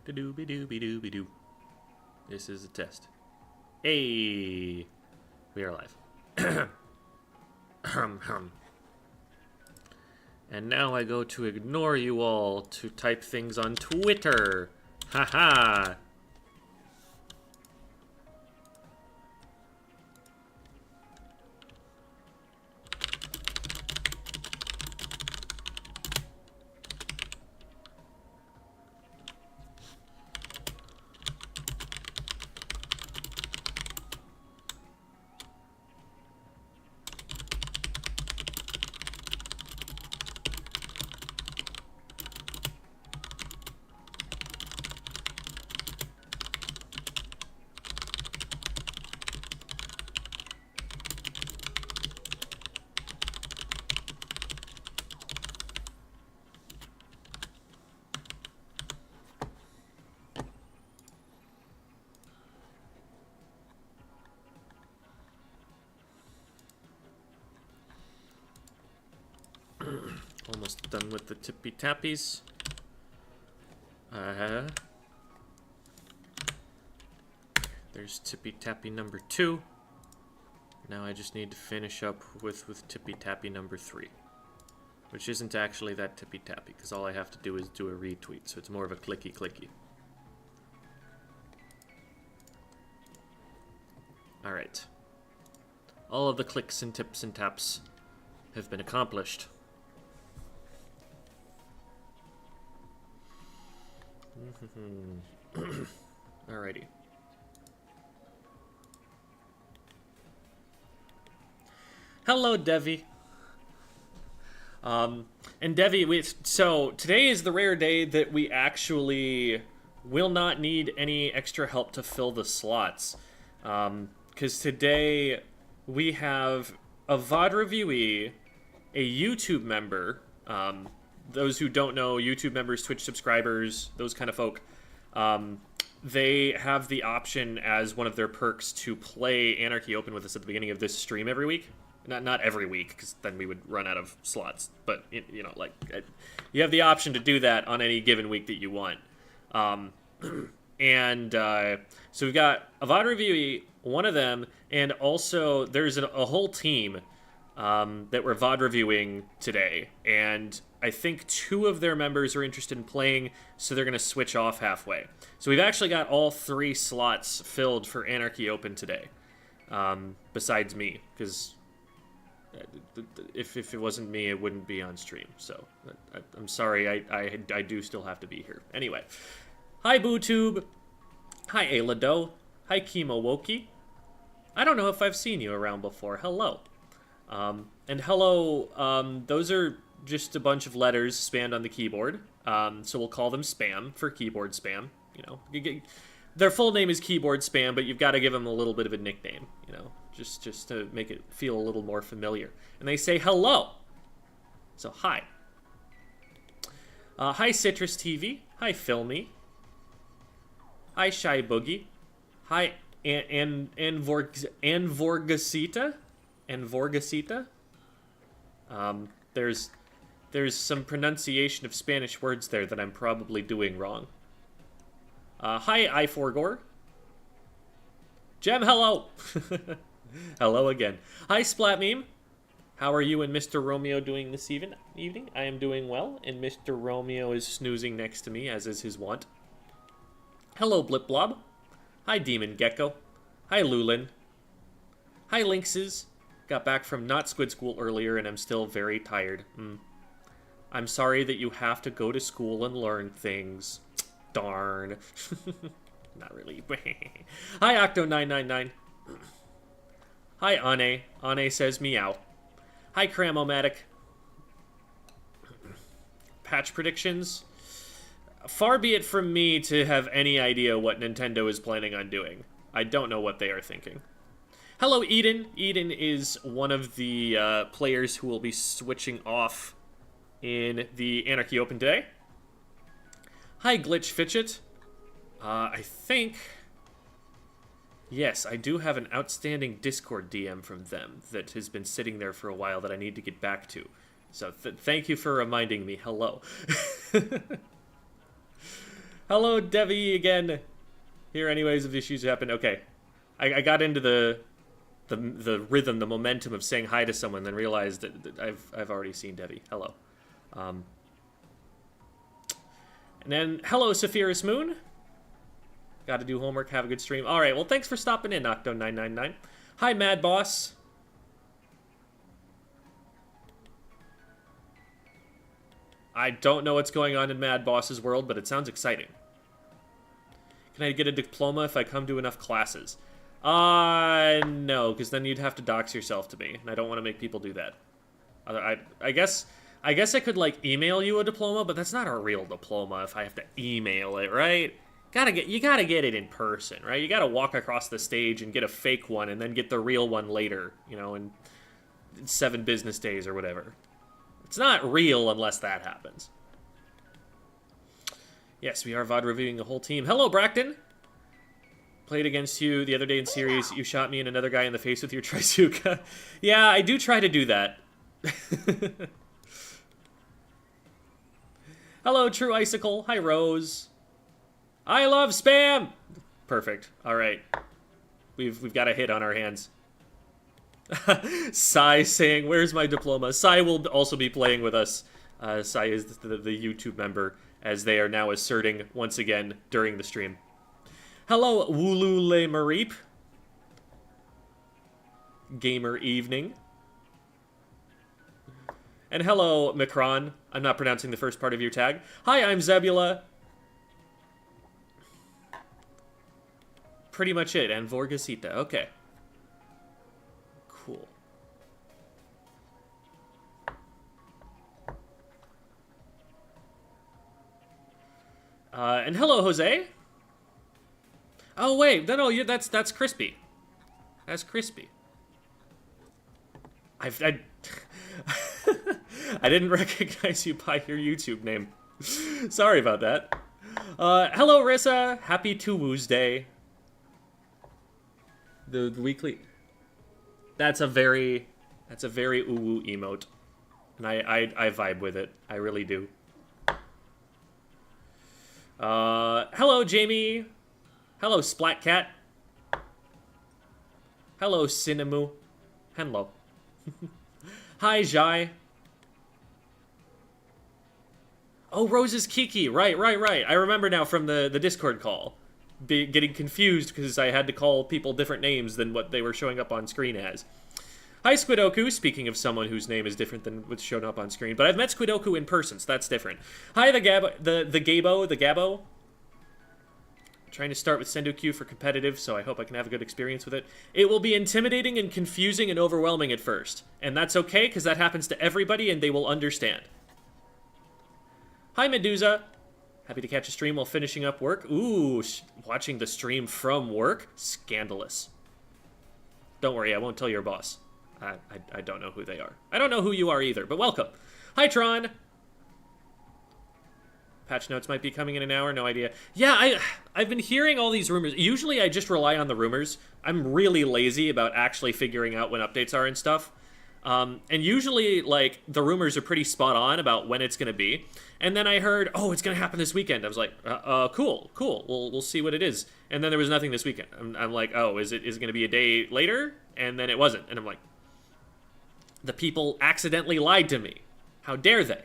Da-doo-be-doo-be-doo-be-doo. This is a test. Hey! We are live. And now I go to ignore you all to type things on Twitter. Haha! Almost done with the tippy tappies. There's tippy tappy number 2. Now I just need to finish up with tippy tappy number 3. Which isn't actually that tippy tappy, because all I have to do is do a retweet, so it's more of a clicky clicky. Alright. All of the clicks and tips and taps have been accomplished. Alrighty. Hello, Devi. And Devi, so today is the rare day that we actually will not need any extra help to fill the slots. Because today we have a VOD reviewee, a YouTube member, those who don't know, YouTube members, Twitch subscribers, those kind of folk, they have the option as one of their perks to play Anarchy Open with us at the beginning of this stream every week. Not every week, because then we would run out of slots. But, you know, like, you have the option to do that on any given week that you want. So we've got a VOD reviewee, one of them, and also there's a whole team that we're VOD reviewing today. And I think 2 of their members are interested in playing, so they're going to switch off halfway. So we've actually got all 3 slots filled for Anarchy Open today, besides me, because if it wasn't me, it wouldn't be on stream. So I'm sorry, I do still have to be here. Anyway, hi BooTube, hi Ayla hi Kimowoki. I don't know if I've seen you around before. Hello. And hello, those are just a bunch of letters spammed on the keyboard. So we'll call them spam for keyboard spam. You know, their full name is keyboard spam, but you've got to give them a little bit of a nickname, you know, just to make it feel a little more familiar. And they say hello. So hi. Hi Citrus TV. Hi Filmy. Hi Shy Boogie. Hi Anvorgasita. Anvorgasita. There's some pronunciation of Spanish words there that I'm probably doing wrong. Hi, I4Gore. Jem, hello! Hello again. Hi, Splat Meme. How are you and Mr. Romeo doing this evening? I am doing well, and Mr. Romeo is snoozing next to me, as is his wont. Hello, Blip Blob. Hi, Demon Gecko. Hi, Lulin. Hi, Lynxes. Got back from not Squid School earlier, and I'm still very tired. I'm sorry that you have to go to school and learn things. Darn. Not really. Hi, Octo999. Hi, Ane. Ane says meow. Hi, Cramomatic. Patch predictions? Far be it from me to have any idea what Nintendo is planning on doing. I don't know what they are thinking. Hello, Eden. Eden is one of the players who will be switching off in the Anarchy Open today. Hi, Glitch Fidget. I think... Yes, I do have an outstanding Discord DM from them that has been sitting there for a while that I need to get back to. So thank you for reminding me. Hello. Hello, Devi again. Here, anyways, if issues happen. Okay, I got into the rhythm, the momentum of saying hi to someone, then realized that I've already seen Devi. Hello. And then hello, Sephiroth Moon. Got to do homework. Have a good stream. All right. Well, thanks for stopping in, Octo999. Hi, Mad Boss. I don't know what's going on in Mad Boss's world, but it sounds exciting. Can I get a diploma if I come to enough classes? No, because then you'd have to dox yourself to me, and I don't want to make people do that. I guess I could, like, email you a diploma, but that's not a real diploma if I have to email it, right? You gotta get it in person, right? You gotta walk across the stage and get a fake one, and then get the real one later, you know, in 7 business days or whatever. It's not real unless that happens. Yes, we are VOD reviewing the whole team. Hello, Bracton! Played against you the other day in series. You shot me and another guy in the face with your Trizuka. Yeah, I do try to do that. Hello, True Icicle. Hi, Rose. I love spam! Perfect. All right. We've got a hit on our hands. Sai saying, where's my diploma? Sai will also be playing with us. Sai is the YouTube member, as they are now asserting once again during the stream. Hello, Wulule Mareep. Gamer evening. And hello, Mikron. I'm not pronouncing the first part of your tag. Hi, I'm Zebula. Pretty much it, and Vorgasita. Okay. Cool. And hello, Jose. Oh wait, no, that's Crispy. That's Crispy. I I didn't recognize you by your YouTube name. Sorry about that. Hello, Rissa. Happy Tuesday. The weekly. That's a very ooh emote, and I vibe with it. I really do. Hello, Jamie. Hello, Splatcat. Hello, Cinemu. Hello. Hi, Jai. Oh, Rose is Kiki. Right. I remember now from the Discord call. Getting confused because I had to call people different names than what they were showing up on screen as. Hi, Squidoku. Speaking of someone whose name is different than what's shown up on screen, but I've met Squidoku in person, so that's different. Hi, the Gabo. Trying to start with Sendoku for competitive, so I hope I can have a good experience with it. It will be intimidating and confusing and overwhelming at first, and that's okay because that happens to everybody and they will understand. Hi, Medusa. Happy to catch a stream while finishing up work. Ooh, watching the stream from work? Scandalous. Don't worry, I won't tell your boss. I don't know who they are. I don't know who you are either, but welcome. Hi, Tron. Patch notes might be coming in an hour, no idea. Yeah, I've been hearing all these rumors. Usually I just rely on the rumors. I'm really lazy about actually figuring out when updates are and stuff. And usually, like, the rumors are pretty spot on about when it's going to be. And then I heard, oh, it's going to happen this weekend. I was like, cool. We'll see what it is. And then there was nothing this weekend. I'm like, oh, is it going to be a day later? And then it wasn't. And I'm like, the people accidentally lied to me. How dare they?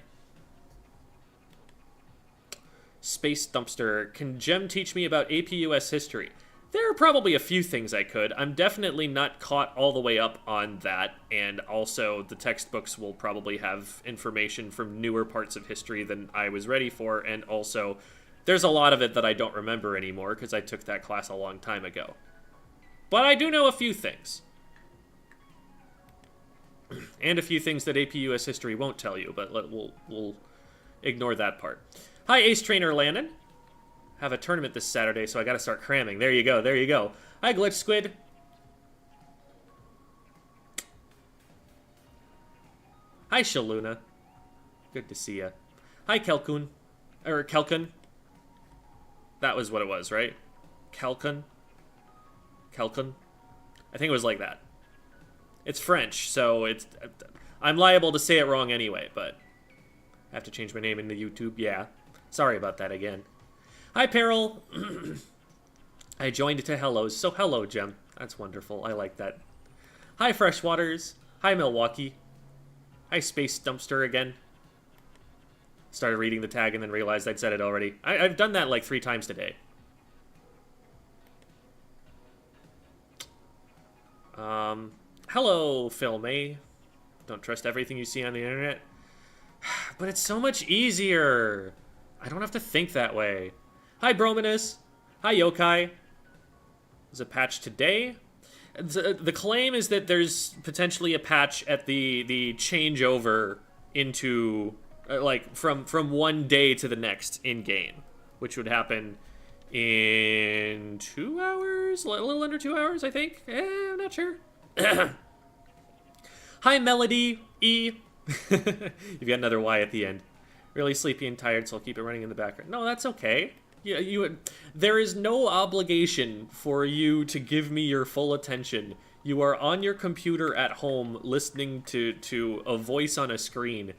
Space Dumpster. Can Gem teach me about APUS history? There are probably a few things I could. I'm definitely not caught all the way up on that, and also the textbooks will probably have information from newer parts of history than I was ready for, and also there's a lot of it that I don't remember anymore because I took that class a long time ago. But I do know a few things. And a few things that APUS history won't tell you, but we'll ignore that part. Hi, Ace Trainer Lannon. Have a tournament this Saturday, so I gotta start cramming. There you go. Hi, Glitch Squid. Hi, Shaluna. Good to see ya. Hi, Kelkun. Or Kelkun. That was what it was, right? Kelkun? I think it was like that. It's French, so I'm liable to say it wrong anyway, but I have to change my name in the YouTube. Yeah. Sorry about that again. Hi, Peril. I joined to hellos, so hello, Gem. That's wonderful. I like that. Hi, Freshwaters. Hi, Milwaukee. Hi, Space Dumpster again. Started reading the tag and then realized I'd said it already. I've done that like 3 times today. Hello, Phil May. Don't trust everything you see on the internet. But it's so much easier. I don't have to think that way. Hi, Brominus. Hi, Yokai. There's a patch today. The claim is that there's potentially a patch at the changeover into, like, from one day to the next in-game, which would happen in 2 hours? A little under 2 hours, I think. I'm not sure. Hi, Melody E. You've got another Y at the end. Really sleepy and tired, so I'll keep it running in the background. No, that's okay. Yeah, there is no obligation for you to give me your full attention. You are on your computer at home listening to a voice on a screen.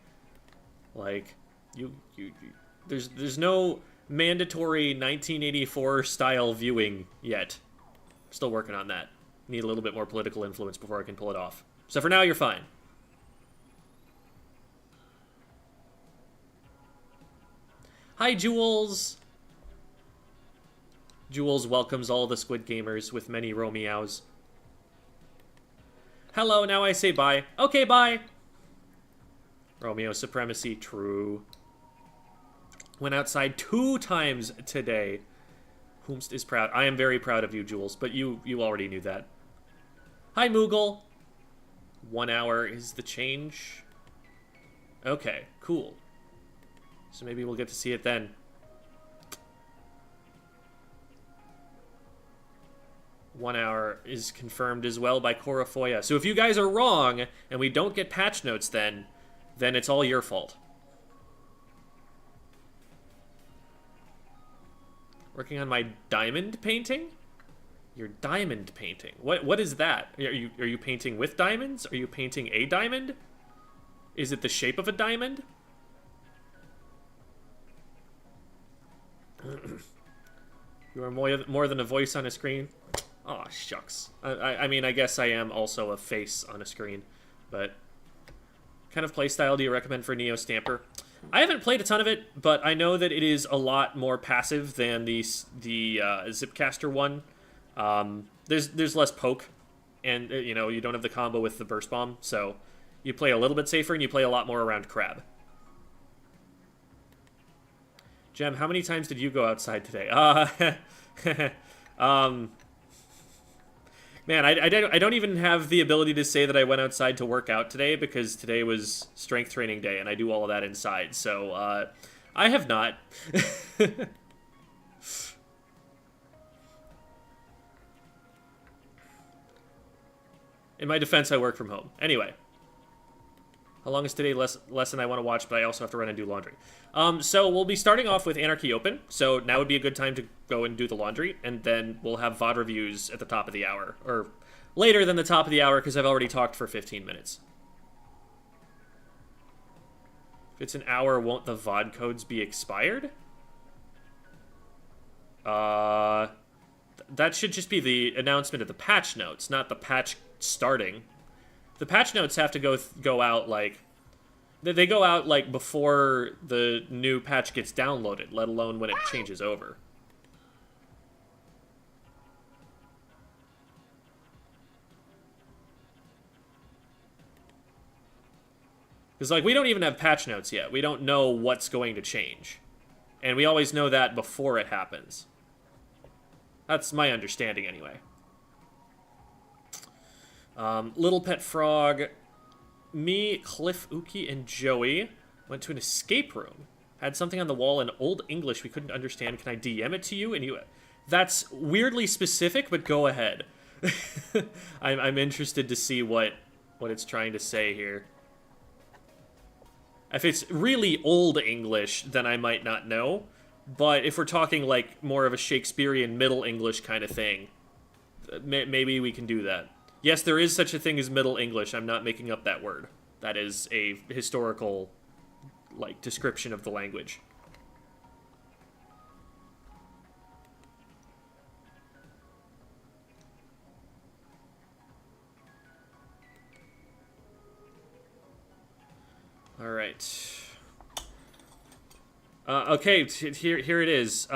Like, there's no mandatory 1984 style viewing yet. Still working on that. Need a little bit more political influence before I can pull it off. So for now, you're fine. Hi, Jules. Jules welcomes all the Squid Gamers with many Romeows. Hello, now I say bye. Okay, bye. Romeo supremacy, true. Went outside 2 times today. Whomst is proud. I am very proud of you, Jules, but you already knew that. Hi, Moogle. 1 hour is the change. Okay, cool. So maybe we'll get to see it then. One hour is confirmed as well by Corafoya. So if you guys are wrong and we don't get patch notes then it's all your fault. Working on my diamond painting? Your diamond painting. What is that? Are you painting with diamonds? Are you painting a diamond? Is it the shape of a diamond? You are more than a voice on a screen. Aw, oh, shucks. I mean, I guess I am also a face on a screen, but kind of playstyle do you recommend for Neo Stamper? I haven't played a ton of it, but I know that it is a lot more passive than the Zipcaster one. There's less poke, and you know, you don't have the combo with the burst bomb, so you play a little bit safer and you play a lot more around Crab. Jem, how many times did you go outside today? Man, I don't even have the ability to say that I went outside to work out today because today was strength training day and I do all of that inside. So, I have not. In my defense, I work from home. Anyway. How long is today's lesson I want to watch, but I also have to run and do laundry. So we'll be starting off with Anarchy Open, so now would be a good time to go and do the laundry, and then we'll have VOD reviews at the top of the hour, or later than the top of the hour, because I've already talked for 15 minutes. If it's an hour, won't the VOD codes be expired? That should just be the announcement of the patch notes, not the patch starting. The patch notes have to go out, like... They go out, like, before the new patch gets downloaded, let alone when it changes over. Because, like, we don't even have patch notes yet. We don't know what's going to change. And we always know that before it happens. That's my understanding, anyway. Little Pet Frog, me, Cliff, Uki, and Joey went to an escape room. Had something on the wall in Old English we couldn't understand. Can I DM it to you? And you... That's weirdly specific, but go ahead. I'm interested to see what it's trying to say here. If it's really Old English, then I might not know. But if we're talking, like, more of a Shakespearean Middle English kind of thing, maybe we can do that. Yes, there is such a thing as Middle English. I'm not making up that word. That is a historical, like, description of the language. right. Okay, here it is.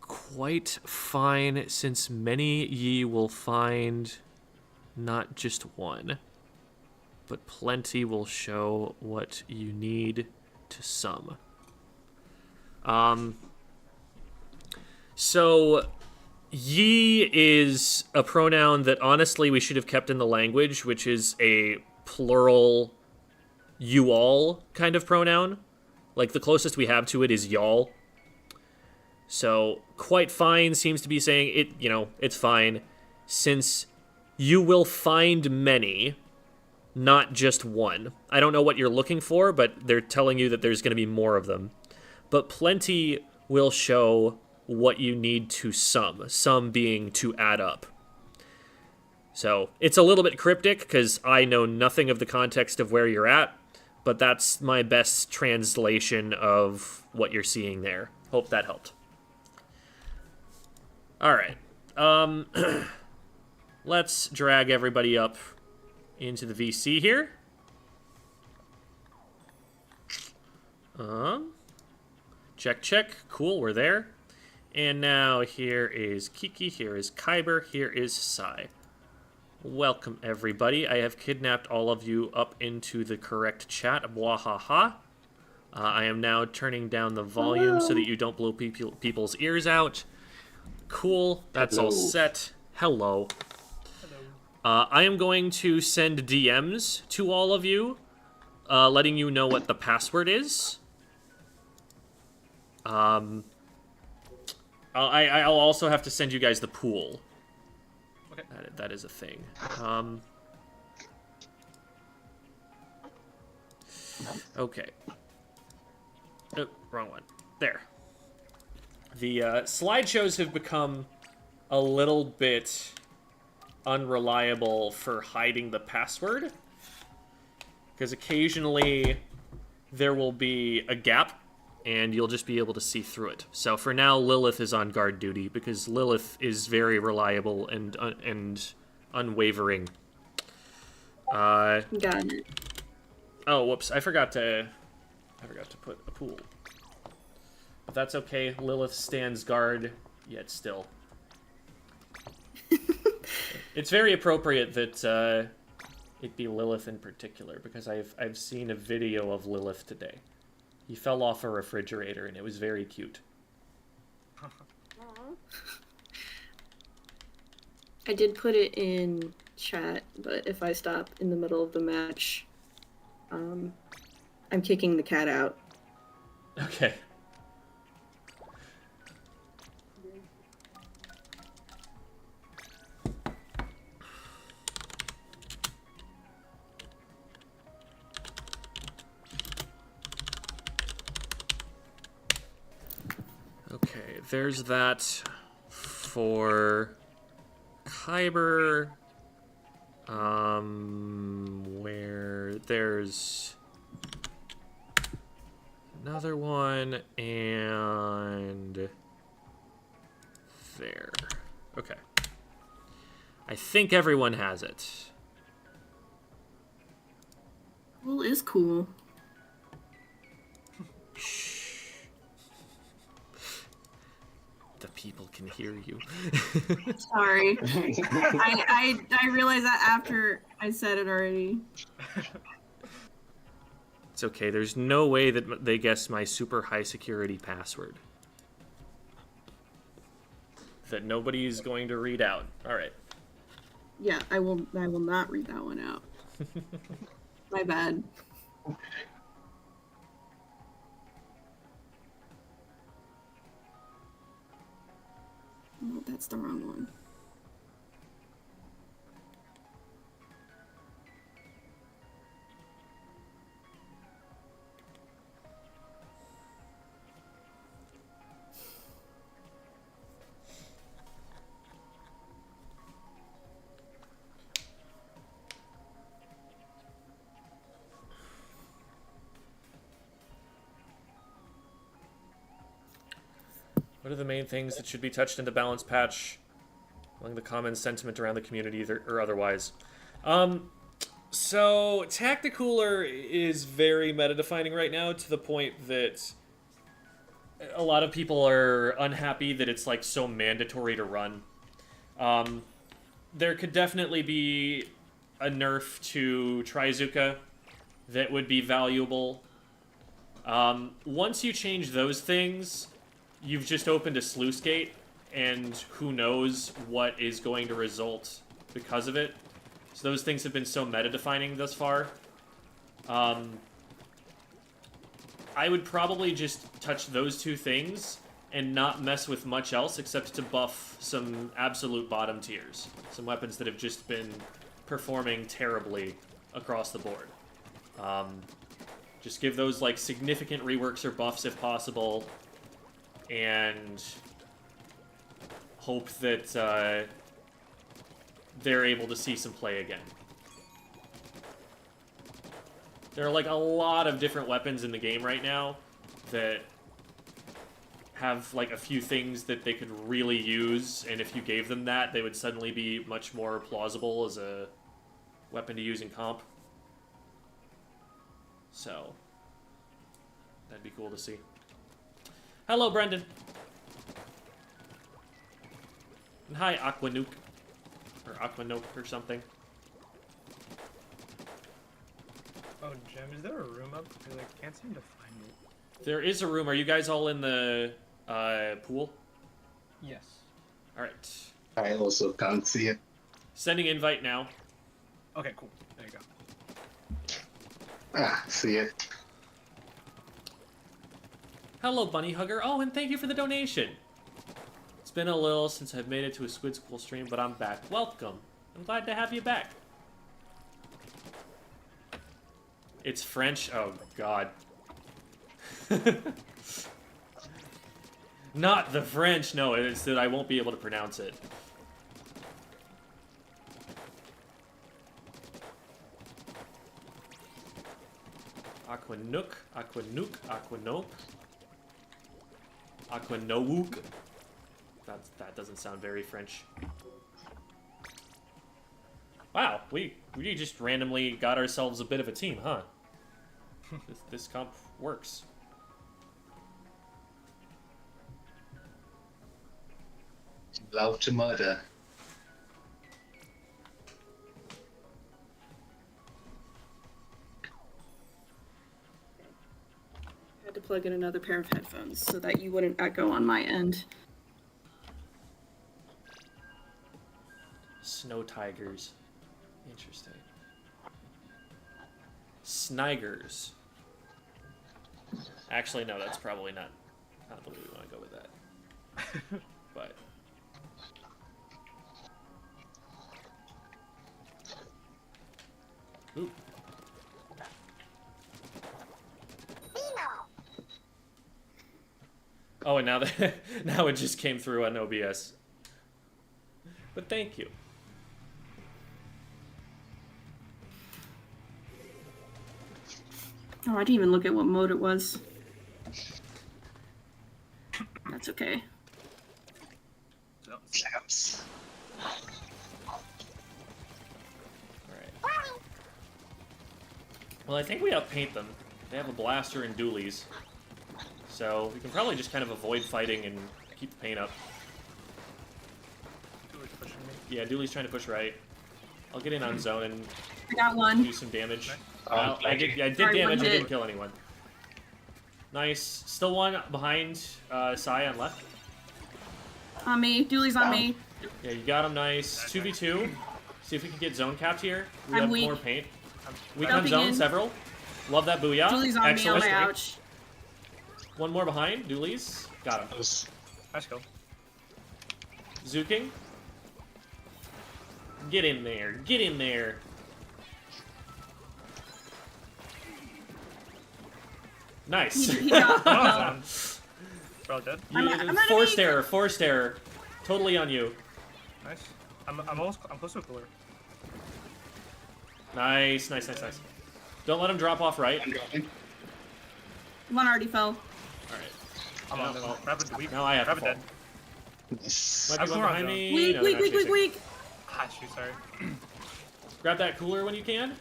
Quite fine, since many ye will find not just one, but plenty will show what you need to some. So ye is a pronoun that honestly we should have kept in the language, which is a plural you all kind of pronoun. Like, the closest we have to it is y'all. So, quite fine seems to be saying it, it's fine, since you will find many, not just one. I don't know what you're looking for, but they're telling you that there's going to be more of them. But plenty will show what you need to some being to add up. So, it's a little bit cryptic, because I know nothing of the context of where you're at, but that's my best translation of what you're seeing there. Hope that helped. All right. Let's drag everybody up into the VC here. Check. Cool, we're there. And now here is Kiki, here is Kyber, here is Sai. Welcome, everybody. I have kidnapped all of you up into the correct chat. Wahaha. I am now turning down the volume so that you don't blow people's ears out. Cool. That's all set. Hello. I am going to send DMs to all of you, letting you know what the password is. I'll also have to send you guys the pool. Okay. That is a thing. Okay. Oh, wrong one. There. The slideshows have become a little bit unreliable for hiding the password, because occasionally there will be a gap and you'll just be able to see through it. So for now, Lilith is on guard duty, because Lilith is very reliable and unwavering. Got it. Oh, whoops! I forgot to put a pool. But that's okay. Lilith stands guard, yet still. It's very appropriate that it be Lilith in particular, because I've seen a video of Lilith today. He fell off a refrigerator, and it was very cute. I did put it in chat, but if I stop in the middle of the match, I'm kicking the cat out. Okay. Okay, there's that for Kyber. Where there's another one, and there. Okay. I think everyone has it. Cool is cool. The people can hear you. Sorry. I realized that after I said it already. It's okay. There's no way that they guess my super high security password that nobody's going to read out. All right. Yeah, I will not read that one out. My bad. Oh, that's the wrong one. What are the main things that should be touched in the balance patch among the common sentiment around the community or otherwise? So Tacticooler is very meta-defining right now to the point that a lot of people are unhappy that it's like so mandatory to run. There could definitely be a nerf to Trizuka that would be valuable. Once you change those things, you've just opened a sluice gate, and who knows what is going to result because of it. So those things have been so meta-defining thus far. I would probably just touch those two things and not mess with much else except to buff some absolute bottom tiers. Some weapons that have just been performing terribly across the board. Just give those like significant reworks or buffs if possible, and hope that they're able to see some play again. There are like a lot of different weapons in the game right now that have like a few things that they could really use, and if you gave them that, they would suddenly be much more plausible as a weapon to use in comp. So, that'd be cool to see. Hello, Brendan. And hi, Aquanuke. Or Aquanoke or something. Oh, Jim, is there a room up? I like, can't seem to find it. There is a room. Are you guys all in the pool? Yes. Alright. I also can't see it. Sending invite now. Okay, cool. There you go. Ah, see it. Hello, Bunny Hugger. Oh, and thank you for the donation. It's been a little since I've made it to a Squid School stream, but I'm back. Welcome. I'm glad to have you back. It's French. Oh, God. Not the French. No, it's that I won't be able to pronounce it. Aquanook, Aquanook, Aquanoke, Aquanook. That doesn't sound very French. Wow, we just randomly got ourselves a bit of a team, huh? This comp works. Love to murder. I had to plug in another pair of headphones so that you wouldn't echo on my end. Snow tigers. Interesting. Snigers. Actually, no, that's probably not the way we want to go with that. But ooh. Oh, and now that now it just came through on OBS. But thank you. Oh, I didn't even look at what mode it was. That's okay. Slaps. Alright. Well, I think we outpaint them. They have a blaster and dualies. So we can probably just kind of avoid fighting and keep the paint up. Dooley's pushing me. Yeah, Dooley's trying to push right. I'll get in on zone and I got one. do some damage. Oh, I did Sorry, damage, one I hit. didn't kill anyone. Nice. Still one behind Sai on left. On me. Dooley's on me. Yeah, you got him, nice. 2v2. See if we can get zone capped here. We I'm have weak. more paint. We Jumping on zone, in. several. Love that booyah. Dooley's on Excellent. me on my ouch. One more behind, Dooley's. Got him. Those- Nice go. Zuking. Get in there. Get in there. Nice. He got Well done. Bro, dead. Forced error. Forced error. Totally on you. Nice. I'm close to a cooler. Nice, nice, nice, nice. Don't let him drop off right. I'm going. One already fell. Alright. I'm on the well, rapid weak. Now I have to Rapid fall. dead. Nice. Might be I'm one more on behind zone. me. Weak, No, weak, they're weak, not weak, chasing. weak. Ah, shoot, sorry. Grab that cooler when you can.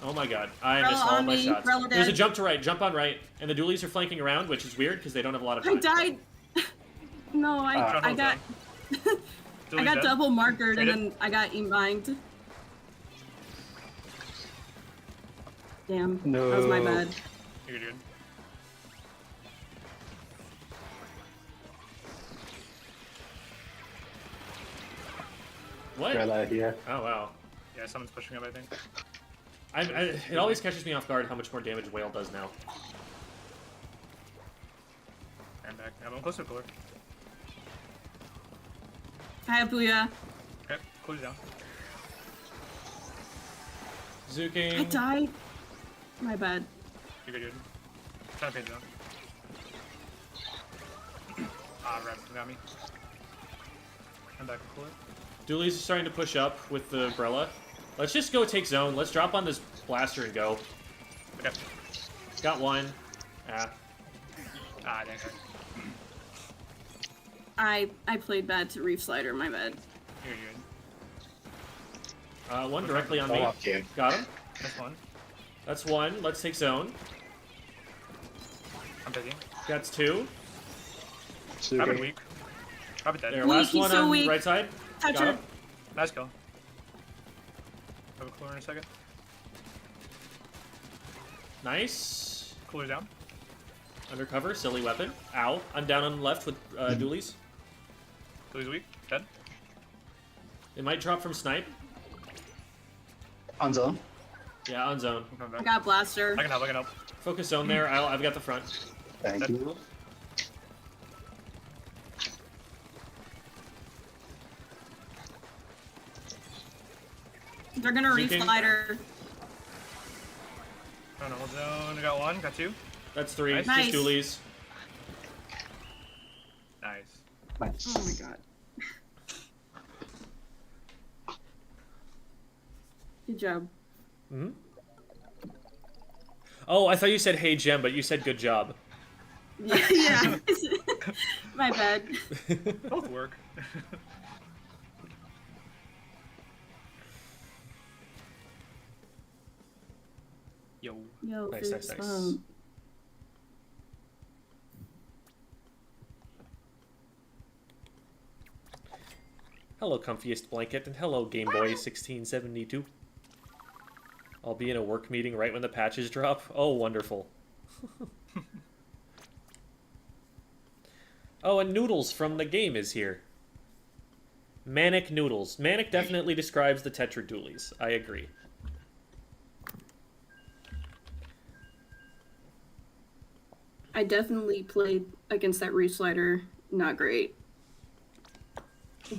Oh my god, I Umbrella missed all on my me, shots. umbrella There's a dead. jump to right, jump on right, and the dualies are flanking around, which is weird because they don't have a lot of I time. died. No, I got I Dualies got dead. double markered and Traded. then I got e-mined. Damn, No. that was my bad. You're good. What? Umbrella here. Oh wow. Yeah, someone's pushing up, I think. It always catches me off guard how much more damage Whale does now. And back. Yeah, I'm close to the cooler. I have Booyah. Okay, close down. I Zuking. died. My bad. You're good, dude. Trying to pin down. Red got me. I'm back with cooler. Dooley's starting to push up with the umbrella. Let's just go take zone. Let's drop on this blaster and go. Okay. Got one. Ah. Ah, dang. I played bad to Reef Slider, my bad. You're good. One directly on me. Oh, okay. Got him. That's one. That's one. Let's take zone. I'm taking. That's two. Rabbit weak. Rabbit dead. There, Weak, last he's one so on weak. right side. Touch Got her. him. Nice kill. Have a cooler in a second. Nice. Cooler's down. Undercover. Silly weapon. Ow. I'm down on the left with Doolies. Cooler's weak. Dead. It might drop from snipe. On zone. Yeah, on zone. I'm coming I back. got Blaster. I can help, I can help. Focus zone there. I've got the front. Thank you. They're gonna Reef Zuking. Slider. Oh no, hold zone. I got one, got two. That's three. Nice. Just Doolies. Nice. Nice. Oh my god. Good job. Hmm? Oh, I thought you said hey Gem, but you said good job. Yeah. My bad. Both work. Yo. Yo, Nice, fist nice. bump. Hello, comfiest blanket, and hello, Game Boy 1672. I'll be in a work meeting right when the patches drop. Oh, wonderful. Oh, and Noodles from the game is here. Manic Noodles. Manic definitely describes the Tetra Dualies. I agree. I definitely played against that Reef Slider. Not great.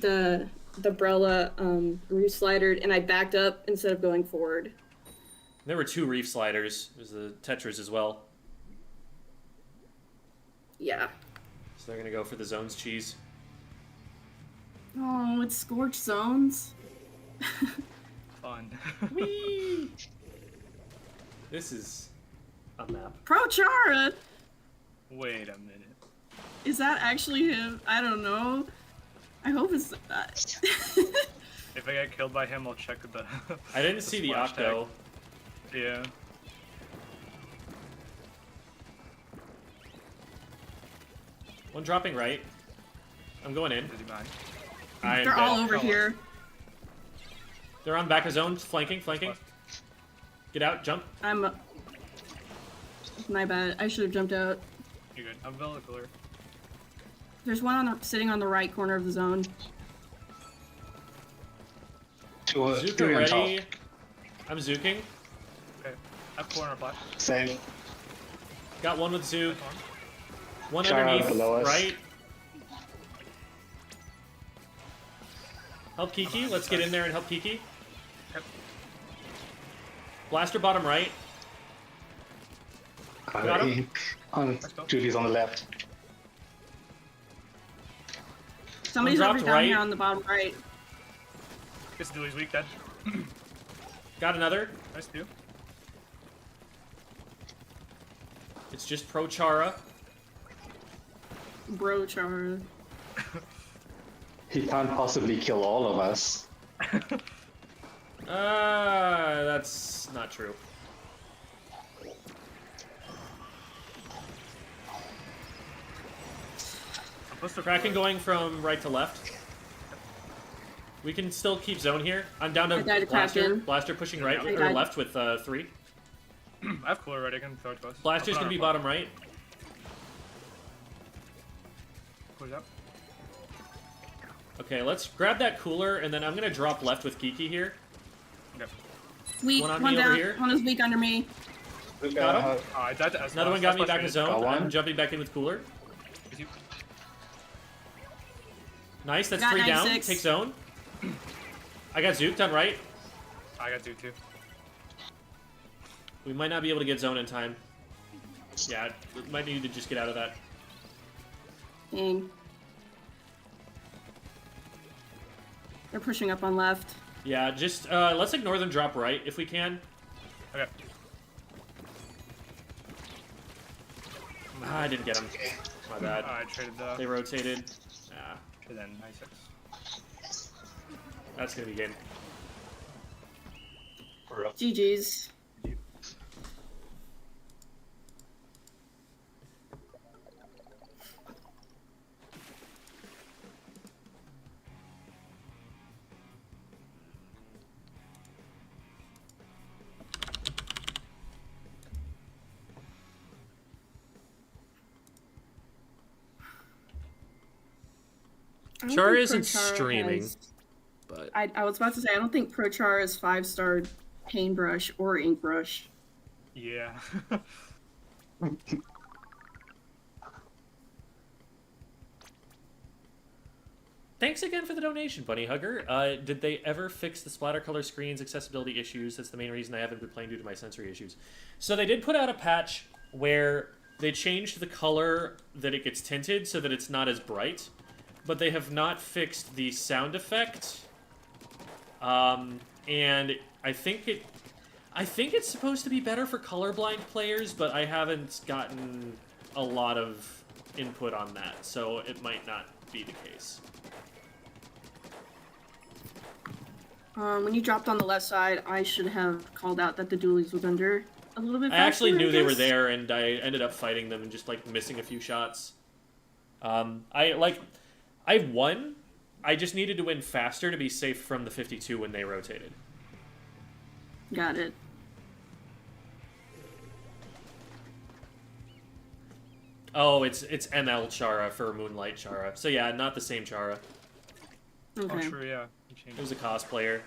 The Brella Reef Slidered, and I backed up instead of going forward. There were two Reef Sliders. There's the Tetras as well. Yeah. So they're going to go for the zones cheese. Oh, it's Scorch Zones. Fun. Whee! This is a map. Pro Chara! Wait a minute. Is that actually him? I don't know. I hope it's that. If I get killed by him, I'll check the. I didn't see the splash Octo. tag. Yeah. One dropping right. I'm going in. Is he mine? I'm They're dead. all over here. They're on back of zone, flanking, flanking. Get out, jump. I'm. My bad. I should have jumped out. You're good. I'm Villa Cooler. There's one on the, sitting on the right corner of the zone. Two Zuka on ready. top. I'm zuking. Okay. I have corner flash. Same. Got one with Zook. One Shout out underneath, below us. right. Help Kiki. Let's get in there and help Kiki. Yep. Blaster bottom right. Got him. On go. Julie's on the left. Somebody's One over dropped down right. here on the bottom right. This dude's weak, dead. Got another. Nice dude. It's just Pro Chara. Bro Chara. He can't possibly kill all of us. That's not true. Kraken going from right to left. We can still keep zone here. I'm down to I died to Blaster. Kraken. Blaster pushing right I or died. left with 3. I have cooler already. I can throw it to us. Blaster's I'll gonna put be on our bottom right. Cooler's up. Okay, let's grab that cooler, and then I'm gonna drop left with Kiki here. Okay. Weak. One on One me over down. here. One is weak under me. We Got him? got I died to S. Another one got me back to zone. Got one. I'm jumping back in with cooler. Is you? Nice, that's Got 3 down. 96. Take zone. I got Zooked on right. I got two too. We might not be able to get zone in time. Yeah, might need to just get out of that. Dang. They're pushing up on left. Yeah, just let's ignore them drop right if we can. Okay. I didn't get them. My bad. I traded the. They rotated. Ah, And then 96. that's gonna be game. We're up. GG's. I don't Chara think isn't ProChara streaming, has- but I was about to say, I don't think ProChara is 5-star paintbrush or ink brush. Yeah. thanks again for the donation, Bunny Hugger. Did they ever fix the splatter color screens accessibility issues? That's the main reason I haven't been playing due to my sensory issues. So they did put out a patch where they changed the color that it gets tinted so that it's not as bright, but they have not fixed the sound effect. And I think it's supposed to be better for colorblind players, but I haven't gotten a lot of input on that, so it might not be the case. When you dropped on the left side, I should have called out that the dualies was under a little bit I faster, actually knew they were guess. there, and I ended up fighting them and just like missing a few shots. I won. I just needed to win faster to be safe from the 52 when they rotated. Got it. Oh, it's ML Chara for Moonlight Chara. So yeah, not the same Chara. Okay. Oh, true, yeah. You changed It was a cosplayer.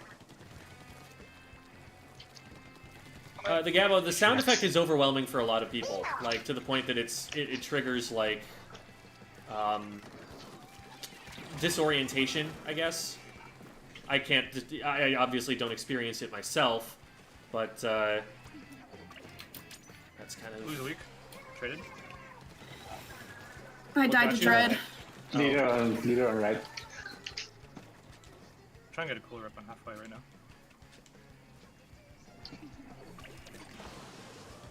The Gabo, the sound effect is overwhelming for a lot of people, like to the point that it triggers like disorientation, I guess. I obviously don't experience it myself, but that's kind Who's of. weak? Traded? I died got to you? Dread. Leader on right. Try and get a cooler up on halfway right now.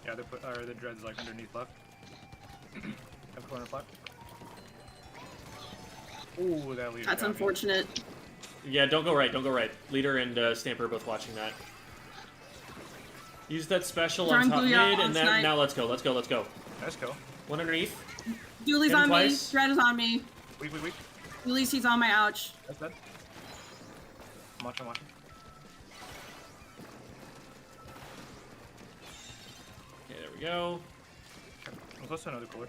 Yeah, the dread's like underneath left. Have corner flat. Ooh, that leader. That's got me. unfortunate. Yeah, don't go right, don't go right. Leader and Stamper are both watching that. Use that special on Trying top Booyah mid, on and then snipe. now let's go, let's go, let's go. Nice kill. One underneath. Dooley's Hit him on twice. me. Dread is on me. Weak. Dooley's he's on my ouch. That's dead. I'm watching. Okay, there we go. I'm close to another cooler.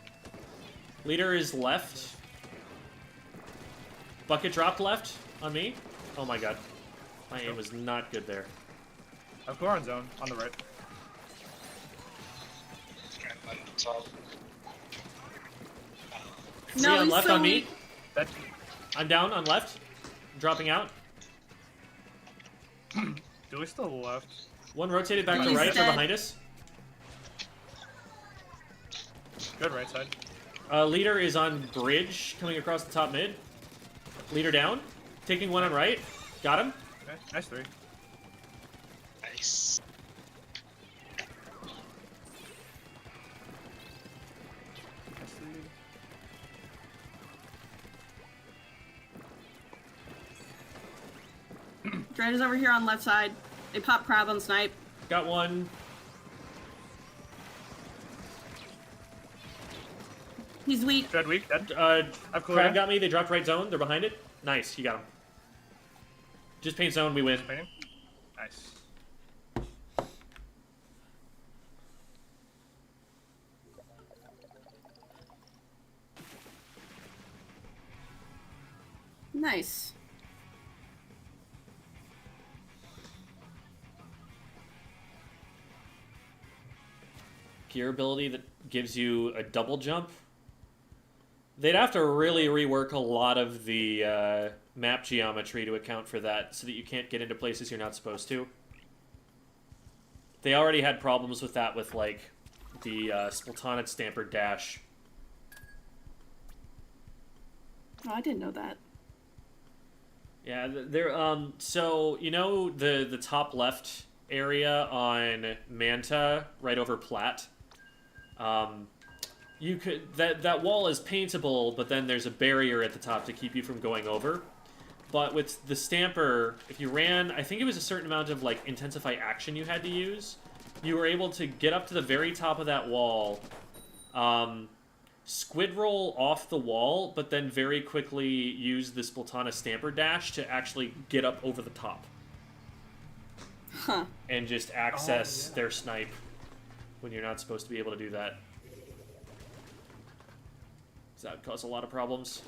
Leader is left. Bucket dropped left on me. Oh my god. My aim was not good there. I have cooler on zone, on the right. Three No, on he's left so on me. weak. Dead. I'm down on left. Dropping out. Dooley's still left. One rotated back to He's right. They're dead. behind us. Good right side. Leader is on bridge, coming across the top mid. Leader down. Taking one on right. Got him. Okay, nice three. Nice. Nice three. Dread is over here on left side. They pop crab on snipe. Got one. He's weak. Dead weak. Dead. I've cooler. Crab got me. They dropped right zone. They're behind it. Nice. You got him. Just paint zone. We win. Painting. Nice. Nice. Gear ability that gives you a double jump. They'd have to really rework a lot of the map geometry to account for that so that you can't get into places you're not supposed to. They already had problems with that with, like, the Splatonet Stamper Dash. Oh, I didn't know that. Yeah, they're, so, you know the top left area on Manta, right over Plat? You could that wall is paintable, but then there's a barrier at the top to keep you from going over. But with the Stamper, if you ran, I think it was a certain amount of like intensify action you had to use, you were able to get up to the very top of that wall, squid roll off the wall, but then very quickly use the Splatonet Stamper Dash to actually get up over the top. Huh. And just access their snipe when you're not supposed to be able to do that. So that would cause a lot of problems.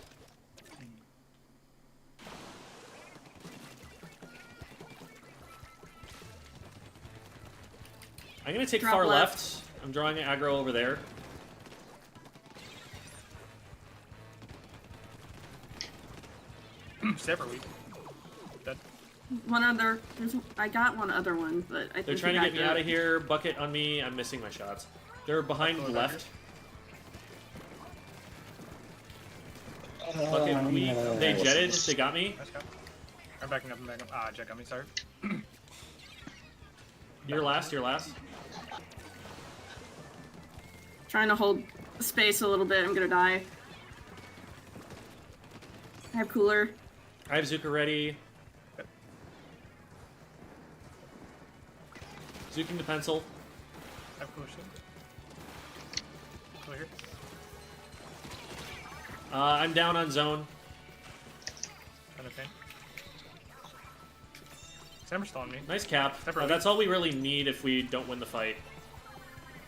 I'm gonna take Drop far left. left. I'm drawing an aggro over there. Stamper weak. Dead. One other. I got one other one, but I think They're trying to get me out of here. Bucket on me. I'm missing my shots. They're behind left. Bucket weak. They jetted. They got me. Nice guy. I'm backing up. I'm backing up. Ah, Jet got me. Sorry. You're last. You're last. Trying to hold space a little bit. I'm gonna die. I have cooler. I have Zuka ready. Zuking the pencil. I have cooler shield. Cooler here. I'm down on zone. Trying to paint. Stamper's still on me. Nice cap. That's all we really need if we don't win the fight.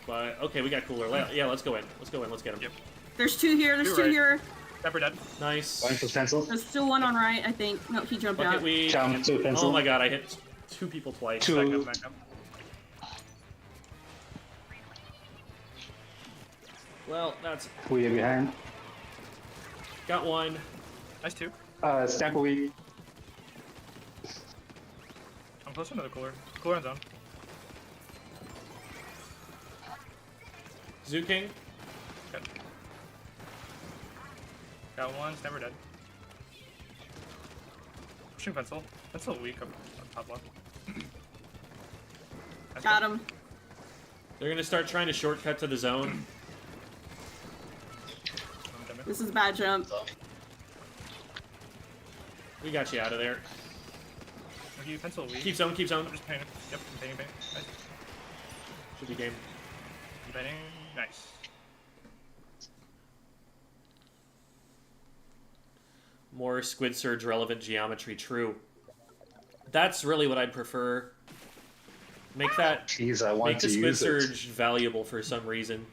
But, okay, we got cooler. Yeah, let's go in. Let's go in. Let's get him. Yep. There's two here. There's two right. here. Stamper dead. Nice. One for pencil. There's still one on right, I think. No, he jumped Bucket out. weak. Jump to pencil. Oh my god, I hit two people twice. Two. Back up, back up. Well, that's... We are behind. Got one. Nice two. Stamper weak. I'm close to another cooler. Cooler on zone. Zuking. Good. Got one. Stamper dead. Pushing pencil. Pencil weak up top left. Nice Got guy. him. They're gonna start trying to shortcut to the zone. I'm jumping. This is a bad jump. We got you out of there. Okay, pencil weak. Keep zone, keep zone. I'm just painting. Yep, I'm painting. Nice. Should be game. I'm painting. Nice. More Squid Surge relevant geometry, true. That's really what I'd prefer. Make that... Jeez, I want Make to the Squid use it. Surge valuable for some reason.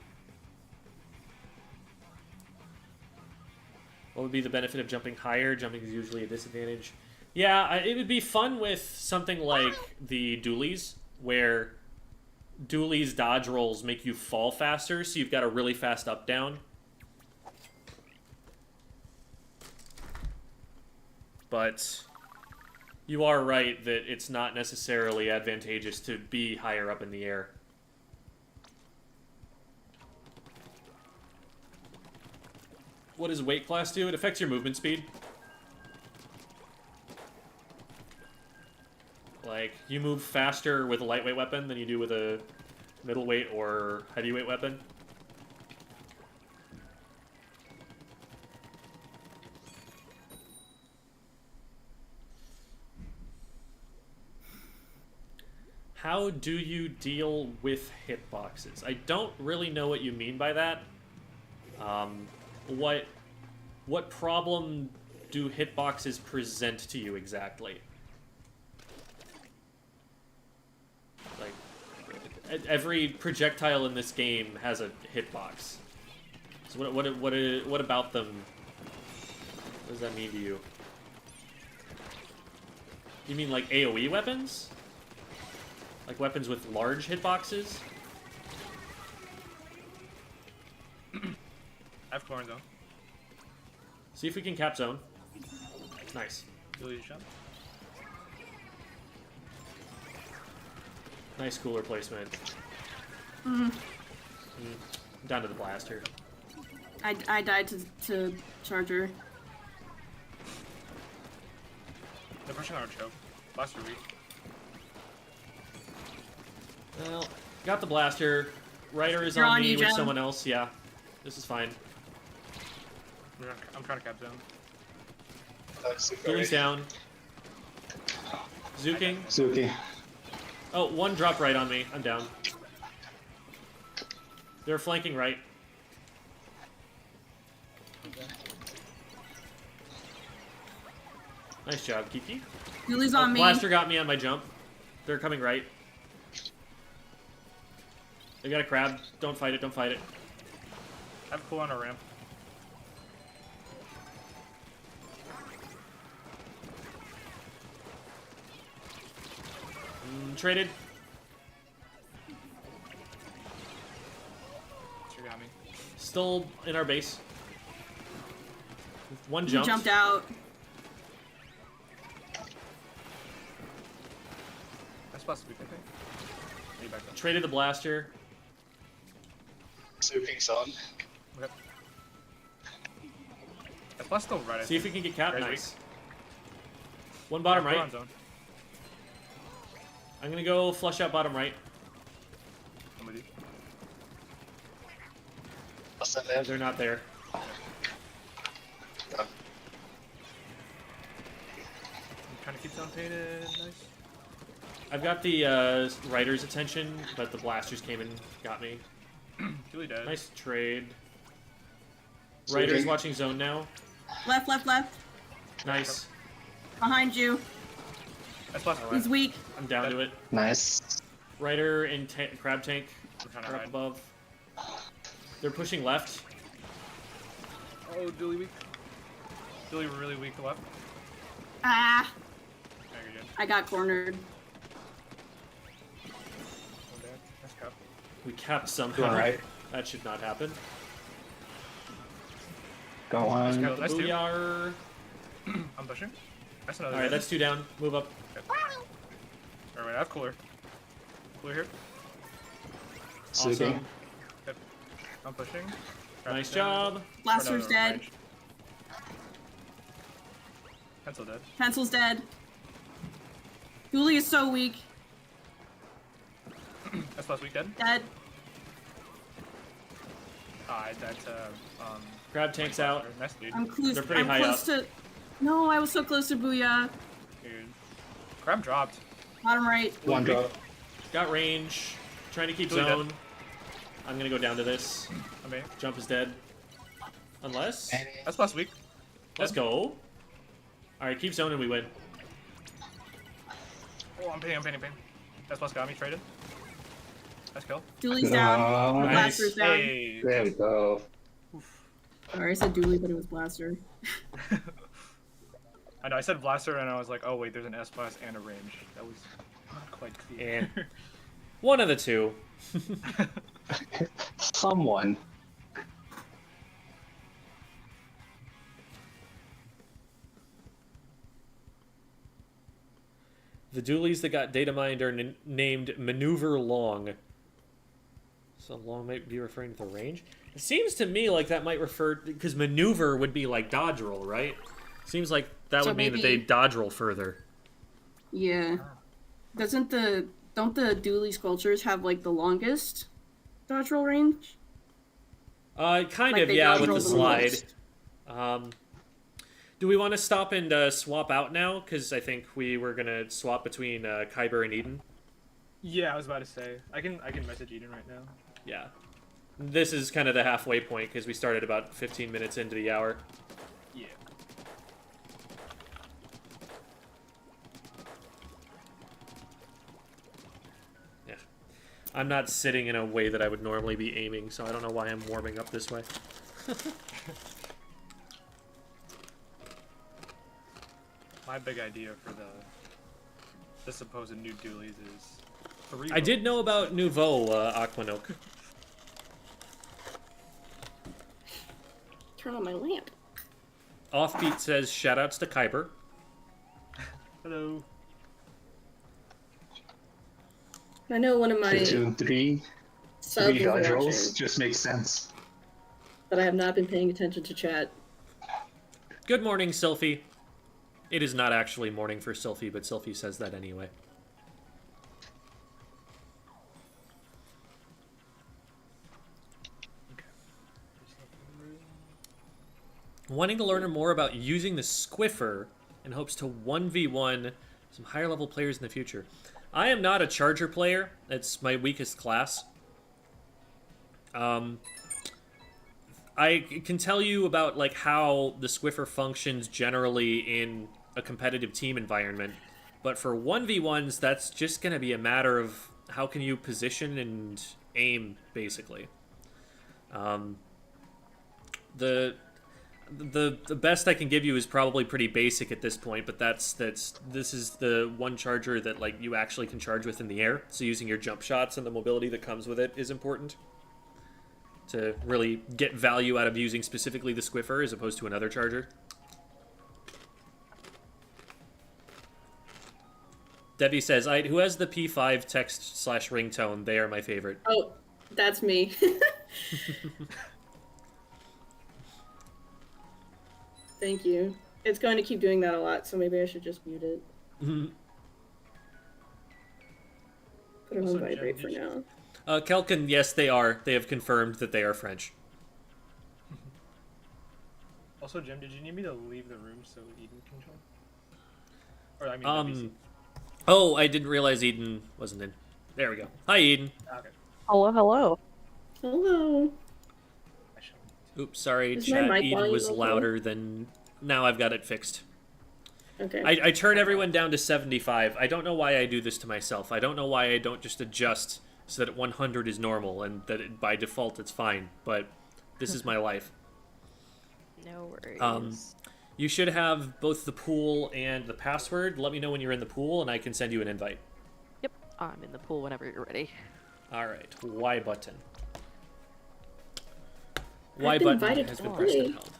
What would be the benefit of jumping higher? Jumping is usually a disadvantage. Yeah, it would be fun with something like the dualies, where dualies dodge rolls make you fall faster, so you've got a really fast up-down. But you are right that it's not necessarily advantageous to be higher up in the air. What does weight class do? It affects your movement speed. Like, you move faster with a lightweight weapon than you do with a middleweight or heavyweight weapon. How do you deal with hitboxes? I don't really know what you mean by that. What problem do hitboxes present to you exactly? Like, every projectile in this game has a hitbox. So what about them? What does that mean to you? You mean like AoE weapons? Like weapons with large hitboxes? I have chlorine though. See if we can cap zone. Nice. Julius jump. Nice cooler placement. Down to the blaster. I died to Charger. They're pushing our choke. Blaster weak. Well, got the blaster. Ryder is You're on on me you, with Jen. someone else. Yeah, this is fine. I'm trying to cap zone. Billy's down. Zuking. Suki. Oh, one dropped right on me. I'm down. They're flanking right. Nice job, Kiki. Yuli's on me. Blaster got me on my jump. They're coming right. They got a crab. Don't fight it, don't fight it. I have cool on a ramp. Traded. Sure got me. Still in our base. One He jump. jumped out. That's supposed to be, I think. Need back up. Traded the blaster. Suki's on. Okay. That's plus still right. I See if we think. can get capped. Guys, Nice. One bottom Go right. on zone. I'm gonna go flush out bottom right. I'm with you. They're not there. I'm trying to keep zone painted. Nice. I've got the Ryder's attention, but the blasters came and got me. Julie dead. Nice trade. Ryder's watching zone now. Left, left, left. Nice. Behind you. That's plus. He's weak. I'm down to it. Nice. Ryder and crab tank I'm trying to are up ride. above. They're pushing left. Oh, Julie weak. Julie really weak to left. Ah! There you go. I got cornered. One back. That's cup. We capped somehow. Going right. That should not happen. Go Let's on. go. That's two. Booyah. I'm pushing. That's another. Alright, that's two down. Move up. Alright, I have cooler. Cooler here. Suki. Awesome. I'm pushing. Nice down. job. Blaster's Or no, dead. range. Pencil dead. Pencil's dead. Yuli is so weak. That's last week dead. Dead. I died to Crab tank's out. Nice dude. I'm close. They're pretty I'm high close to. No, I was so close to Booyah. Dude. Crab dropped. Bottom right. One drop. Got range. Trying to keep Really zone. I'm gonna go down to this. I mean, Jump is dead. Unless. that's last week. Let's go. Alright, keep zone and we win. Oh, I'm painting. That's what's got me traded. Nice kill. Dooley's down. Oh, Nice. Blaster's down. Hey. there we go. Sorry, I said Dooley, but it was Blaster. I know. I said blaster, and I was like, oh wait, there's an S plus and a range. That was not quite clear. One of the two. Someone. The dualies that got data mined are named Maneuver Long. So long might be referring to the range? It seems to me like that might refer... Because maneuver would be like dodge roll, right? Seems like that So would mean that maybe- they dodge roll further. Yeah. Don't the Dooley sculptures have like the longest dodge roll range? Kind Like of, they yeah, dodge with roll the the slide. most. Do we want to stop and swap out now? Because I think we were going to swap between Kyber and Eden. Yeah, I was about to say. I can message Eden right now. Yeah. This is kind of the halfway point because we started about 15 minutes into the hour. Yeah. Yeah. I'm not sitting in a way that I would normally be aiming, so I don't know why I'm warming up this way. My big idea for the supposed new dualies is 3 I did votes. know about Nouveau, Aquanoke. Turn on my lamp. Offbeat says, shoutouts to Kuiper. Hello. I know one of my Platoon 3, subs 3 is dodge watching, rolls just makes sense. but I have not been paying attention to chat. Good morning, Sylphie. It is not actually morning for Sylphie, but Sylphie says that anyway. Wanting to learn more about using the Squiffer in hopes to 1v1 some higher level players in the future. I am not a Charger player. It's my weakest class. I can tell you about like how the Squiffer functions generally in a competitive team environment, but for 1v1s, that's just going to be a matter of how can you position and aim, basically. The best I can give you is probably pretty basic at this point, but this is the one charger that like you actually can charge with in the air. So using your jump shots and the mobility that comes with it is important to really get value out of using specifically the Squiffer as opposed to another charger. Debbie says, who has the P5 text/ringtone? They are my favorite. Oh, that's me. Thank you. It's going to keep doing that a lot, so maybe I should just mute it. Put it on Also, vibrate Jen, for did now. Kelkin, yes, they are. They have confirmed that they are French. Also, Jim, did you need me to leave the room so Eden can join? Or I mean, WC. Oh, I didn't realize Eden wasn't in. There we go. Hi, Eden. Okay. Hello, hello. Hello. I shall. Oops, sorry, Is my chat. mic Eden volume was okay? louder than... Now I've got it fixed. Okay. I turn everyone down to 75. I don't know why I do this to myself. I don't know why I don't just adjust so that 100 is normal and that by default it's fine. But this is my life. No worries. You should have both the pool and the password. Let me know when you're in the pool and I can send you an invite. Yep, I'm in the pool whenever you're ready. Alright, Y button. I've Y been button invited has been to pressed play. and held.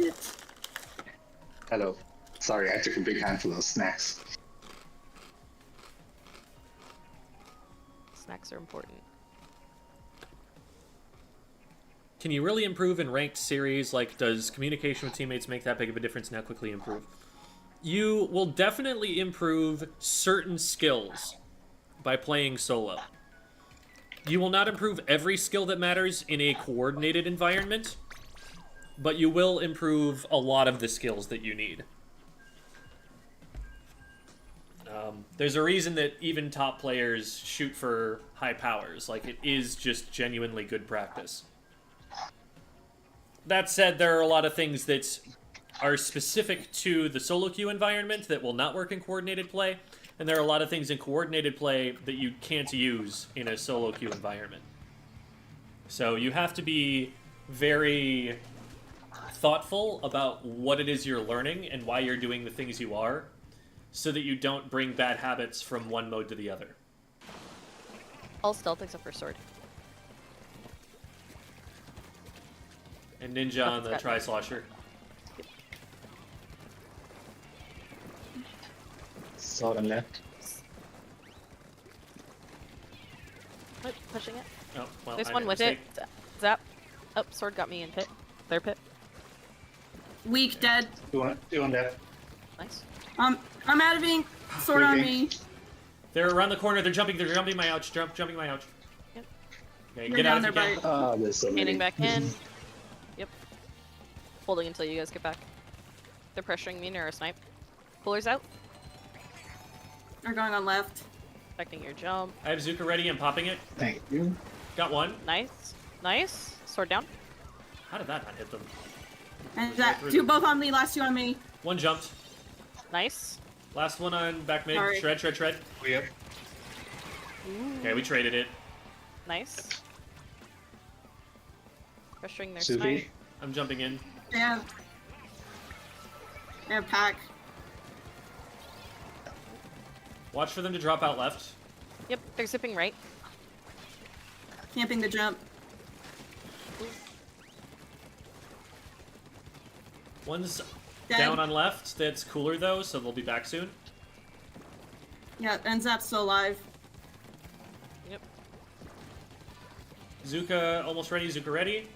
What? Hello. Sorry, I took a big handful of snacks. Snacks are important. Can you really improve in ranked series? Like, does communication with teammates make that big of a difference and how quickly improve? You will definitely improve certain skills by playing solo. You will not improve every skill that matters in a coordinated environment, but you will improve a lot of the skills that you need. There's a reason that even top players shoot for high powers. Like, it is just genuinely good practice. That said, there are a lot of things that are specific to the solo queue environment that will not work in coordinated play, and there are a lot of things in coordinated play that you can't use in a solo queue environment. So you have to be very thoughtful about what it is you're learning and why you're doing the things you are, so that you don't bring bad habits from one mode to the other. All stealth except for sword. And Ninja on the Got it. Tri-Slosher. Saw them left. Nope, pushing it. Oh, well, There's I one made a with mistake. it. Zap. Oh, sword got me in pit. Their pit. Weak, dead. Doing that. Nice. I'm out of ink. Sword on me. They're around the corner. They're jumping my ouch. Jumping my ouch. Yep. Okay, We're get out down if there you can. by. Ah, there's so many. Standing back in. Yep. Holding until you guys get back. They're pressuring me near a snipe. Puller's out. They're going on left. Expecting your jump. I have Zuka ready. I'm popping it. Thank you. Got one. Nice. Nice. Sword down. How did that not hit them? And that two both on me, last two on me. One jumped. Nice. Last one on back mid. Sorry. Shred, shred, shred. We have. Okay, we traded it. Nice. Pressuring their Suki. snipe. I'm jumping in. They have pack. Watch for them to drop out left. Yep, they're zipping right. Camping the jump. One's Dead. down on left. That's cooler though, so they'll be back soon. Yeah, and Zap's still alive. Yep. Zuka almost ready. Zuka ready.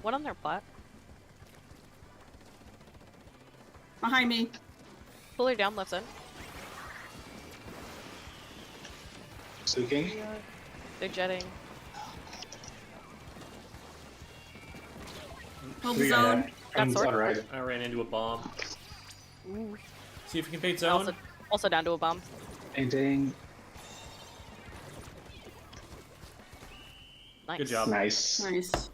One on their plat. Behind me. Puller down left side. Suking. They're jetting. Hold the zone. Got sword. Alright. I ran into a bomb. Ooh. See if we can paint zone. Also down to a bomb. Painting. Nice. Good job. Nice. Nice.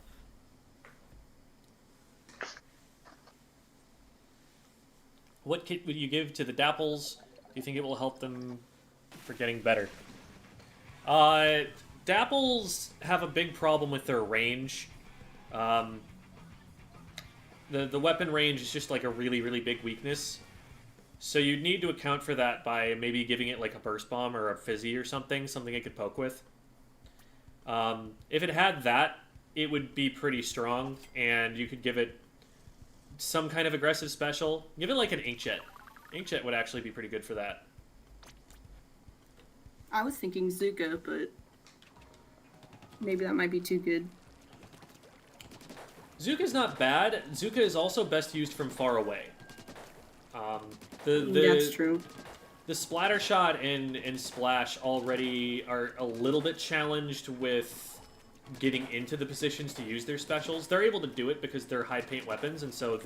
What kit would you give to the Dapples? Do you think it will help them for getting better? Dapples have a big problem with their range. The weapon range is just like a really, really big weakness. So you'd need to account for that by maybe giving it like a burst bomb or a fizzy or something it could poke with. If it had that, it would be pretty strong, and you could give it some kind of aggressive special. Give it like an Inkjet. Inkjet would actually be pretty good for that. I was thinking Zuka, but maybe that might be too good. Zuka's not bad. Zuka is also best used from far away. That's true. The splatter shot and splash already are a little bit challenged with getting into the positions to use their specials. They're able to do it because they're high paint weapons, and so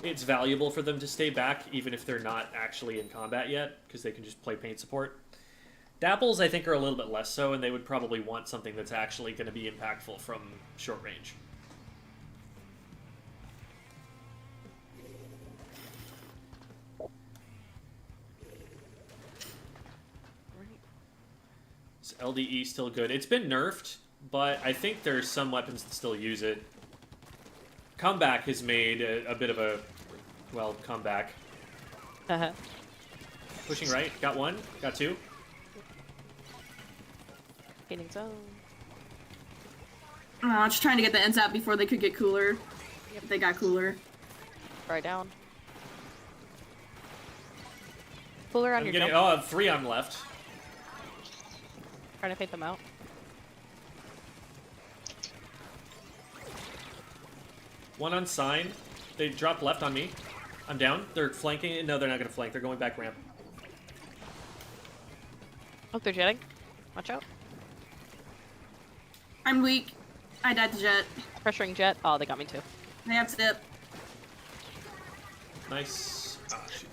it's valuable for them to stay back even if they're not actually in combat yet, because they can just play paint support. Dapples, I think, are a little bit less so, and they would probably want something that's actually going to be impactful from short range. Is LDE still good? It's been nerfed, but I think there's some weapons that still use it. Comeback has made a bit of a, well, comeback. Pushing right, got one, got two. Gaining zone. Oh, just trying to get the ends out before they could get cooler. Yep, they got cooler. Right down. Puller on I'm your getting, jump. oh, 3 on left. Trying to fade them out. One on sign. They dropped left on me. I'm down. They're flanking. No, they're not going to flank. They're going back ramp. Oh, they're jetting. Watch out. I'm weak. I died to jet. Pressuring jet. Oh, they got me too. They have step. Nice. Ah, shoot.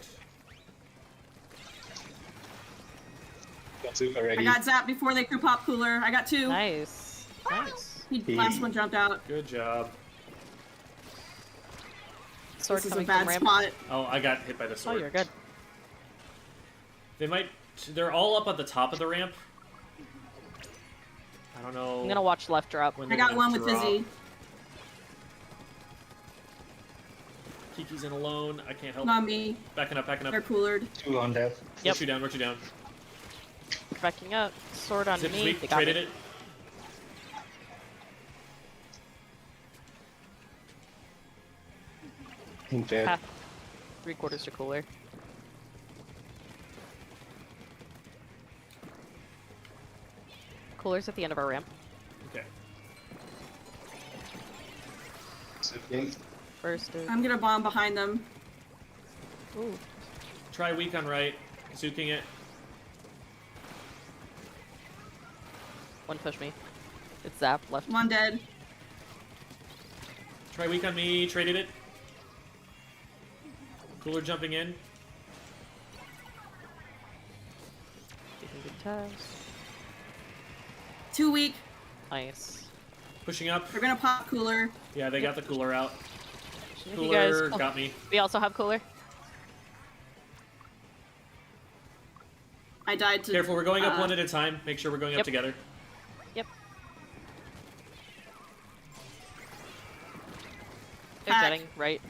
Got Zuka I ready. got zapped before they could pop cooler. I got two. Nice. Nice. Last one jumped out. Good job. Sword This is a coming bad from ramp. spot. Oh, I got hit by the Oh, sword. you're good. They might... They're all up at the top of the ramp. I don't know... I'm gonna watch left drop. when I they're got gonna one with drop. Fizzy. Kiki's in alone. I can't help. Not me. Backing up, backing up. They're coolered. 2 on death. Yep. We're two down, we're two down. Backing up. Sword on Zip me. sweep, They got traded me. it. Ink dead. Half. 3/4 to cooler. Cooler's at the end of our ramp. Okay. Suking. First. I'm gonna bomb behind them. Ooh. Try weak on right. Zuking it. One push me. It's zap left. One dead. Try weak on me. Traded it. Cooler jumping in. test. Too weak. Nice. Pushing up. They're gonna pop cooler. Yeah, they got the cooler out. If Cooler you guys, got me. we also have cooler. I died to. Careful, we're going up one at a time. Make sure we're going up Yep. together. Yep. They're Hack. getting right.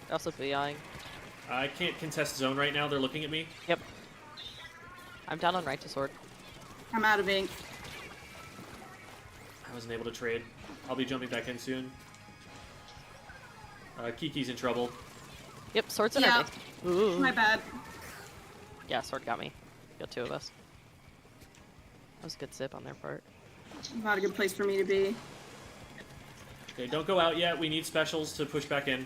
They're also BIing. I can't contest zone right now. They're looking at me. Yep. I'm down on right to sword. I'm out of ink. I wasn't able to trade. I'll be jumping back in soon. Kiki's in trouble. Yep, sword's in Yeah. our base. Ooh. My bad. Yeah, sword got me. Got two of us. That was a good zip on their part. Not a good place for me to be. Okay, don't go out yet. We need specials to push back in.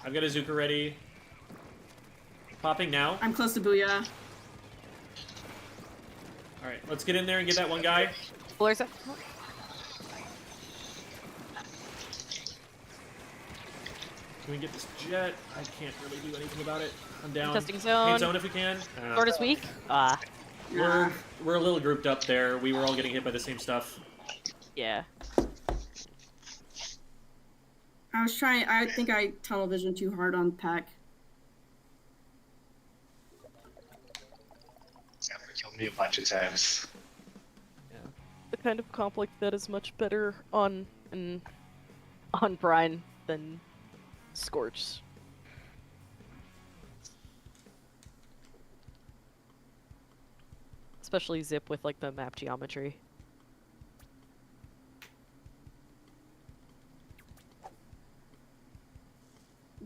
I've got a Zuka ready. Popping now. I'm close to Booyah. Alright, let's get in there and get that one guy. Cooler's up. Can we get this jet? I can't really do anything about it. I'm down. Testing zone. Paint zone if we can. Sword is weak. Ah, We're a little grouped up there. We were all getting hit by the same stuff. yeah. I was trying. I think I tunnel vision too hard on pack. Killed me a bunch of times. The kind of comp like that is much better on Brine than Scorch. Especially Zip with like the map geometry.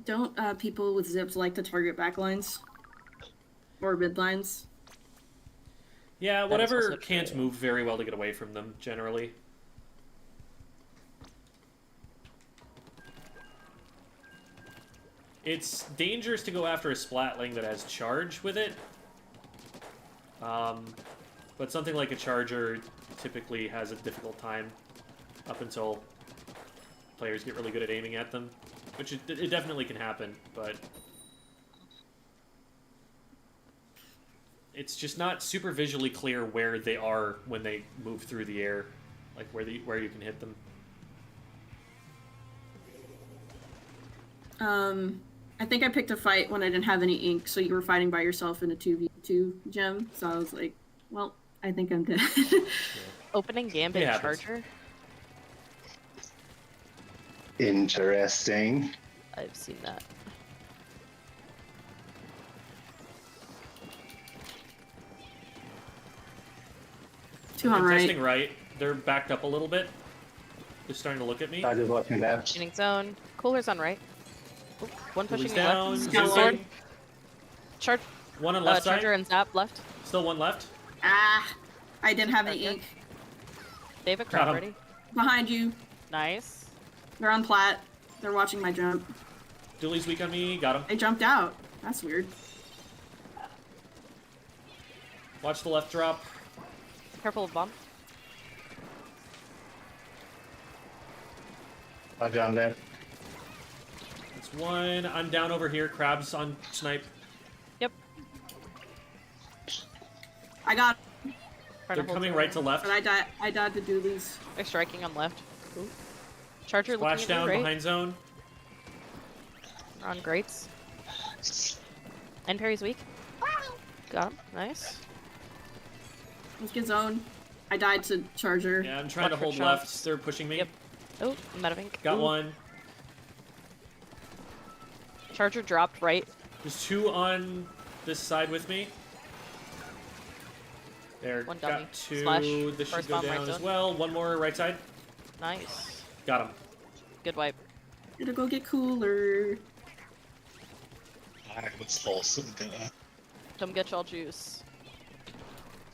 Don't people with zips like to target backlines or midlines? Yeah, That is whatever also can't true. move very well to get away from them, generally. It's dangerous to go after a splatling that has charge with it. But something like a charger typically has a difficult time up until players get really good at aiming at them. Which it definitely can happen, but it's just not super visually clear where they are when they move through the air, like where you can hit them. I think I picked a fight when I didn't have any ink, so you were fighting by yourself in a 2v2 gem. So I was like, well, I think I'm dead. Opening Gambit It happens. Charger? Interesting. I've seen that. Two on Testing right. right. They're backed up a little bit. They're starting to look at me. I just watching that. Shooting zone. Cooler's on right. Oop, one pushing Who's me down? left. Scout Zooming. sword. Charge. One on left side. Charger and Zap left. Still one left. Ah, I didn't have any Okay. ink. They have a Got crab him. ready. Behind you. Nice. They're on plat. They're watching my jump. Dooley's weak on me. Got him. They jumped out. That's weird. Watch the left drop. Careful of bomb. I'm down there. That's one. I'm down over here. Crabs on snipe. Yep. I got, Trying They're to hold coming zone. right to left. but I died to doolies. They're striking on left. Ooh. Charger Splash looking down at me right. behind zone. On grates. And Perry's weak. Got him. Nice. Let's get zone. I died to charger. Yeah, I'm trying to Watch for hold shots. left. They're pushing me. Yep. Oh, I'm out of ink. Got Ooh. one. Charger dropped right. There's two on this side with me. There, One dummy. got two. Splash. This should First go bomb, right down as zone. well. One more right side. Nice. Got him. Good wipe. Gotta go get cooler. I was false. Come get y'all juice.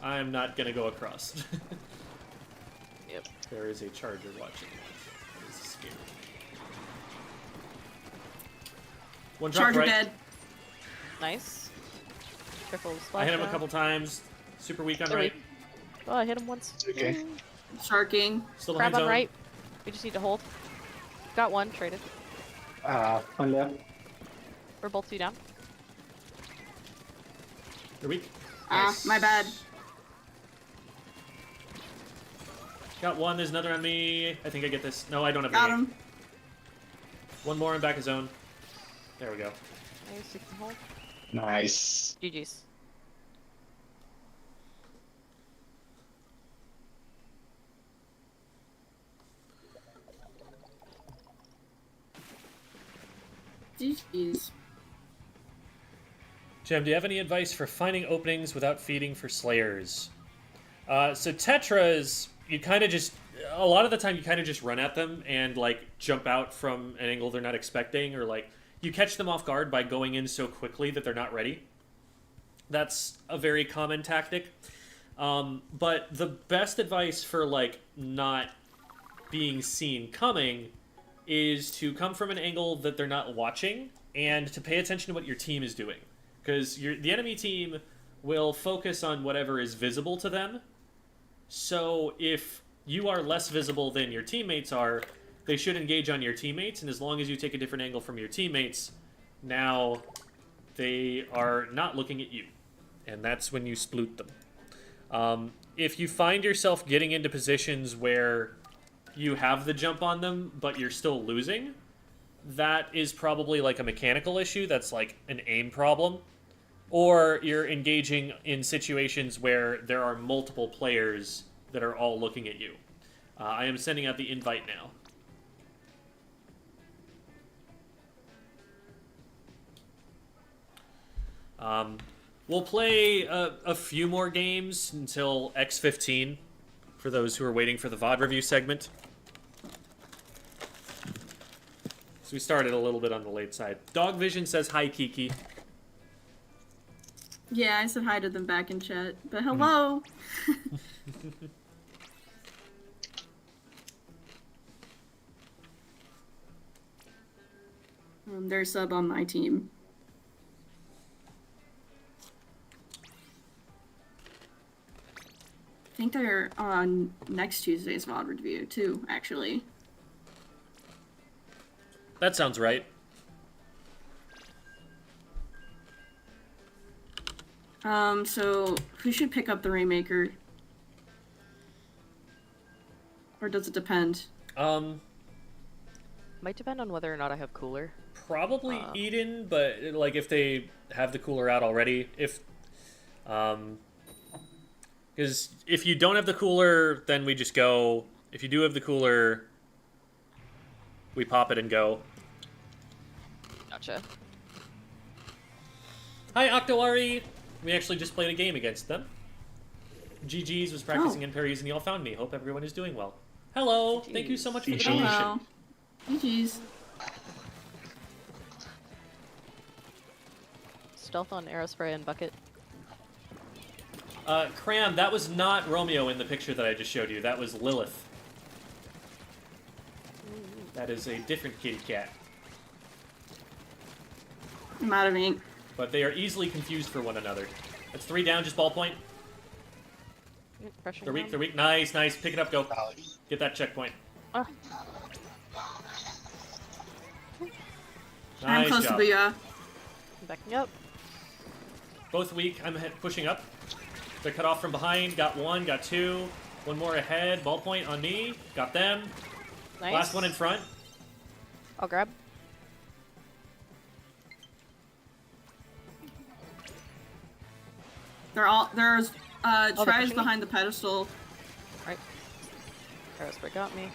I'm not gonna go across. Yep. There is a charger watching. That is scary. One drop Charger right. dead. Nice. Careful with I splash hit him a down. couple times. Super weak on They're right. weak. Oh, I hit him once. Okay. Sharking. Still Crab behind on zone. right. We just need to hold. Got one, traded. On left. We're both two down. They're weak. My bad. Got one. There's another on me. I think I get this. No, I don't have Got any. him. One more in back of zone. There we go. Nice, 6 and hold. Nice. GG's. GG's. Jem, do you have any advice for finding openings without feeding for slayers? So Tetras, you kind of just, a lot of the time you kind of just run at them and like jump out from an angle they're not expecting, or like you catch them off guard by going in so quickly that they're not ready. That's a very common tactic. But the best advice for like not being seen coming is to come from an angle that they're not watching and to pay attention to what your team is doing. Because the enemy team will focus on whatever is visible to them. So if you are less visible than your teammates are, they should engage on your teammates. And as long as you take a different angle from your teammates, now they are not looking at you. And that's when you sploot them. If you find yourself getting into positions where you have the jump on them, but you're still losing, that is probably like a mechanical issue. That's like an aim problem. Or you're engaging in situations where there are multiple players that are all looking at you. I am sending out the invite now. We'll play a few more games until X15, for those who are waiting for the VOD review segment. So we started a little bit on the late side. Dog Vision says, hi, Kiki. Yeah, I said hi to them back in chat, but hello. They're sub on my team. I think they're on next Tuesday's VOD review too, actually. That sounds right. So who should pick up the Rainmaker? Or does it depend? Might depend on whether or not I have cooler. Probably Eden, but like if they have the cooler out already, because if you don't have the cooler, then we just go. If you do have the cooler, we pop it and go. Gotcha. Hi, Octoari. We actually just played a game against them. GG's was practicing in Paris and y'all found me. Hope everyone is doing well. Hello. Thank you so much for the donation. Hello. GG's. Stealth on Aerospray and Bucket. Cram, that was not Romeo in the picture that I just showed you. That was Lilith. That is a different kitty cat. I'm out of ink. But they are easily confused for one another. That's 3 down, just ballpoint. Pressure They're weak, down. they're weak. Nice, nice. Pick it up, go. Get that checkpoint. Ah. I'm Nice close job. to Booyah. I'm backing up. Both weak. I'm pushing up. They're cut off from behind. Got one, got two. One more ahead. Ballpoint on me. Got them. Nice. Last one in front. I'll grab. There's they're tries pushing me? behind the pedestal. Right. Aerospray got me.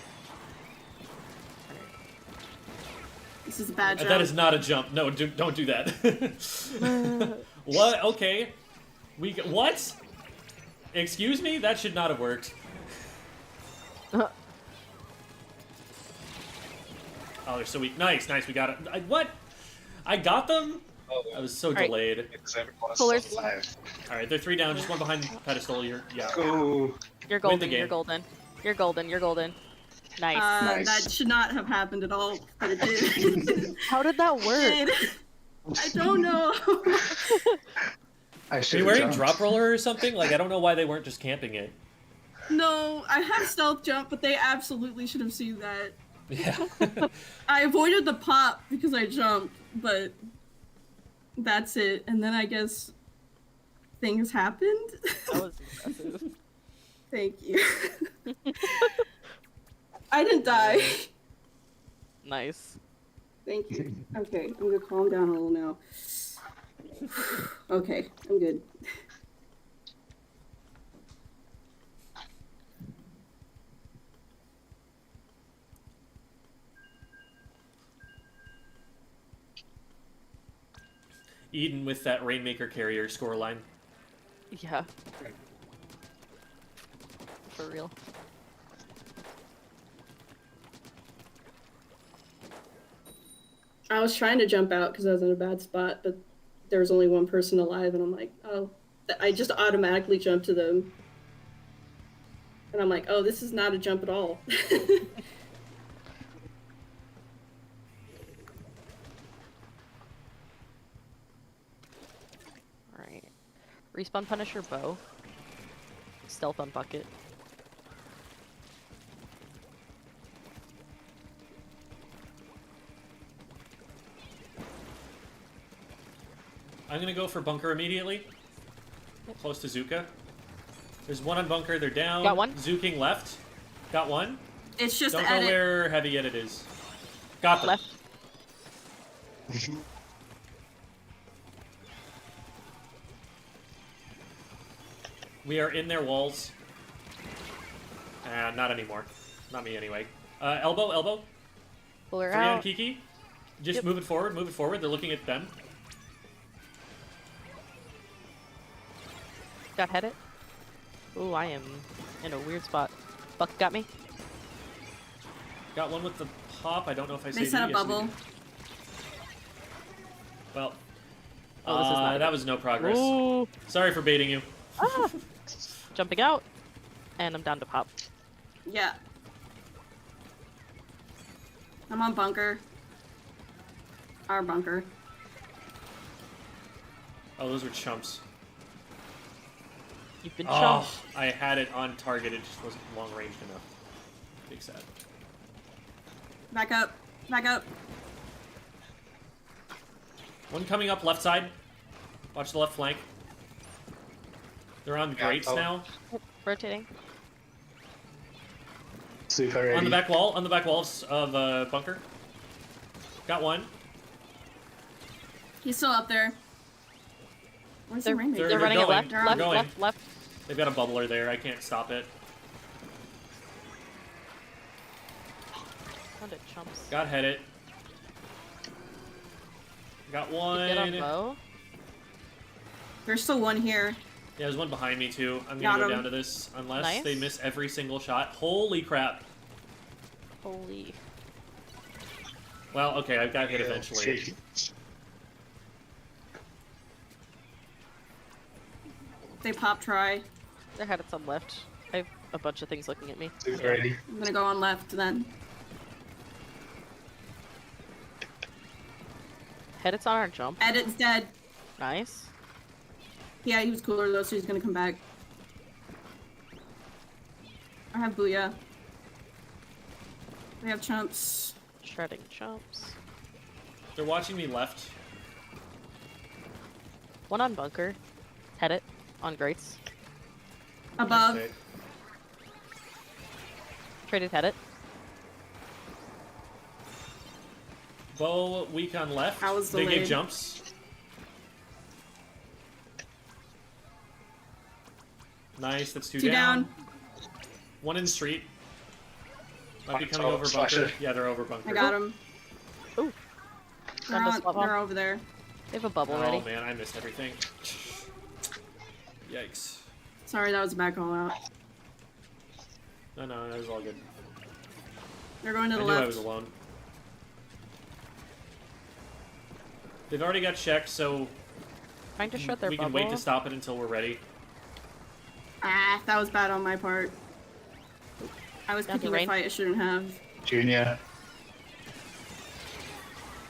This is a bad job. That is not a jump. No, don't do that. What? Okay. What? Excuse me? That should not have worked. Oh, they're so weak. Nice, nice. We got it. What? I got them? I was so right. delayed. Coolers. Alright, they're 3 down. Just one behind the pedestal. Yeah. Go. You're Win the golden. game. You're golden. You're golden. You're golden. Nice. Nice. That should not have happened at all, but it did. How did that work? I don't know. I Are should you have wearing jumped. drop roller or something? Like, I don't know why they weren't just camping it. No, I have stealth jump, but they absolutely should have seen that. Yeah. I avoided the pop because I jumped, but that's it. And then I guess things happened. That was impressive. Thank you. I didn't die. Nice. Thank you. Okay, I'm gonna calm down a little now. Okay, I'm good. Eden with that Rainmaker carrier scoreline. Yeah. For real. I was trying to jump out because I was in a bad spot, but there was only one person alive, and I'm like, oh. I just automatically jumped to them. And I'm like, oh, this is not a jump at all. Alright. Respawn Punisher bow. Stealth on bucket. I'm gonna go for bunker immediately. Close to Zuka. There's one on bunker, they're down. Got one. Zuking left. Got one. It's just Don't the know edit. where heavy yet it is. Got them. Left. We are in their walls. Not anymore. Not me anyway. Elbow, elbow. Pull her 3 on out. Kiki. Just Yep. move it forward, move it forward. They're looking at them. Got headed. Ooh, I am in a weird spot. Buck got me. Got one with the pop. I don't know if I They saved set you. a Yes, we bubble. did. Well, Oh, this is not that good. was no progress. Ooh. Sorry for baiting you. Ah. Jumping out. And I'm down to pop. Yeah. I'm on bunker. Our bunker. Oh, those were chumps. You've been Oh, chumped. I had it on target. It just wasn't long ranged enough. Big sad. Back up. Back up. One coming up left side. Watch the left flank. They're on grates oh. now. Rotating. Super ready. On the back walls of bunker. Got one. He's still up there. Where's the They're, rainmaker? they're running going. it left, They're left, going. left, left. They've got a bubbler there. I can't stop it. Found it, chumps. Got head it. Got one. Get on bow. There's still one here. Yeah, there's one behind me too. I'm Got gonna go him. down to this unless Nice. they miss every single shot. Holy crap. Holy. Well, okay, I got hit eventually. They pop try. They're headed some left. I have a bunch of things looking at me. Super ready. I'm gonna go on left then. Headed's on our jump. Edit's dead. Nice. Yeah, he was cooler though, so he's gonna come back. I have Booyah. We have chumps. Shredding chumps. They're watching me left. One on bunker. Head it. On grates. Above. Okay. Traded head it. Bow weak on left. How was the They gave lead? jumps. Nice, that's two Two down. One in street. Might be Oh, coming over flash bunker. it. Yeah, they're over bunker. I got him. Ooh. They're, Found a on, spot they're bomb. over there. They have a bubble Oh ready. man, I missed everything. Yikes. Sorry, that was a bad call out. No, that was all good. They're going to I the knew I left. was alone. They've already got checked, so Trying to shred their we bubble. can wait to stop it until we're ready. Ah, that was bad on my part. I was Down to picking a rain. fight I shouldn't have. Junior.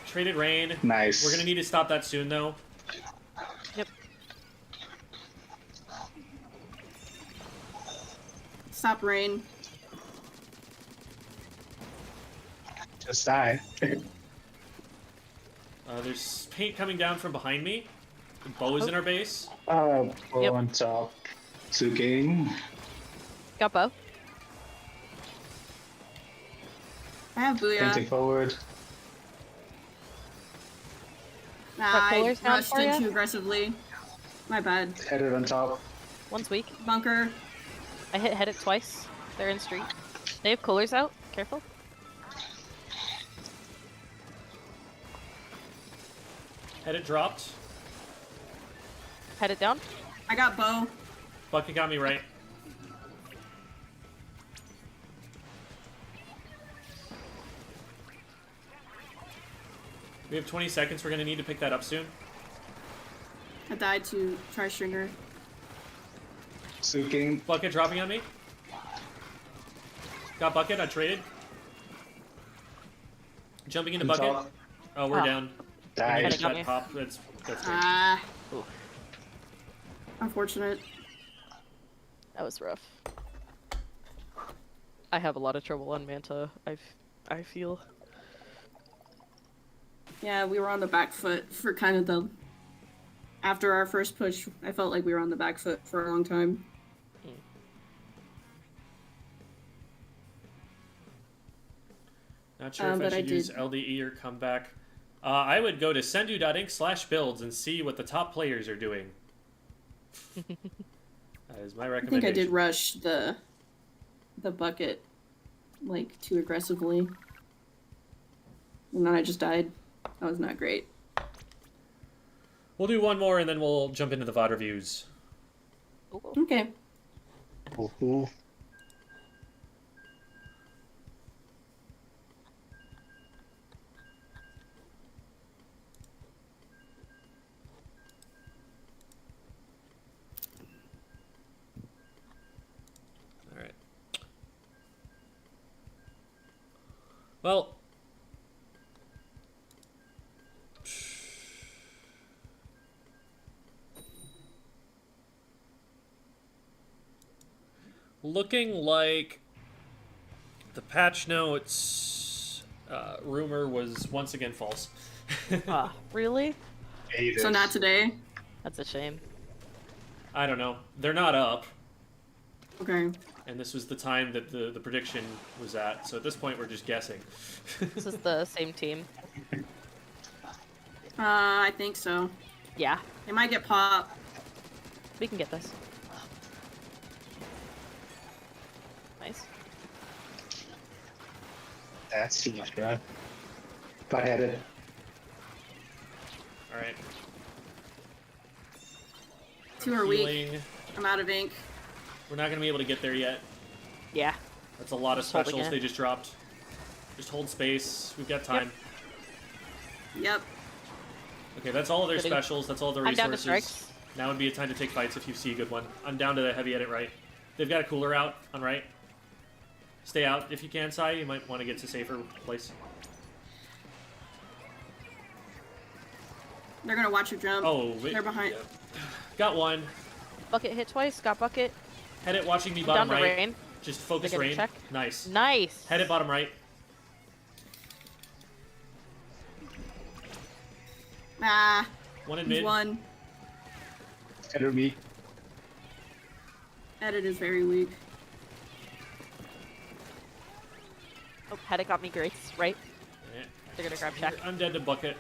Traded rain. Nice. We're gonna need to stop that soon, though. Yep. Stop rain. Just die. There's paint coming down from behind me. The bow is in our base. Oh, Yep. on top. Suking. Got bow. I have Painting Booyah. forward. Nah, What I color's down rushed for in ya? too aggressively. My bad. Headed on top. One's weak. Bunker. I hit it twice. They're in street. They have coolers out. Careful. Head it dropped. Head it down. I got bow. Bucket got me right. We have 20 seconds. We're going to need to pick that up soon. I died to Tri-Stringer. Suking. Bucket dropping on me. Got bucket. I traded. Jumping into On bucket. top. Oh, we're Ah. down. Died. Headed got me. That pop. That's good. Ah. Ooh. Unfortunate. That was rough. I have a lot of trouble on Manta. I feel. Yeah, we were on the back foot for kind of the... After our first push, I felt like we were on the back foot for a long time. Not sure if I but I should use did- LDE or come back. I would go to sendu.inc/builds and see what the top players are doing. That is my I recommendation. think I did rush the bucket, like, too aggressively. And then I just died. That was not great. We'll do one more and then we'll jump into the VOD reviews. Ooh. Okay. Ooh. All right. Well, looking like the patch notes rumor was once again false. Ah, really? Hate So it. not today? That's a shame. I don't know. They're not up, Okay. and this was the time that the prediction was at. So at this point, we're just guessing. This is the same team. I think so. Yeah, It might get pop. we can get this. Nice. That's too much, bro. If I had it. All right. 2 are weak. Healing. I'm out of ink. We're not gonna be able to get there yet. Yeah. That's a lot of Just holding specials it. they just dropped. Just hold space. We've got time. Yep. Okay, that's all of their Goody. specials. That's all their I'm down to resources. strikes. Now would be a time to take fights if you see a good one. I'm down to the heavy edit right. They've got a cooler out on right. Stay out if you can, Sai. You might want to get to a safer place. They're gonna watch you jump. Oh, wait. They're behind. Yeah. Got one. Bucket hit twice. Got bucket. Head it watching me I'm bottom down to right. rain. Just focus They get a rain. check? Nice. Nice. Head it bottom right. Ah, One in he's mid. one. Header me. Edit is very weak. Oh, had it got me grace, right? Yeah. They're gonna grab check. I'm dead to bucket.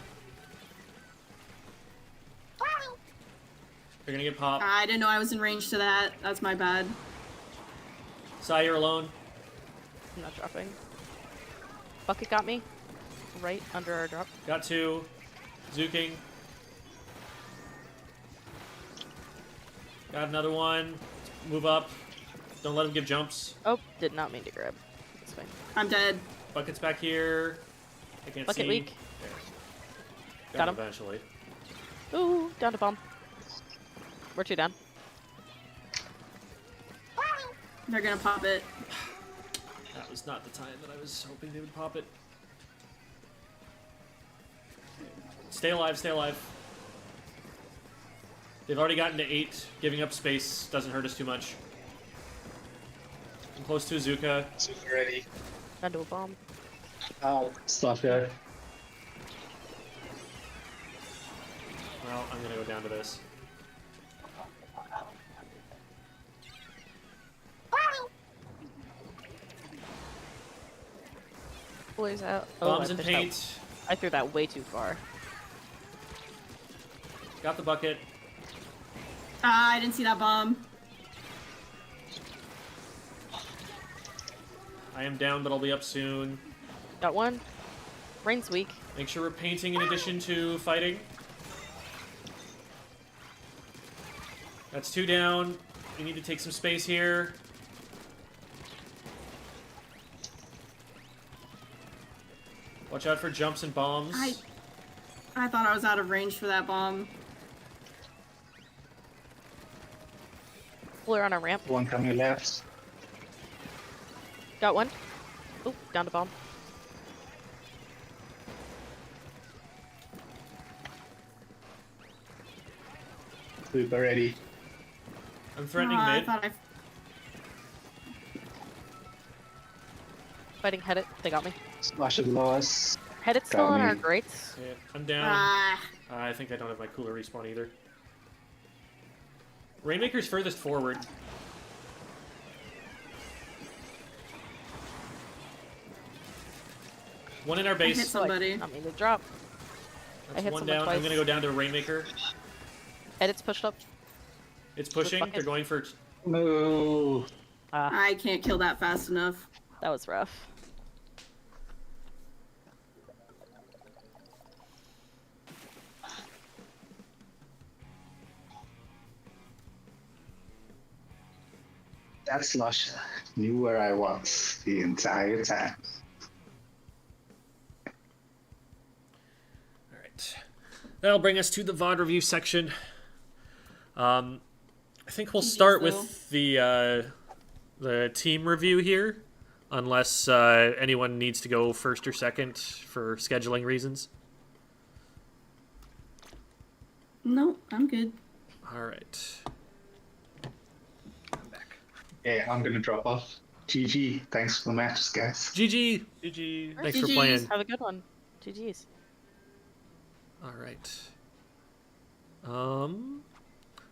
They're gonna get popped. I didn't know I was in range to that. That's my bad. Sai, you're alone. I'm not dropping. Bucket got me. Right under our drop. Got two. Zuking. Got another one. Move up. Don't let him give jumps. Oh, did not mean to grab. It's fine. I'm dead. Bucket's back here. I can't Bucket see. weak. There. Got him. Eventually. Ooh, down to bomb. We're two down. They're gonna pop it. That was not the time that I was hoping they would pop it. Stay alive, stay alive. They've already gotten to 8. Giving up space doesn't hurt us too much. I'm close to Azuka. Super ready. Down to a bomb. Oh, stop there. Well, I'm gonna go down to this. Cooler's out. Bombs I and pushed that- paint. I threw that way too far. Got the bucket. Ah, I didn't see that bomb. I am down, but I'll be up soon. Got one. Rain's weak. Make sure we're painting in addition to fighting. That's 2 down. We need to take some space here. Watch out for jumps and bombs. I thought I was out of range for that bomb. Cooler on a ramp. One coming left. Got one. Oop, down to bomb. Super ready. I'm threatening I mid. thought I... Fighting head it. They got me. Smash it below us. Head it's still Got on our me. grates. Yeah, I'm down. Ah, I think I don't have my cooler respawn either. Rainmaker's furthest forward. One in our I base. hit somebody. I mean, the drop. That's hit one someone down. I'm twice. gonna go down to Rainmaker. Head it's pushed up. It's pushing. bucket. They're going for. No. I can't kill that fast enough. That was rough. That slush knew where I was the entire time. All right. That'll bring us to the VOD review section. I think we'll start with the team review here, unless anyone needs to go first or second for scheduling reasons. No, I'm good. All right. I'm back. Yeah, I'm gonna drop off. GG. Thanks for the matches, guys. GG. GG. Thanks for GGs. playing. Have a good one. GG's. All right.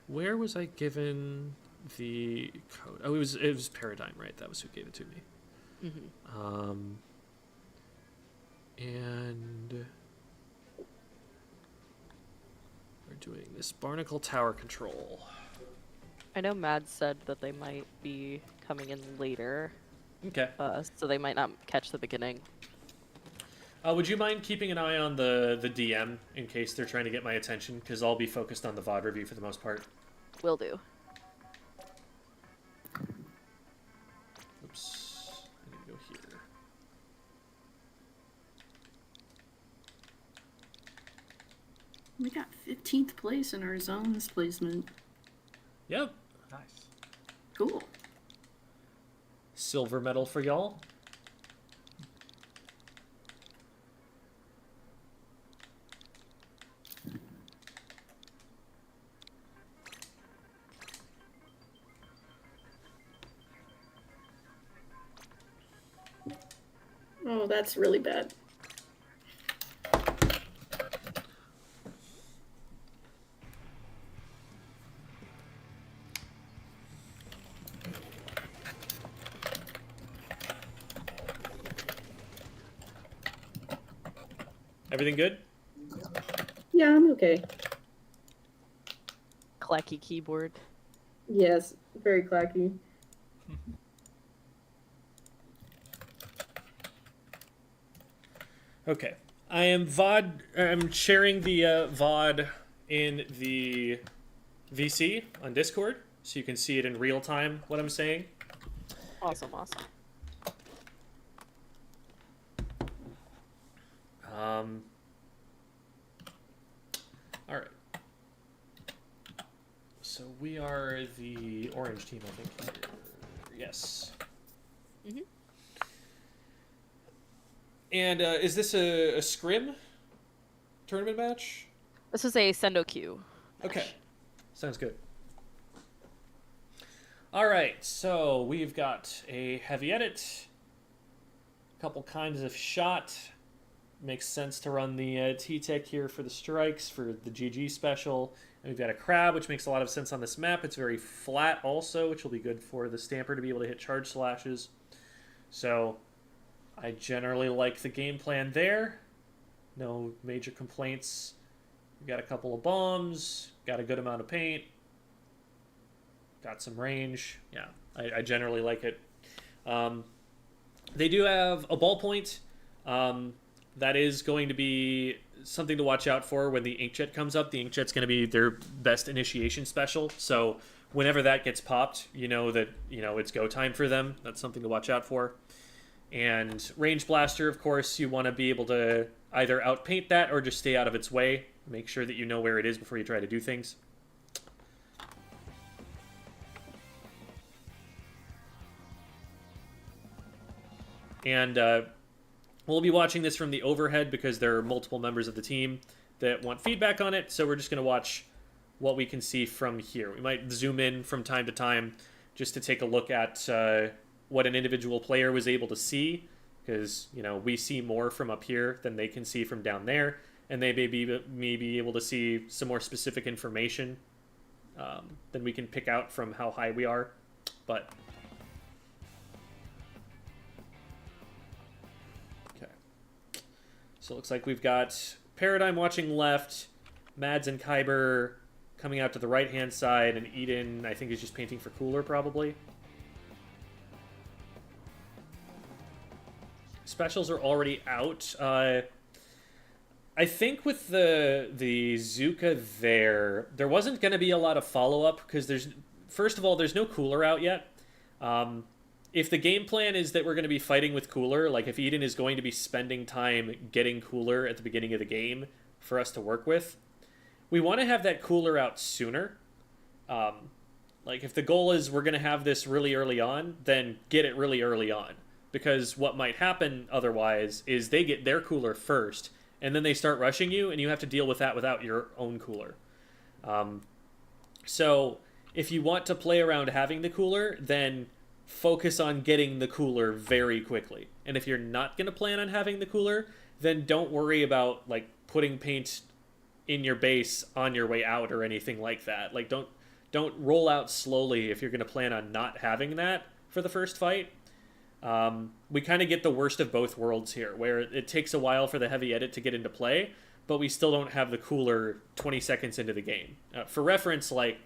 Where was I given the code? Oh, it was Paradigm, right? That was who gave it to me. And we're doing this Barnacle Tower control. I know Mad said that they might be coming in later, Okay. so they might not catch the beginning. Would you mind keeping an eye on the DM in case they're trying to get my attention? Because I'll be focused on the VOD review for the most part. Will do. Oops. I need to go here. We got 15th place in our zones placement. Yep. Nice. Cool. Silver medal for y'all. Oh, that's really bad. Everything good? Yeah, I'm okay. Clacky keyboard. Yes, very clacky. Okay. I'm sharing the VOD in the VC on Discord, so you can see it in real time, what I'm saying. Awesome, awesome. All right. So we are the orange team, I think. Here. Yes. Mhm. And is this a scrim tournament match? This is a sendo queue. Okay. Sounds good. All right, so we've got a heavy edit, a couple kinds of shot, makes sense to run the T-Tech here for the strikes, for the GG special. And we've got a crab, which makes a lot of sense on this map. It's very flat also, which will be good for the Stamper to be able to hit charge slashes. So I generally like the game plan there. No major complaints. We got a couple of bombs, got a good amount of paint, got some range. Yeah, I generally like it. They do have a ballpoint. That is going to be something to watch out for when the Inkjet comes up. The Inkjet's going to be their best initiation special. So whenever that gets popped, you know that it's go time for them. That's something to watch out for. And Range Blaster, of course, you want to be able to either outpaint that or just stay out of its way. Make sure that you know where it is before you try to do things. And we'll be watching this from the overhead because there are multiple members of the team that want feedback on it. So we're just going to watch what we can see from here. We might zoom in from time to time just to take a look at what an individual player was able to see, because we see more from up here than they can see from down there, and they may be able to see some more specific information than we can pick out from how high we are. But okay, so it looks like we've got Paradigm watching left, Mads and Kyber coming out to the right hand side, and Eden I think is just painting for cooler probably. Specials are already out. I think with the Zuka there wasn't going to be a lot of follow-up because first of all, there's no cooler out yet. If the game plan is that we're going to be fighting with cooler, like if Eden is going to be spending time getting cooler at the beginning of the game for us to work with, we want to have that cooler out sooner. Like if the goal is we're going to have this really early on, then get it really early on. Because what might happen otherwise is they get their cooler first, and then they start rushing you, and you have to deal with that without your own cooler. So if you want to play around having the cooler, then focus on getting the cooler very quickly. And if you're not going to plan on having the cooler, then don't worry about like putting paint in your base on your way out or anything like that. Like don't roll out slowly if you're going to plan on not having that for the first fight. We kind of get the worst of both worlds here, where it takes a while for the heavy edit to get into play, but we still don't have the cooler 20 seconds into the game. For reference, like,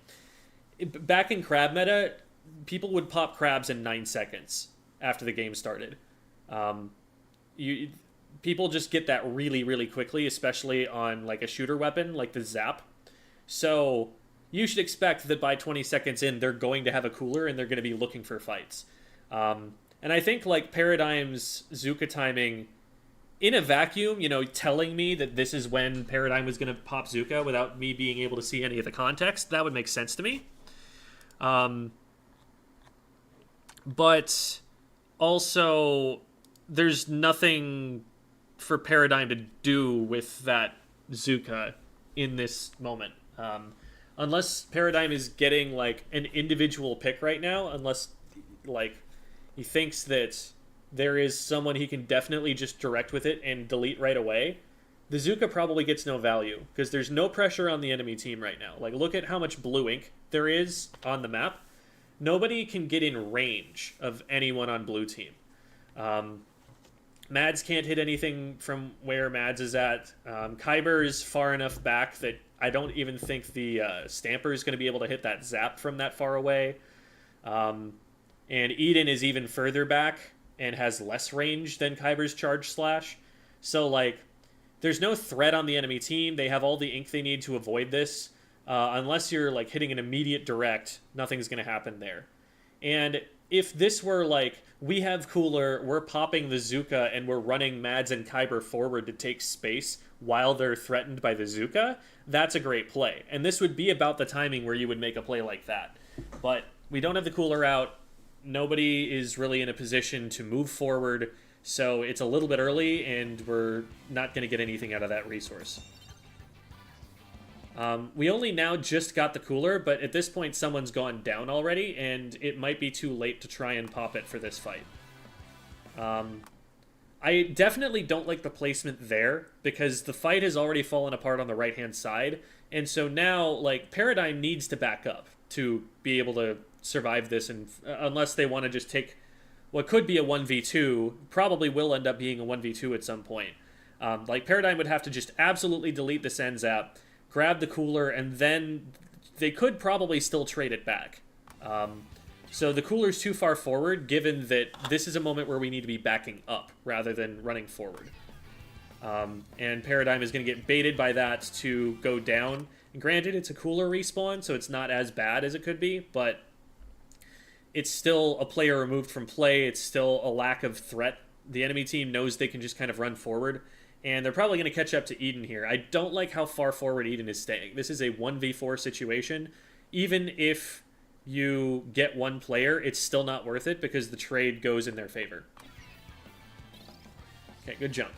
back in crab meta, people would pop crabs in 9 seconds after the game started. People just get that really, really quickly, especially on, like, a shooter weapon, like the Zap. So you should expect that by 20 seconds in, they're going to have a cooler, and they're going to be looking for fights. And I think, like, Paradigm's Zuka timing, in a vacuum, telling me that this is when Paradigm was going to pop Zuka without me being able to see any of the context, that would make sense to me. But also, there's nothing for Paradigm to do with that Zuka in this moment. Unless Paradigm is getting, like, an individual pick right now, unless, like, he thinks that there is someone he can definitely just direct with it and delete right away, the Zuka probably gets no value, because there's no pressure on the enemy team right now. Like, look at how much blue ink there is on the map. Nobody can get in range of anyone on blue team. Mads can't hit anything from where Mads is at. Kyber is far enough back that I don't even think the Stamper is going to be able to hit that Zap from that far away. And Eden is even further back and has less range than Kyber's Charge Slash. So, like, there's no threat on the enemy team. They have all the ink they need to avoid this. Unless you're, like, hitting an immediate direct, nothing's going to happen there. And if this were, like, we have cooler, we're popping the Zuka, and we're running Mads and Kyber forward to take space while they're threatened by the Zuka, that's a great play. And this would be about the timing where you would make a play like that. But we don't have the cooler out. Nobody is really in a position to move forward, so it's a little bit early, and we're not going to get anything out of that resource. We only now just got the cooler, but at this point someone's gone down already, and it might be too late to try and pop it for this fight. I definitely don't like the placement there because the fight has already fallen apart on the right-hand side. And so now, like, Paradigm needs to back up to be able to survive this, and unless they want to just take what could be a 1v2, probably will end up being a 1v2 at some point. Like, Paradigm would have to just absolutely delete the Send Zap, grab the cooler, and then they could probably still trade it back. So the cooler's too far forward, given that this is a moment where we need to be backing up rather than running forward. And Paradigm is going to get baited by that to go down. And granted, it's a cooler respawn, so it's not as bad as it could be, but it's still a player removed from play. It's still a lack of threat. The enemy team knows they can just kind of run forward, and they're probably going to catch up to Eden here. I don't like how far forward Eden is staying. This is a 1v4 situation. Even if you get one player, it's still not worth it because the trade goes in their favor. Okay, good jump.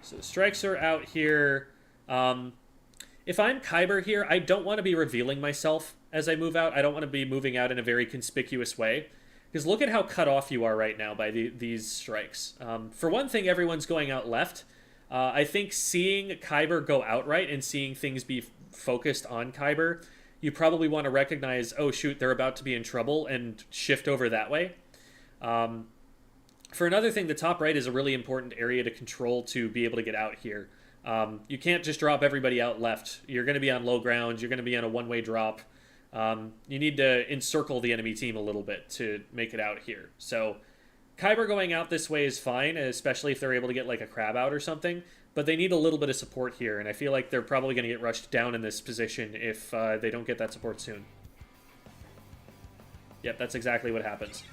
So the strikes are out here. If I'm Kyber here, I don't want to be revealing myself as I move out. I don't want to be moving out in a very conspicuous way. Because look at how cut off you are right now by these strikes. For one thing, everyone's going out left. I think seeing Kyber go outright and seeing things be focused on Kyber, you probably want to recognize, oh shoot, they're about to be in trouble, and shift over that way. For another thing, the top right is a really important area to control to be able to get out here. You can't just drop everybody out left. You're going to be on low ground. You're going to be on a one-way drop. You need to encircle the enemy team a little bit to make it out here. So Kyber going out this way is fine, especially if they're able to get like a crab out or something. But they need a little bit of support here, and I feel like they're probably going to get rushed down in this position if they don't get that support soon. Yep, that's exactly what happens.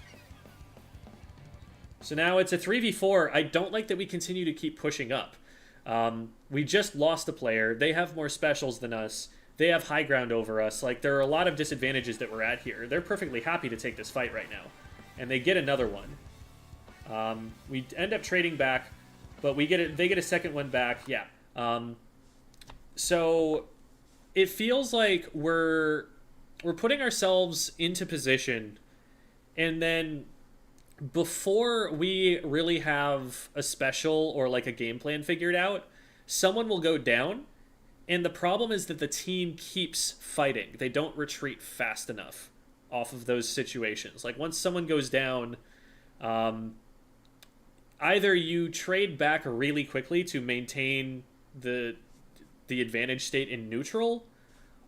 So now it's a 3v4. I don't like that we continue to keep pushing up. We just lost a player. They have more specials than us. They have high ground over us. Like, there are a lot of disadvantages that we're at here. They're perfectly happy to take this fight right now. And they get another one. We end up trading back, but they get a second one back. Yeah. So it feels like we're putting ourselves into position, and then before we really have a special or like a game plan figured out, someone will go down, and the problem is that the team keeps fighting. They don't retreat fast enough off of those situations. Like, once someone goes down, either you trade back really quickly to maintain the advantage state in neutral,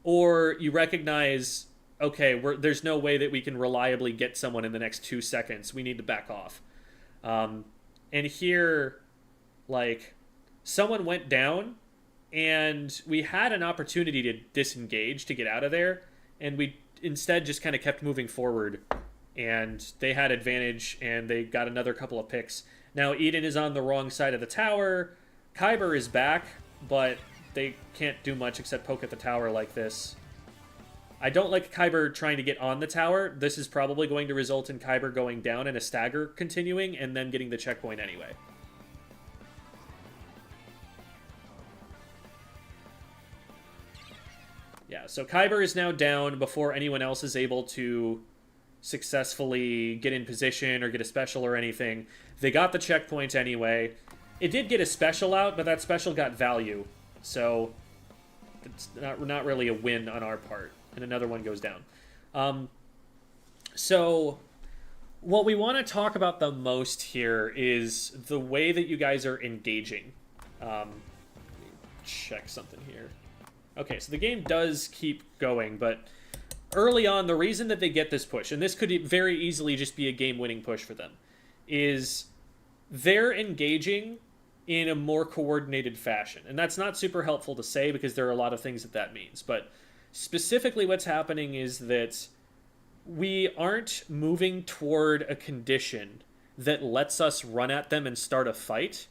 or you recognize, okay, there's no way that we can reliably get someone in the next 2 seconds. We need to back off. And here, like, someone went down, and we had an opportunity to disengage to get out of there, and we instead just kind of kept moving forward, and they had advantage, and they got another couple of picks. Now Eden is on the wrong side of the tower. Kyber is back, but they can't do much except poke at the tower like this. I don't like Kyber trying to get on the tower. This is probably going to result in Kyber going down and a stagger continuing, and then getting the checkpoint anyway. Yeah, so Kyber is now down before anyone else is able to successfully get in position or get a special or anything. They got the checkpoint anyway. It did get a special out, but that special got value. So it's not really a win on our part. And another one goes down. So what we want to talk about the most here is the way that you guys are engaging. Let me check something here. Okay, so the game does keep going, but early on, the reason that they get this push, and this could very easily just be a game-winning push for them, is they're engaging in a more coordinated fashion. And that's not super helpful to say because there are a lot of things that means. But specifically what's happening is that we aren't moving toward a condition that lets us run at them and start a fight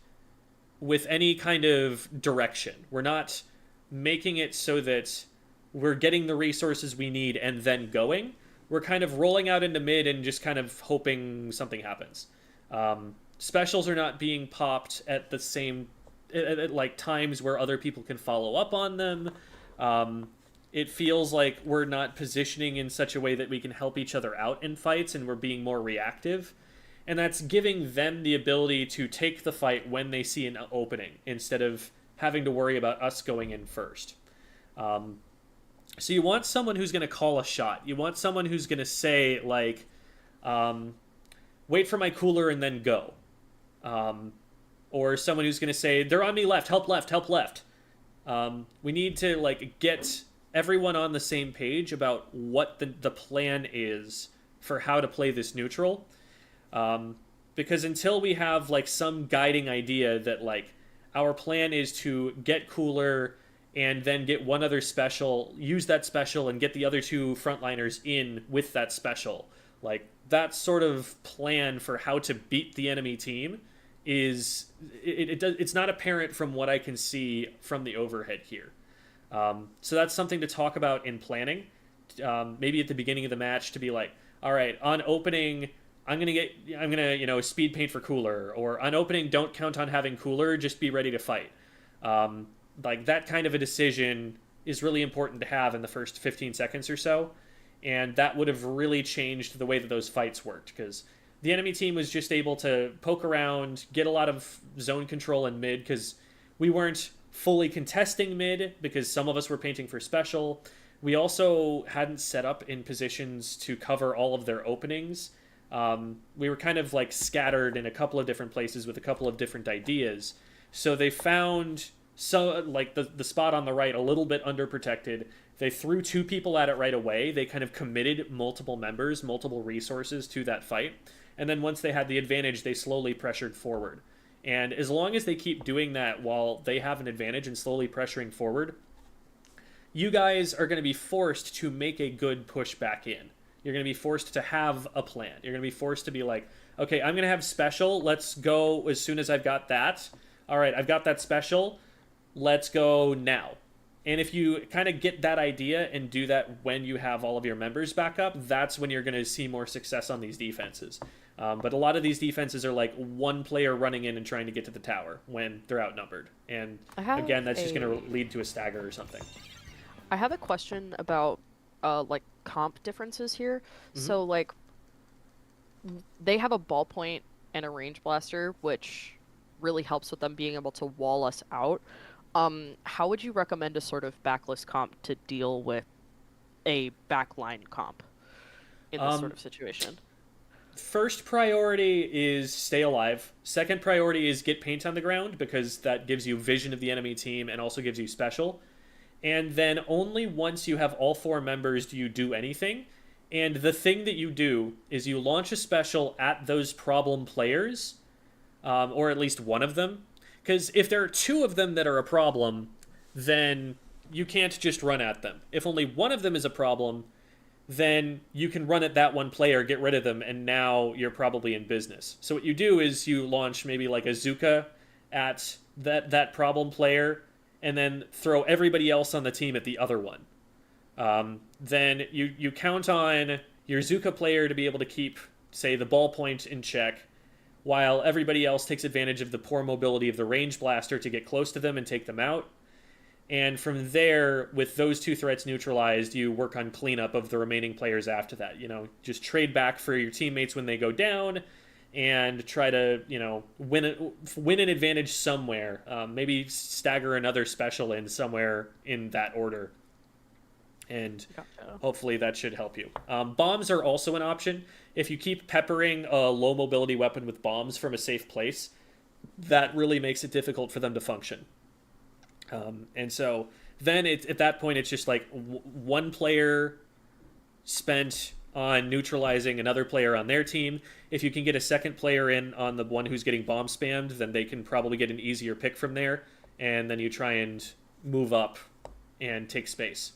with any kind of direction. We're not making it so that we're getting the resources we need and then going. We're kind of rolling out into mid and just kind of hoping something happens. Specials are not being popped at the same at like times where other people can follow up on them. it feels like we're not positioning in such a way that we can help each other out in fights, and we're being more reactive. And that's giving them the ability to take the fight when they see an opening, instead of having to worry about us going in first. So you want someone who's going to call a shot. You want someone who's going to say, like, wait for my cooler and then go. Or someone who's going to say, they're on me left, help left, help left. We need to, like, get everyone on the same page about what the plan is for how to play this neutral. Because until we have, like, some guiding idea that, like, our plan is to get cooler and then get one other special, use that special, and get the other two frontliners in with that special. Like, that sort of plan for how to beat the enemy team is... It's not apparent from what I can see from the overhead here. So that's something to talk about in planning. Maybe at the beginning of the match to be like, all right, on opening... I'm gonna speed paint for cooler, or on opening, don't count on having cooler, just be ready to fight. Like, that kind of a decision is really important to have in the first 15 seconds or so, and that would have really changed the way that those fights worked, because the enemy team was just able to poke around, get a lot of zone control in mid, because we weren't fully contesting mid, because some of us were painting for special. We also hadn't set up in positions to cover all of their openings. We were kind of like scattered in a couple of different places with a couple of different ideas. So they found the spot on the right a little bit underprotected. They threw two people at it right away. They kind of committed multiple members, multiple resources to that fight. And then once they had the advantage, they slowly pressured forward. And as long as they keep doing that while they have an advantage and slowly pressuring forward, you guys are going to be forced to make a good push back in. You're going to be forced to have a plan. You're going to be forced to be like, okay, I'm going to have special. Let's go as soon as I've got that. All right, I've got that special. Let's go now. And if you kind of get that idea and do that when you have all of your members back up, that's when you're going to see more success on these defenses. But a lot of these defenses are like one player running in and trying to get to the tower when they're outnumbered. And again, that's just going to lead to a stagger or something. I have a question about like comp differences here. So like they have a ballpoint and a range blaster, which really helps with them being able to wall us out. How would you recommend a sort of backlist comp to deal with a backline comp in this sort of situation? First priority is stay alive. Second priority is get paint on the ground, because that gives you vision of the enemy team and also gives you special. And then only once you have all four members do you do anything. And the thing that you do is you launch a special at those problem players, or at least one of them. Because if there are two of them that are a problem, then you can't just run at them. If only one of them is a problem, then you can run at that one player, get rid of them, and now you're probably in business. So what you do is you launch maybe like a Zuka at that problem player, and then throw everybody else on the team at the other one. Then you count on your Zuka player to be able to keep, say, the ballpoint in check, while everybody else takes advantage of the poor mobility of the range blaster to get close to them and take them out. And from there, with those two threats neutralized, you work on cleanup of the remaining players after that. Just trade back for your teammates when they go down, and try to, win an advantage somewhere. Maybe stagger another special in somewhere in that order. And hopefully that should help you. Bombs are also an option. If you keep peppering a low mobility weapon with bombs from a safe place, that really makes it difficult for them to function. And so then at that point, it's just like one player spent on neutralizing another player on their team. If you can get a second player in on the one who's getting bomb spammed, then they can probably get an easier pick from there. And then you try and move up and take space.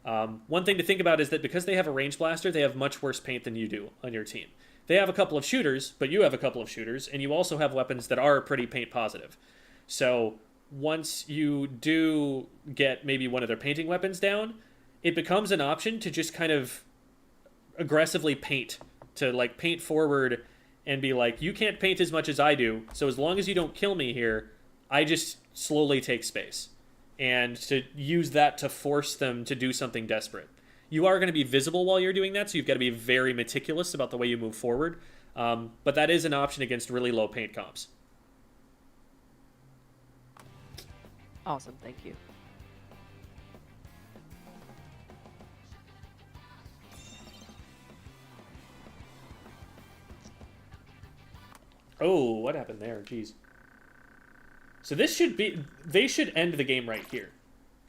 One thing to think about is that because they have a range blaster, they have much worse paint than you do on your team. They have a couple of shooters, but you have a couple of shooters, and you also have weapons that are pretty paint positive. So once you do get maybe one of their painting weapons down, it becomes an option to just kind of aggressively paint, to like paint forward and be like, you can't paint as much as I do, so as long as you don't kill me here, I just slowly take space. and to use that to force them to do something desperate. You are going to be visible while you're doing that, so you've got to be very meticulous about the way you move forward. But that is an option against really low paint comps. Awesome, thank you. Oh, what happened there? Jeez. So this should be... They should end the game right here.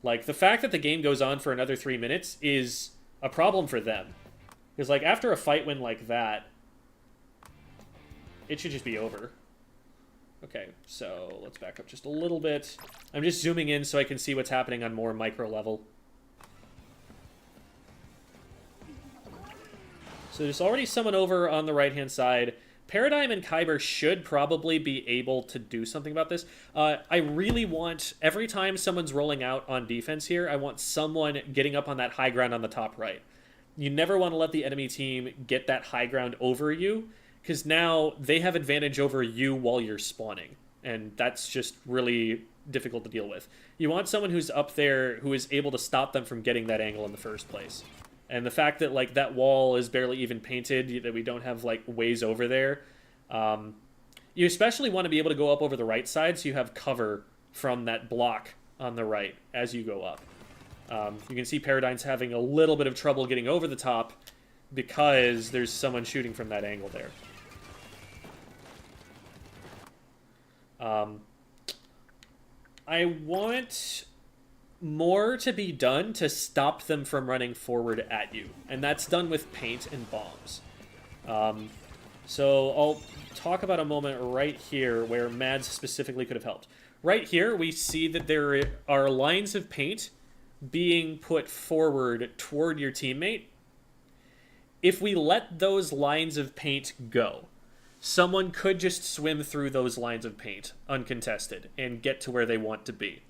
Like, the fact that the game goes on for another 3 minutes is a problem for them. Because, like, after a fight win like that, it should just be over. Okay, so let's back up just a little bit. I'm just zooming in so I can see what's happening on more micro level. So there's already someone over on the right-hand side. Paradigm and Kyber should probably be able to do something about this. I really want, every time someone's rolling out on defense here, I want someone getting up on that high ground on the top right. You never want to let the enemy team get that high ground over you, because now they have advantage over you while you're spawning, and that's just really difficult to deal with. You want someone who's up there who is able to stop them from getting that angle in the first place. And the fact that, like, that wall is barely even painted, that we don't have, like, ways over there. You especially want to be able to go up over the right side so you have cover from that block on the right as you go up. You can see Paradigm's having a little bit of trouble getting over the top because there's someone shooting from that angle there. I want more to be done to stop them from running forward at you, and that's done with paint and bombs. So I'll talk about a moment right here where Mads specifically could have helped. Right here, we see that there are lines of paint being put forward toward your teammate. If we let those lines of paint go, someone could just swim through those lines of paint uncontested and get to where they want to be.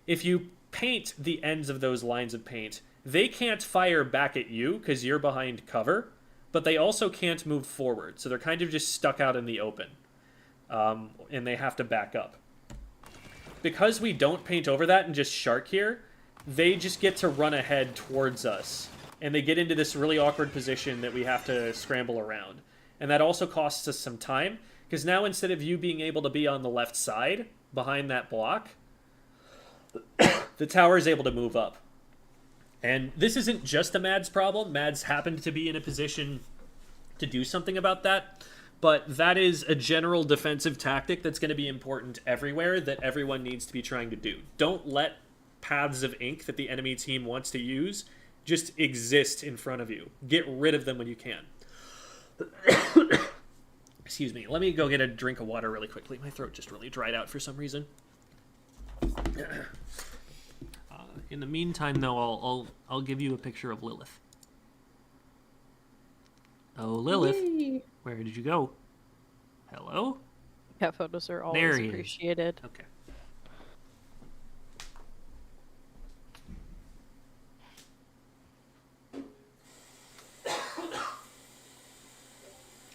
If you paint the ends of those lines of paint, they can't fire back at you because you're behind cover, but they also can't move forward, so they're kind of just stuck out in the open, and they have to back up. Because we don't paint over that and just shark here, they just get to run ahead towards us, and they get into this really awkward position that we have to scramble around. And that also costs us some time, because now instead of you being able to be on the left side, behind that block, the tower is able to move up. And this isn't just a Mads problem. Mads happened to be in a position to do something about that, but that is a general defensive tactic that's going to be important everywhere that everyone needs to be trying to do. Don't let paths of ink that the enemy team wants to use just exist in front of you. Get rid of them when you can. Excuse me. Let me go get a drink of water really quickly. My throat just really dried out for some reason. In the meantime, though, I'll give you a picture of Lilith. Oh, Lilith, Yay. where did you go? Hello? Cat photos are There always he is. appreciated. Okay.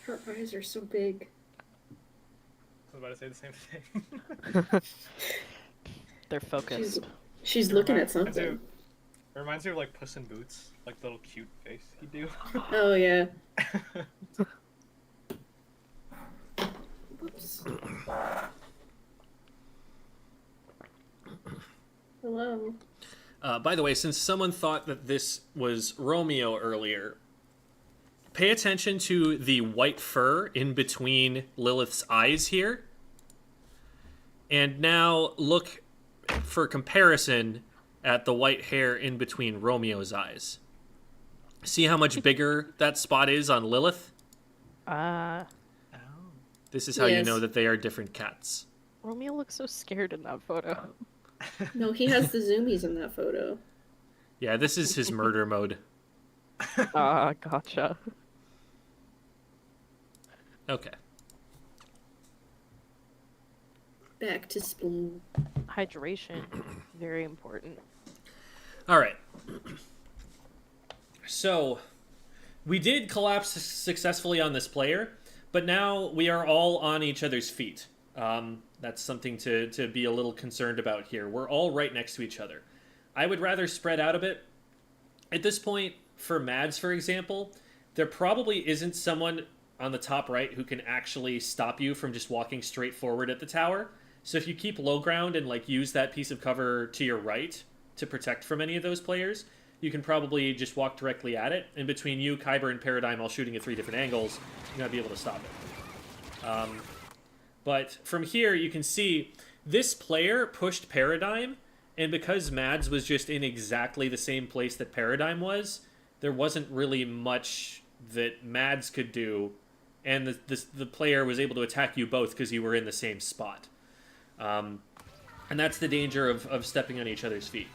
Her eyes are so big. I was about to say the same thing. They're focused. She's looking at Reminds me something. of- It reminds me of like Puss in Boots, like the little cute face he'd do. Oh yeah. Whoops. Hello. By the way, since someone thought that this was Romeo earlier, pay attention to the white fur in between Lilith's eyes here. And now look for comparison at the white hair in between Romeo's eyes. See how much bigger that spot is on Lilith? This is how you Yes. know that they are different cats. Romeo looks so scared in that photo. No, he has the zoomies in that photo. Yeah, this is his murder mode. Gotcha. Okay. Back to spleen. Hydration, very important. All right. So, we did collapse successfully on this player, but now we are all on each other's feet. That's something to be a little concerned about here. We're all right next to each other. I would rather spread out a bit. At this point, for Mads, for example, there probably isn't someone on the top right who can actually stop you from just walking straight forward at the tower. So if you keep low ground and like use that piece of cover to your right to protect from any of those players, you can probably just walk directly at it. And between you, Kyber, and Paradigm all shooting at 3 different angles, you're going to be able to stop it. But from here, you can see this player pushed Paradigm, and because Mads was just in exactly the same place that Paradigm was, there wasn't really much that Mads could do, and the player was able to attack you both because you were in the same spot. And that's the danger of stepping on each other's feet.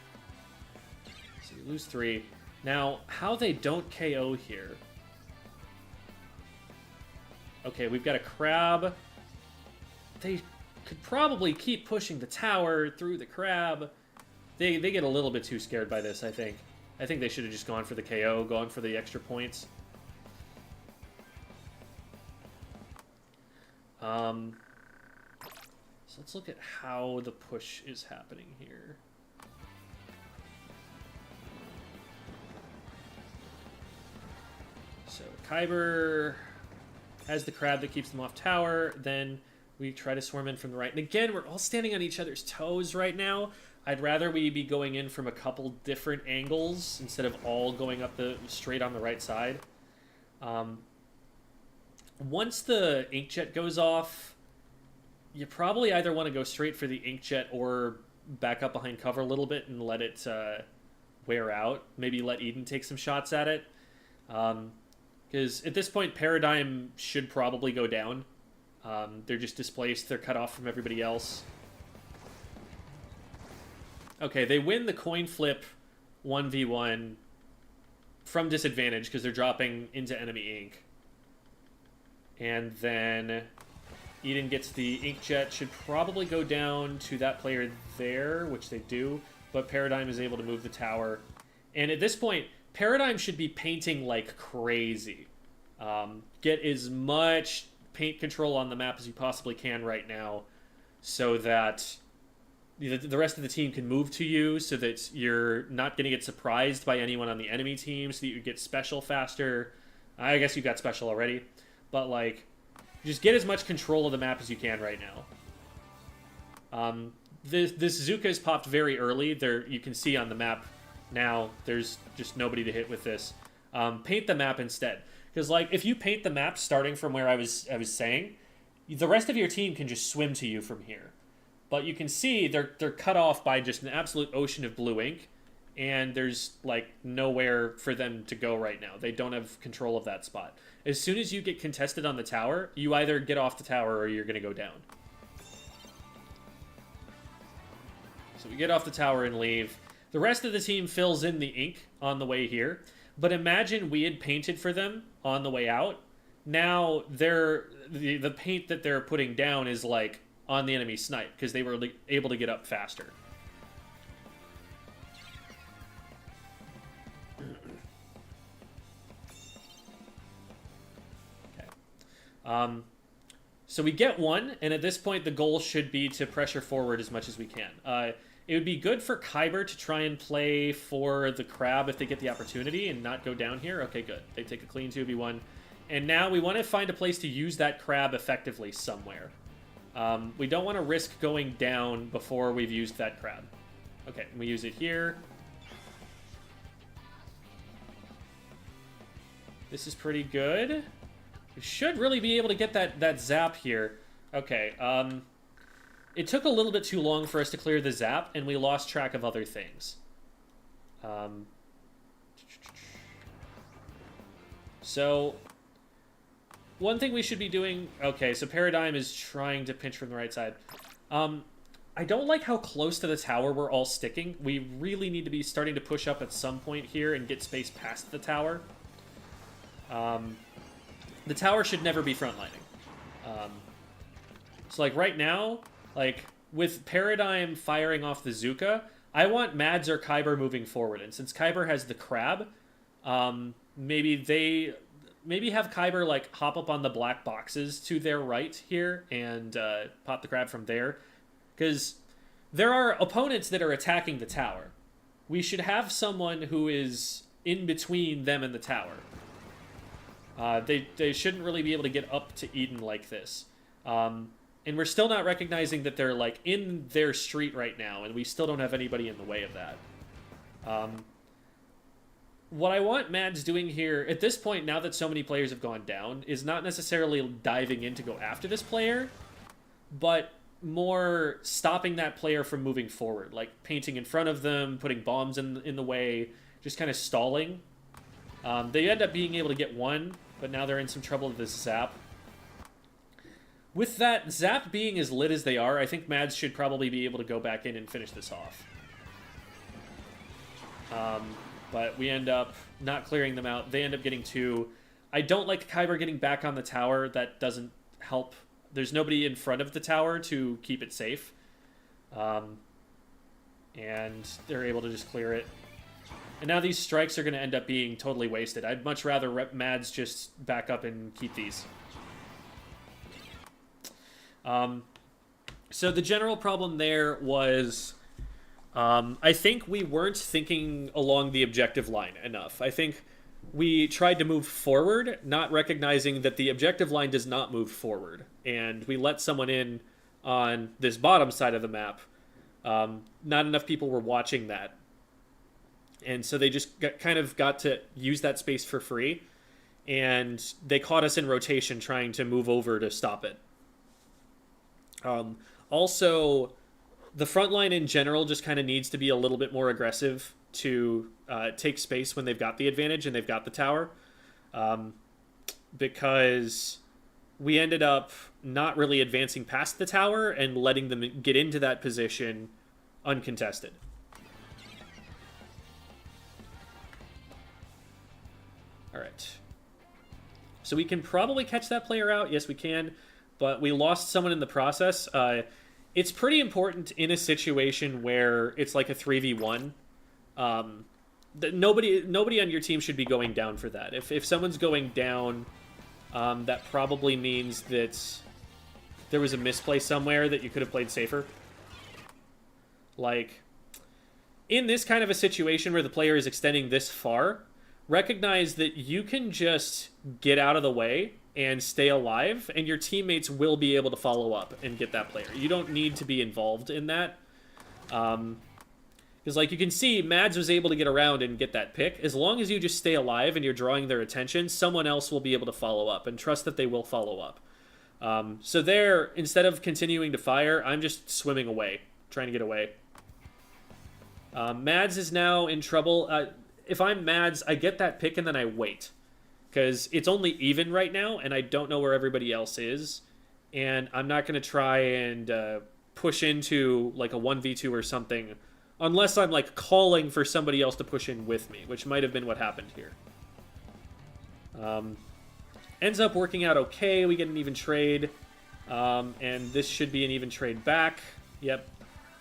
So you lose 3. Now, how they don't KO here... Okay, we've got a crab. They could probably keep pushing the tower through the crab. They get a little bit too scared by this, I think. I think they should have just gone for the KO, gone for the extra points. So let's look at how the push is happening here. So Kyber has the crab that keeps them off tower, then we try to swarm in from the right. And again, we're all standing on each other's toes right now. I'd rather we be going in from a couple different angles instead of all going up straight on the right side. Once the inkjet goes off, you probably either want to go straight for the inkjet or back up behind cover a little bit and let it wear out. Maybe let Eden take some shots at it. Because at this point, Paradigm should probably go down. They're just displaced. They're cut off from everybody else. Okay, they win the coin flip 1v1 from disadvantage because they're dropping into enemy ink. And then Eden gets the inkjet. Should probably go down to that player there, which they do. But Paradigm is able to move the tower. And at this point, Paradigm should be painting like crazy. Get as much paint control on the map as you possibly can right now so that the rest of the team can move to you, so that you're not going to get surprised by anyone on the enemy team, so that you get special faster. I guess you got special already. But, like, just get as much control of the map as you can right now. This Zuka is popped very early. You can see on the map now there's just nobody to hit with this. Paint the map instead. Because, like, if you paint the map starting from where I was saying, the rest of your team can just swim to you from here. But you can see they're cut off by just an absolute ocean of blue ink, and there's, like, nowhere for them to go right now. They don't have control of that spot. As soon as you get contested on the tower, you either get off the tower or you're going to go down. So we get off the tower and leave. The rest of the team fills in the ink on the way here. But imagine we had painted for them on the way out. Now the paint that they're putting down is like on the enemy snipe because they were able to get up faster. Okay. So we get one, and at this point the goal should be to pressure forward as much as we can. It would be good for Kyber to try and play for the crab if they get the opportunity and not go down here. Okay, good. They take a clean 2v1. And now we want to find a place to use that crab effectively somewhere. We don't want to risk going down before we've used that crab. Okay, we use it here. This is pretty good. We should really be able to get that zap here. Okay, it took a little bit too long for us to clear the zap, and we lost track of other things. So, one thing we should be doing... Okay, so Paradigm is trying to pinch from the right side. I don't like how close to the tower we're all sticking. We really need to be starting to push up at some point here and get space past the tower. The tower should never be frontlining. So, like, right now... Like, with Paradigm firing off the Zuka, I want Mads or Kyber moving forward. And since Kyber has the crab, maybe they maybe have Kyber like hop up on the black boxes to their right here and pop the crab from there, because there are opponents that are attacking the tower. We should have someone who is in between them and the tower. They shouldn't really be able to get up to Eden like this. And we're still not recognizing that they're like in their street right now, and we still don't have anybody in the way of that. What I want Mads doing here, at this point, now that so many players have gone down, is not necessarily diving in to go after this player, but more stopping that player from moving forward, like painting in front of them, putting bombs in the way, just kind of stalling. They end up being able to get one, but now they're in some trouble with this zap. With that zap being as lit as they are, I think Mads should probably be able to go back in and finish this off. But we end up not clearing them out. They end up getting two. I don't like Kyber getting back on the tower. That doesn't help. There's nobody in front of the tower to keep it safe. And they're able to just clear it. And now these strikes are going to end up being totally wasted. I'd much rather Mads just back up and keep these. So the general problem there was... I think we weren't thinking along the objective line enough. I think we tried to move forward, not recognizing that the objective line does not move forward. And we let someone in on this bottom side of the map. Not enough people were watching that. And so they just kind of got to use that space for free. And they caught us in rotation trying to move over to stop it. Also... the front line in general just kind of needs to be a little bit more aggressive to take space when they've got the advantage and they've got the tower. Because we ended up not really advancing past the tower and letting them get into that position uncontested. All right. So we can probably catch that player out. Yes, we can. But we lost someone in the process. It's pretty important in a situation where it's like a 3v1. That nobody on your team should be going down for that. If someone's going down, that probably means that there was a misplay somewhere that you could have played safer. Like, in this kind of a situation where the player is extending this far, recognize that you can just get out of the way and stay alive, and your teammates will be able to follow up and get that player. You don't need to be involved in that. Because, like, you can see, Mads was able to get around and get that pick. As long as you just stay alive and you're drawing their attention, someone else will be able to follow up, and trust that they will follow up. So there, instead of continuing to fire, I'm just swimming away, trying to get away. Mads is now in trouble. If I'm Mads, I get that pick and then I wait. Because it's only even right now, and I don't know where everybody else is. And I'm not going to try and push into, like, a 1v2 or something, unless I'm, like, calling for somebody else to push in with me, which might have been what happened here. Ends up working out okay. We get an even trade. And this should be an even trade back. Yep.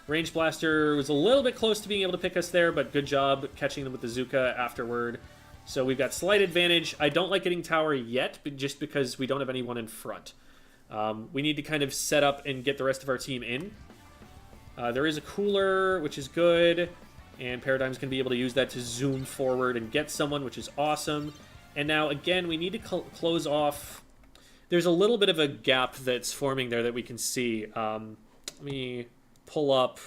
Range Blaster was a little bit close to being able to pick us there, but good job catching them with the Zuka afterward. So we've got slight advantage. I don't like getting tower yet, but just because we don't have anyone in front. We need to kind of set up and get the rest of our team in. There is a cooler, which is good. And Paradigm's going to be able to use that to zoom forward and get someone, which is awesome. And now, again, we need to close off. There's a little bit of a gap that's forming there that we can see. Let me pull up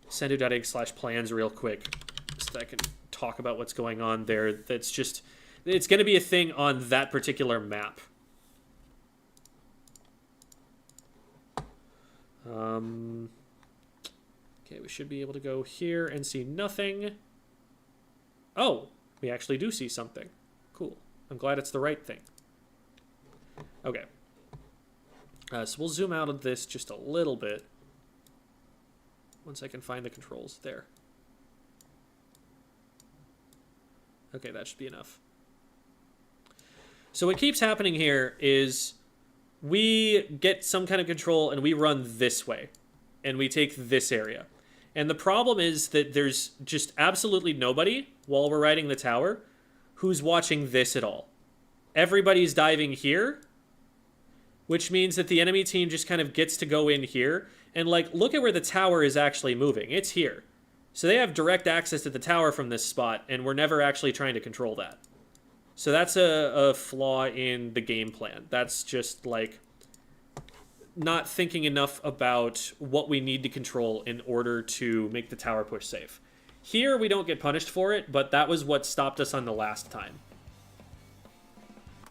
sendu.egg/plans real quick so that I can talk about what's going on there. That's just, it's going to be a thing on that particular map. Okay, we should be able to go here and see nothing. Oh, we actually do see something. Cool. I'm glad it's the right thing. Okay. So we'll zoom out of this just a little bit. Once I can find the controls. There. Okay, that should be enough. So what keeps happening here is we get some kind of control and we run this way. And we take this area. And the problem is that there's just absolutely nobody, while we're riding the tower, who's watching this at all. everybody's diving here, which means that the enemy team just kind of gets to go in here. And, like, look at where the tower is actually moving. It's here. So they have direct access to the tower from this spot, and we're never actually trying to control that. So that's a flaw in the game plan. That's just, like, not thinking enough about what we need to control in order to make the tower push safe. Here, we don't get punished for it, but that was what stopped us on the last time.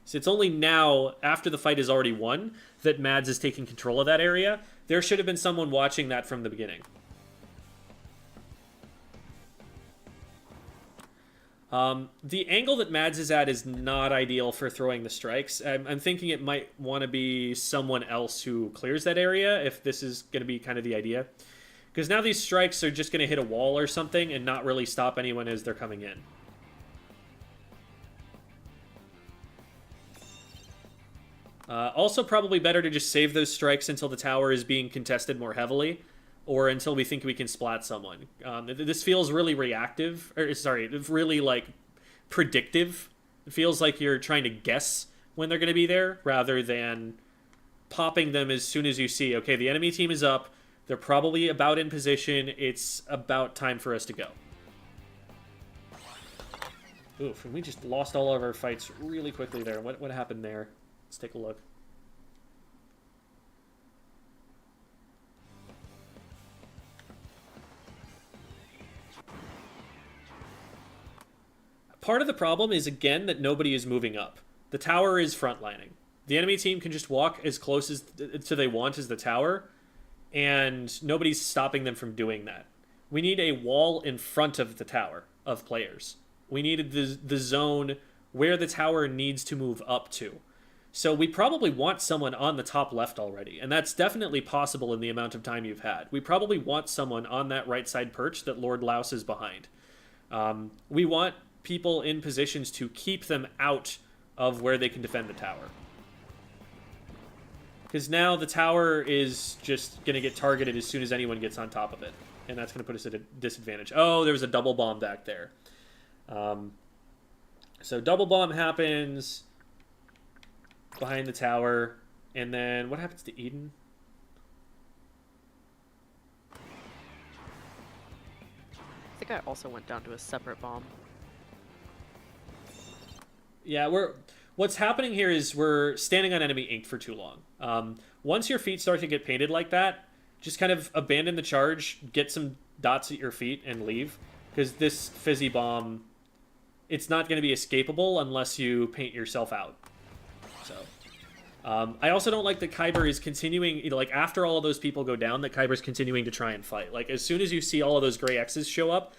So it's only now, after the fight is already won, that Mads is taking control of that area. There should have been someone watching that from the beginning. The angle that Mads is at is not ideal for throwing the strikes. I'm thinking it might want to be someone else who clears that area, if this is going to be kind of the idea. Because now these strikes are just going to hit a wall or something and not really stop anyone as they're coming in. Also, probably better to just save those strikes until the tower is being contested more heavily, or until we think we can splat someone. This feels really reactive, or sorry, really, like, predictive. It feels like you're trying to guess when they're going to be there, rather than popping them as soon as you see, okay, the enemy team is up, they're probably about in position, it's about time for us to go. Oof, and we just lost all of our fights really quickly there. What happened there? Let's take a look. Part of the problem is, again, that nobody is moving up. The tower is frontlining. The enemy team can just walk as close as to they want as the tower, and nobody's stopping them from doing that. We need a wall in front of the tower of players. We needed the zone where the tower needs to move up to. So we probably want someone on the top left already, and that's definitely possible in the amount of time you've had. We probably want someone on that right side perch that Lord Louse is behind. We want people in positions to keep them out of where they can defend the tower. Because now the tower is just going to get targeted as soon as anyone gets on top of it, and that's going to put us at a disadvantage. Oh, there was a double bomb back there. So double bomb happens behind the tower, and then what happens to Eden? I think I also went down to a separate bomb. Yeah, what's happening here is we're standing on enemy ink for too long. Once your feet start to get painted like that, just kind of abandon the charge, get some dots at your feet, and leave. Because this fizzy bomb, it's not going to be escapable unless you paint yourself out. So, I also don't like that Kyber is continuing, you know, like, after all of those people go down, that Kyber's continuing to try and fight. Like, as soon as you see all of those gray X's show up,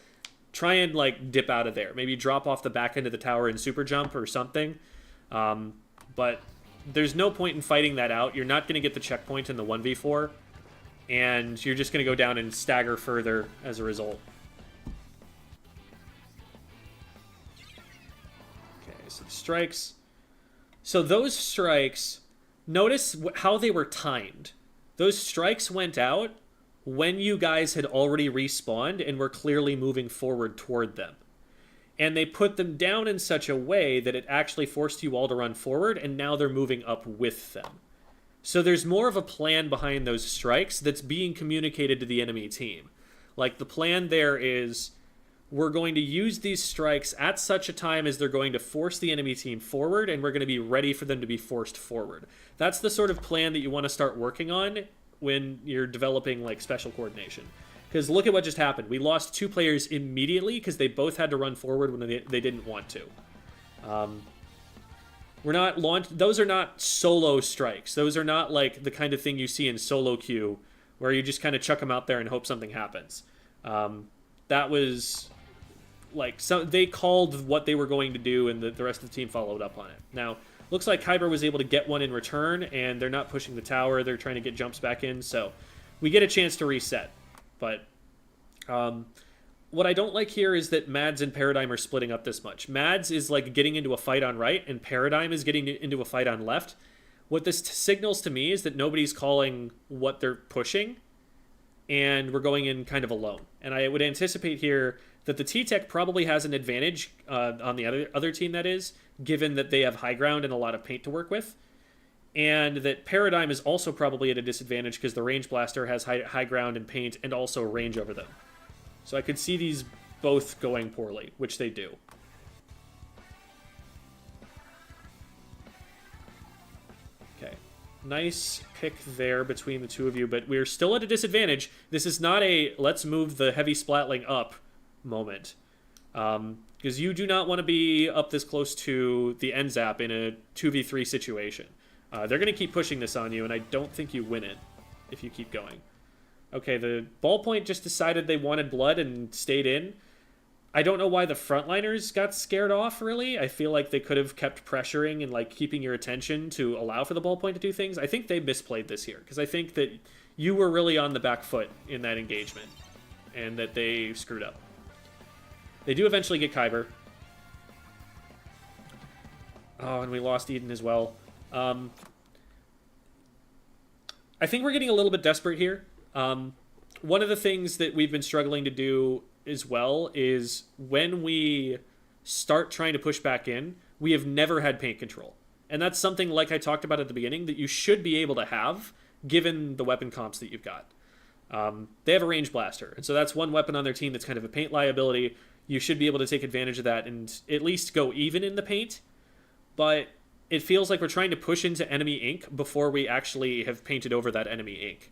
try and, like, dip out of there. Maybe drop off the back end of the tower and super jump or something. But there's no point in fighting that out. You're not going to get the checkpoint in the 1v4, and you're just going to go down and stagger further as a result. Okay, so the strikes. So those strikes, notice how they were timed. Those strikes went out when you guys had already respawned and were clearly moving forward toward them. And they put them down in such a way that it actually forced you all to run forward, and now they're moving up with them. So there's more of a plan behind those strikes that's being communicated to the enemy team. Like, the plan there is, we're going to use these strikes at such a time as they're going to force the enemy team forward, and we're going to be ready for them to be forced forward. That's the sort of plan that you want to start working on when you're developing, like, special coordination. Because look at what just happened. We lost 2 players immediately because they both had to run forward when they didn't want to. Those are not solo strikes. Those are not, like, the kind of thing you see in solo queue where you just kind of chuck them out there and hope something happens. That was, like, they called what they were going to do, and the rest of the team followed up on it. Now, looks like Kyber was able to get one in return, and they're not pushing the tower. They're trying to get jumps back in, so we get a chance to reset. But what I don't like here is that Mads and Paradigm are splitting up this much. Mads is, like, getting into a fight on right, and Paradigm is getting into a fight on left. What this signals to me is that nobody's calling what they're pushing, and we're going in kind of alone. And I would anticipate here that the T-Tech probably has an advantage on the other team, that is, given that they have high ground and a lot of paint to work with. And that Paradigm is also probably at a disadvantage because the Range Blaster has high ground and paint and also range over them. So I could see these both going poorly, which they do. Okay. Nice pick there between the two of you, but we're still at a disadvantage. This is not a let's move the heavy splatling up moment. Because you do not want to be up this close to the end zap in a 2v3 situation. They're going to keep pushing this on you, and I don't think you win it if you keep going. Okay, the ballpoint just decided they wanted blood and stayed in. I don't know why the frontliners got scared off, really. I feel like they could have kept pressuring and like keeping your attention to allow for the ballpoint to do things. I think they misplayed this here, because I think that you were really on the back foot in that engagement, and that they screwed up. They do eventually get Kyber. Oh, and we lost Eden as well. I think we're getting a little bit desperate here. One of the things that we've been struggling to do as well is when we start trying to push back in, we have never had paint control. And that's something, like I talked about at the beginning, that you should be able to have given the weapon comps that you've got. They have a range blaster, and so that's one weapon on their team that's kind of a paint liability. You should be able to take advantage of that and at least go even in the paint. But it feels like we're trying to push into enemy ink before we actually have painted over that enemy ink.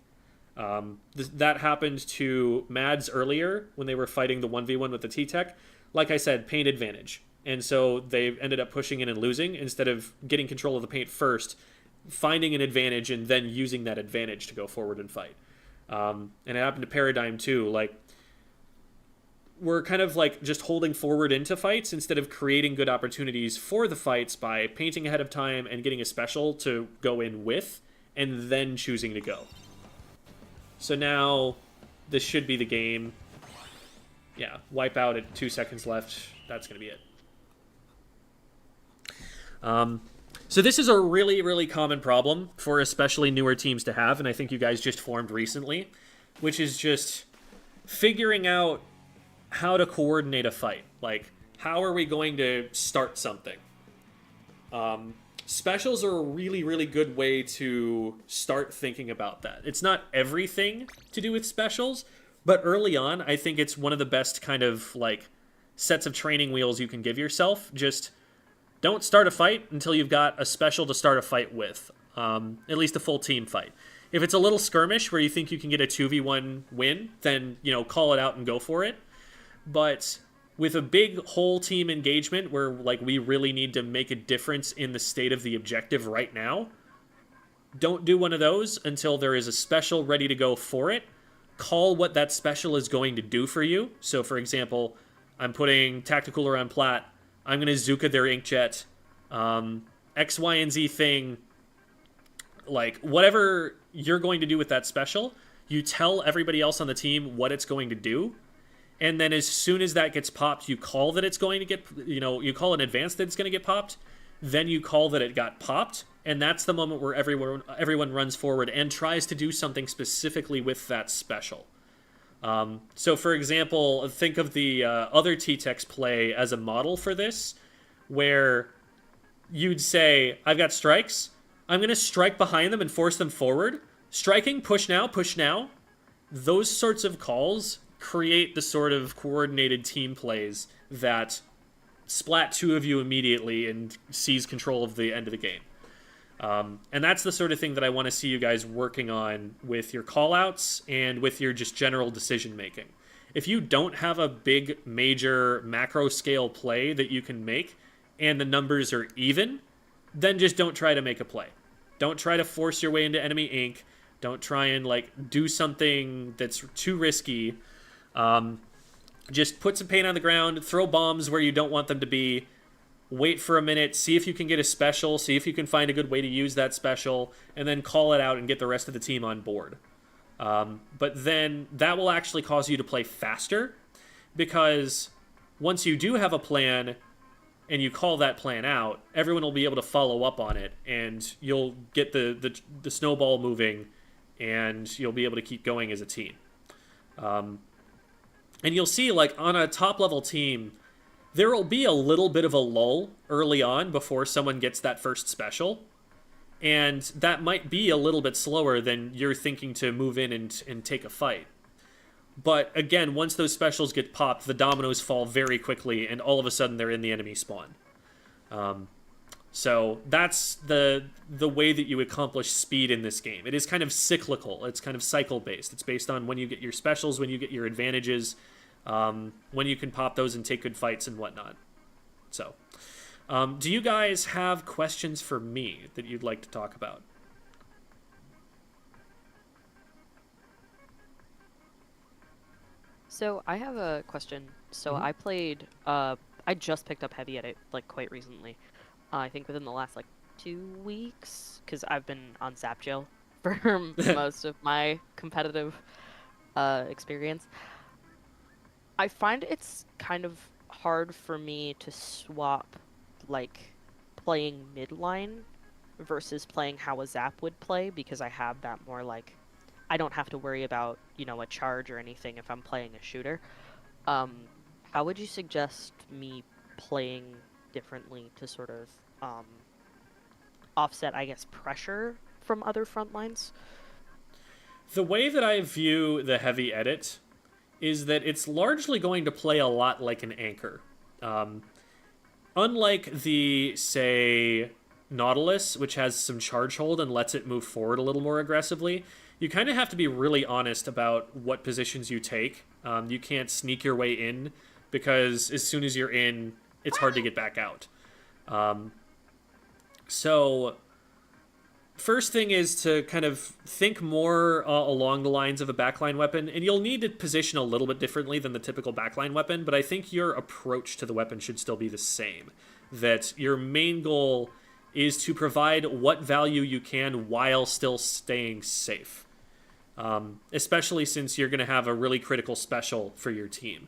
That happened to Mads earlier when they were fighting the 1v1 with the T-Tech. Like I said, paint advantage. And so they ended up pushing in and losing instead of getting control of the paint first, finding an advantage, and then using that advantage to go forward and fight. And it happened to Paradigm too. Like, we're kind of like just holding forward into fights instead of creating good opportunities for the fights by painting ahead of time and getting a special to go in with, and then choosing to go. So now this should be the game. Yeah, wipe out at 2 seconds left. That's going to be it. So this is a really, really common problem for especially newer teams to have, and I think you guys just formed recently, which is just figuring out how to coordinate a fight. Like, how are we going to start something? Specials are a really, really good way to start thinking about that. It's not everything to do with specials, but early on, I think it's one of the best kind of, like, sets of training wheels you can give yourself. Just don't start a fight until you've got a special to start a fight with. At least a full team fight. If it's a little skirmish where you think you can get a 2v1 win, then, you know, call it out and go for it. But with a big whole team engagement where, like, we really need to make a difference in the state of the objective right now, don't do one of those until there is a special ready to go for it. Call what that special is going to do for you. So, for example, I'm putting Tacticooler on plat. I'm going to Zuka their inkjet. X, Y, and Z thing. Like, whatever you're going to do with that special, you tell everybody else on the team what it's going to do. And then as soon as that gets popped, you call that it's going to get, you know, you call in advance that it's going to get popped. Then you call that it got popped. And that's the moment where everyone runs forward and tries to do something specifically with that special. So, for example, think of the other T-Tech's play as a model for this, where you'd say, I've got strikes. I'm going to strike behind them and force them forward. Striking, push now, push now. Those sorts of calls create the sort of coordinated team plays that splat two of you immediately and seize control of the end of the game. And that's the sort of thing that I want to see you guys working on with your callouts and with your just general decision making. If you don't have a big major macro scale play that you can make and the numbers are even, then just don't try to make a play. Don't try to force your way into enemy ink. Don't try and like do something that's too risky. Just put some paint on the ground, throw bombs where you don't want them to be, wait for a minute, see if you can get a special, see if you can find a good way to use that special, and then call it out and get the rest of the team on board. But then that will actually cause you to play faster, because once you do have a plan and you call that plan out, everyone will be able to follow up on it, and you'll get the snowball moving, and you'll be able to keep going as a team. And you'll see, like, on a top-level team, there will be a little bit of a lull early on before someone gets that first special, and that might be a little bit slower than you're thinking to move in and take a fight. But again, once those specials get popped, the dominoes fall very quickly, and all of a sudden they're in the enemy spawn. So that's the way that you accomplish speed in this game. It is kind of cyclical. It's kind of cycle-based. It's based on when you get your specials, when you get your advantages, when you can pop those and take good fights and whatnot. So, do you guys have questions for me that you'd like to talk about? So I have a question. So I played, I just picked up Heavy Edit like quite recently. I think within the last like 2 weeks, because I've been on Zap Jail for most of my competitive experience. I find it's kind of hard for me to swap like playing midline versus playing how a Zap would play, because I have that more like, I don't have to worry about, you know, a charge or anything if I'm playing a shooter. How would you suggest me playing differently to sort of offset, I guess, pressure from other front lines? The way that I view the Heavy Edit is that it's largely going to play a lot like an anchor. Unlike the, say, Nautilus, which has some charge hold and lets it move forward a little more aggressively, you kind of have to be really honest about what positions you take. You can't sneak your way in, because as soon as you're in, it's hard to get back out. So, first thing is to kind of think more along the lines of a backline weapon, and you'll need to position a little bit differently than the typical backline weapon, but I think your approach to the weapon should still be the same. That your main goal is to provide what value you can while still staying safe. Especially since you're going to have a really critical special for your team.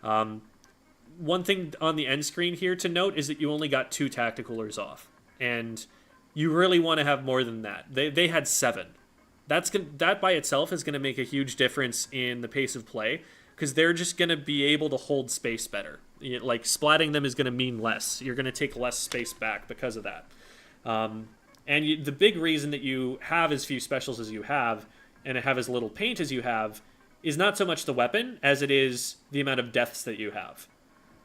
One thing on the end screen here to note is that you only got 2 tacticalers off, and you really want to have more than that. They had 7. That by itself is going to make a huge difference in the pace of play, because they're just going to be able to hold space better. Like, splatting them is going to mean less. You're going to take less space back because of that. The big reason that you have as few specials as you have, and have as little paint as you have, is not so much the weapon as it is the amount of deaths that you have.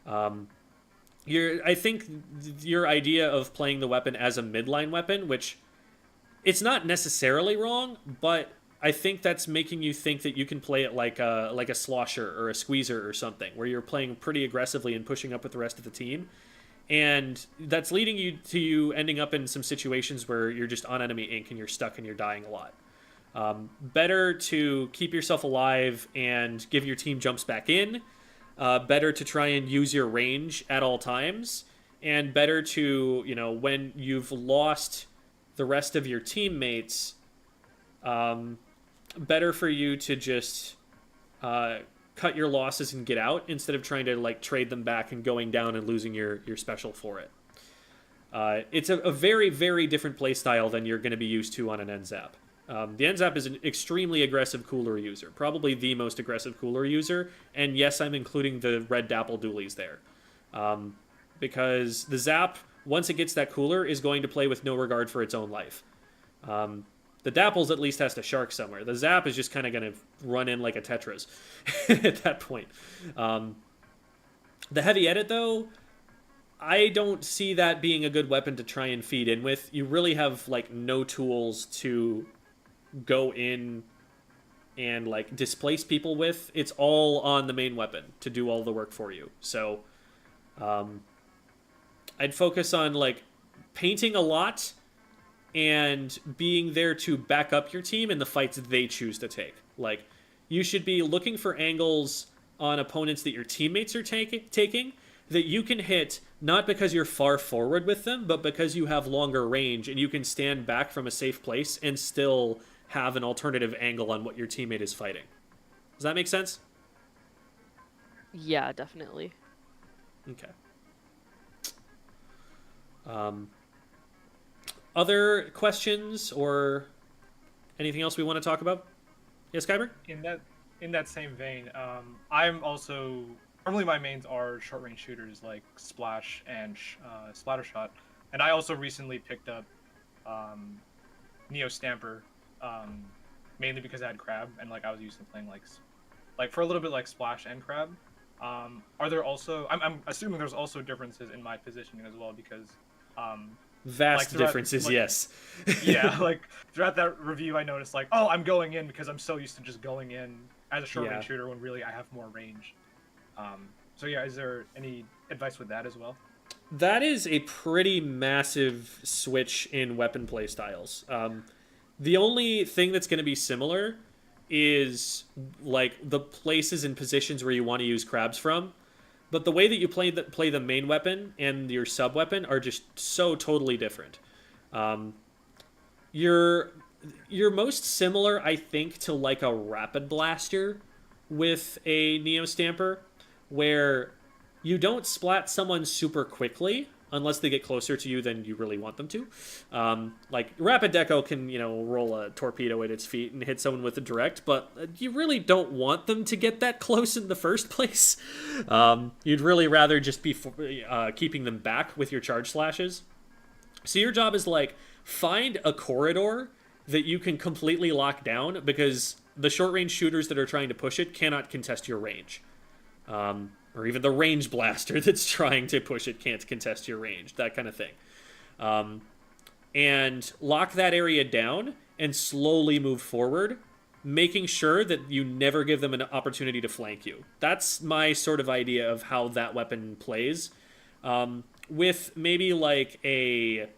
I think your idea of playing the weapon as a midline weapon, which it's not necessarily wrong, but I think that's making you think that you can play it like a slosher or a squeezer or something, where you're playing pretty aggressively and pushing up with the rest of the team. And that's leading you to you ending up in some situations where you're just on enemy ink and you're stuck and you're dying a lot. Better to keep yourself alive and give your team jumps back in. Better to try and use your range at all times. And better to, when you've lost the rest of your teammates, better for you to just cut your losses and get out instead of trying to trade them back and going down and losing your special for it. It's a very, very different playstyle than you're going to be used to on an NZAP. The NZAP is an extremely aggressive cooler user, probably the most aggressive cooler user, and yes, I'm including the red dapple dualies there. Because the Zap, once it gets that cooler, is going to play with no regard for its own life. The dapples at least has to shark somewhere. The Zap is just kind of going to run in like a Tetris at that point. The Heavy Edit, though, I don't see that being a good weapon to try and feed in with. You really have no tools to go in and displace people with. It's all on the main weapon to do all the work for you. So I'd focus on painting a lot and being there to back up your team in the fights they choose to take. You should be looking for angles on opponents that your teammates are taking that you can hit, not because you're far forward with them, but because you have longer range and you can stand back from a safe place and still have an alternative angle on what your teammate is fighting. Does that make sense? Yeah, definitely. Okay. Other questions or anything else we want to talk about? Yes, Kyber? In that same vein, I'm also normally my mains are short range shooters like Splash and Splatter Shot, and I also recently picked up Neo Stamper, mainly because I had Crab and like I was used to playing like for a little bit like Splash and Crab. Are there also? I'm assuming there's also differences in my positioning as well because Vast throughout- differences, like- yes. yeah, like throughout that review, I noticed like, oh, I'm going in because I'm so used to just going in as a short range shooter when really I have more range. So yeah, is there any advice with that as well? That is a pretty massive switch in weapon play styles. The only thing that's going to be similar is like the places and positions where you want to use crabs from. But the way that you play the main weapon and your sub weapon are just so totally different. You're most similar, I think, to like a rapid blaster with a Neo Stamper, where you don't splat someone super quickly unless they get closer to you than you really want them to. Like Rapid Deco can, roll a torpedo at its feet and hit someone with a direct, but you really don't want them to get that close in the first place. You'd really rather just be keeping them back with your charge slashes. So your job is like find a corridor that you can completely lock down because the short range shooters that are trying to push it cannot contest your range. Or even the range blaster that's trying to push it can't contest your range, that kind of thing. And lock that area down and slowly move forward, making sure that you never give them an opportunity to flank you. That's my sort of idea of how that weapon plays. With maybe like a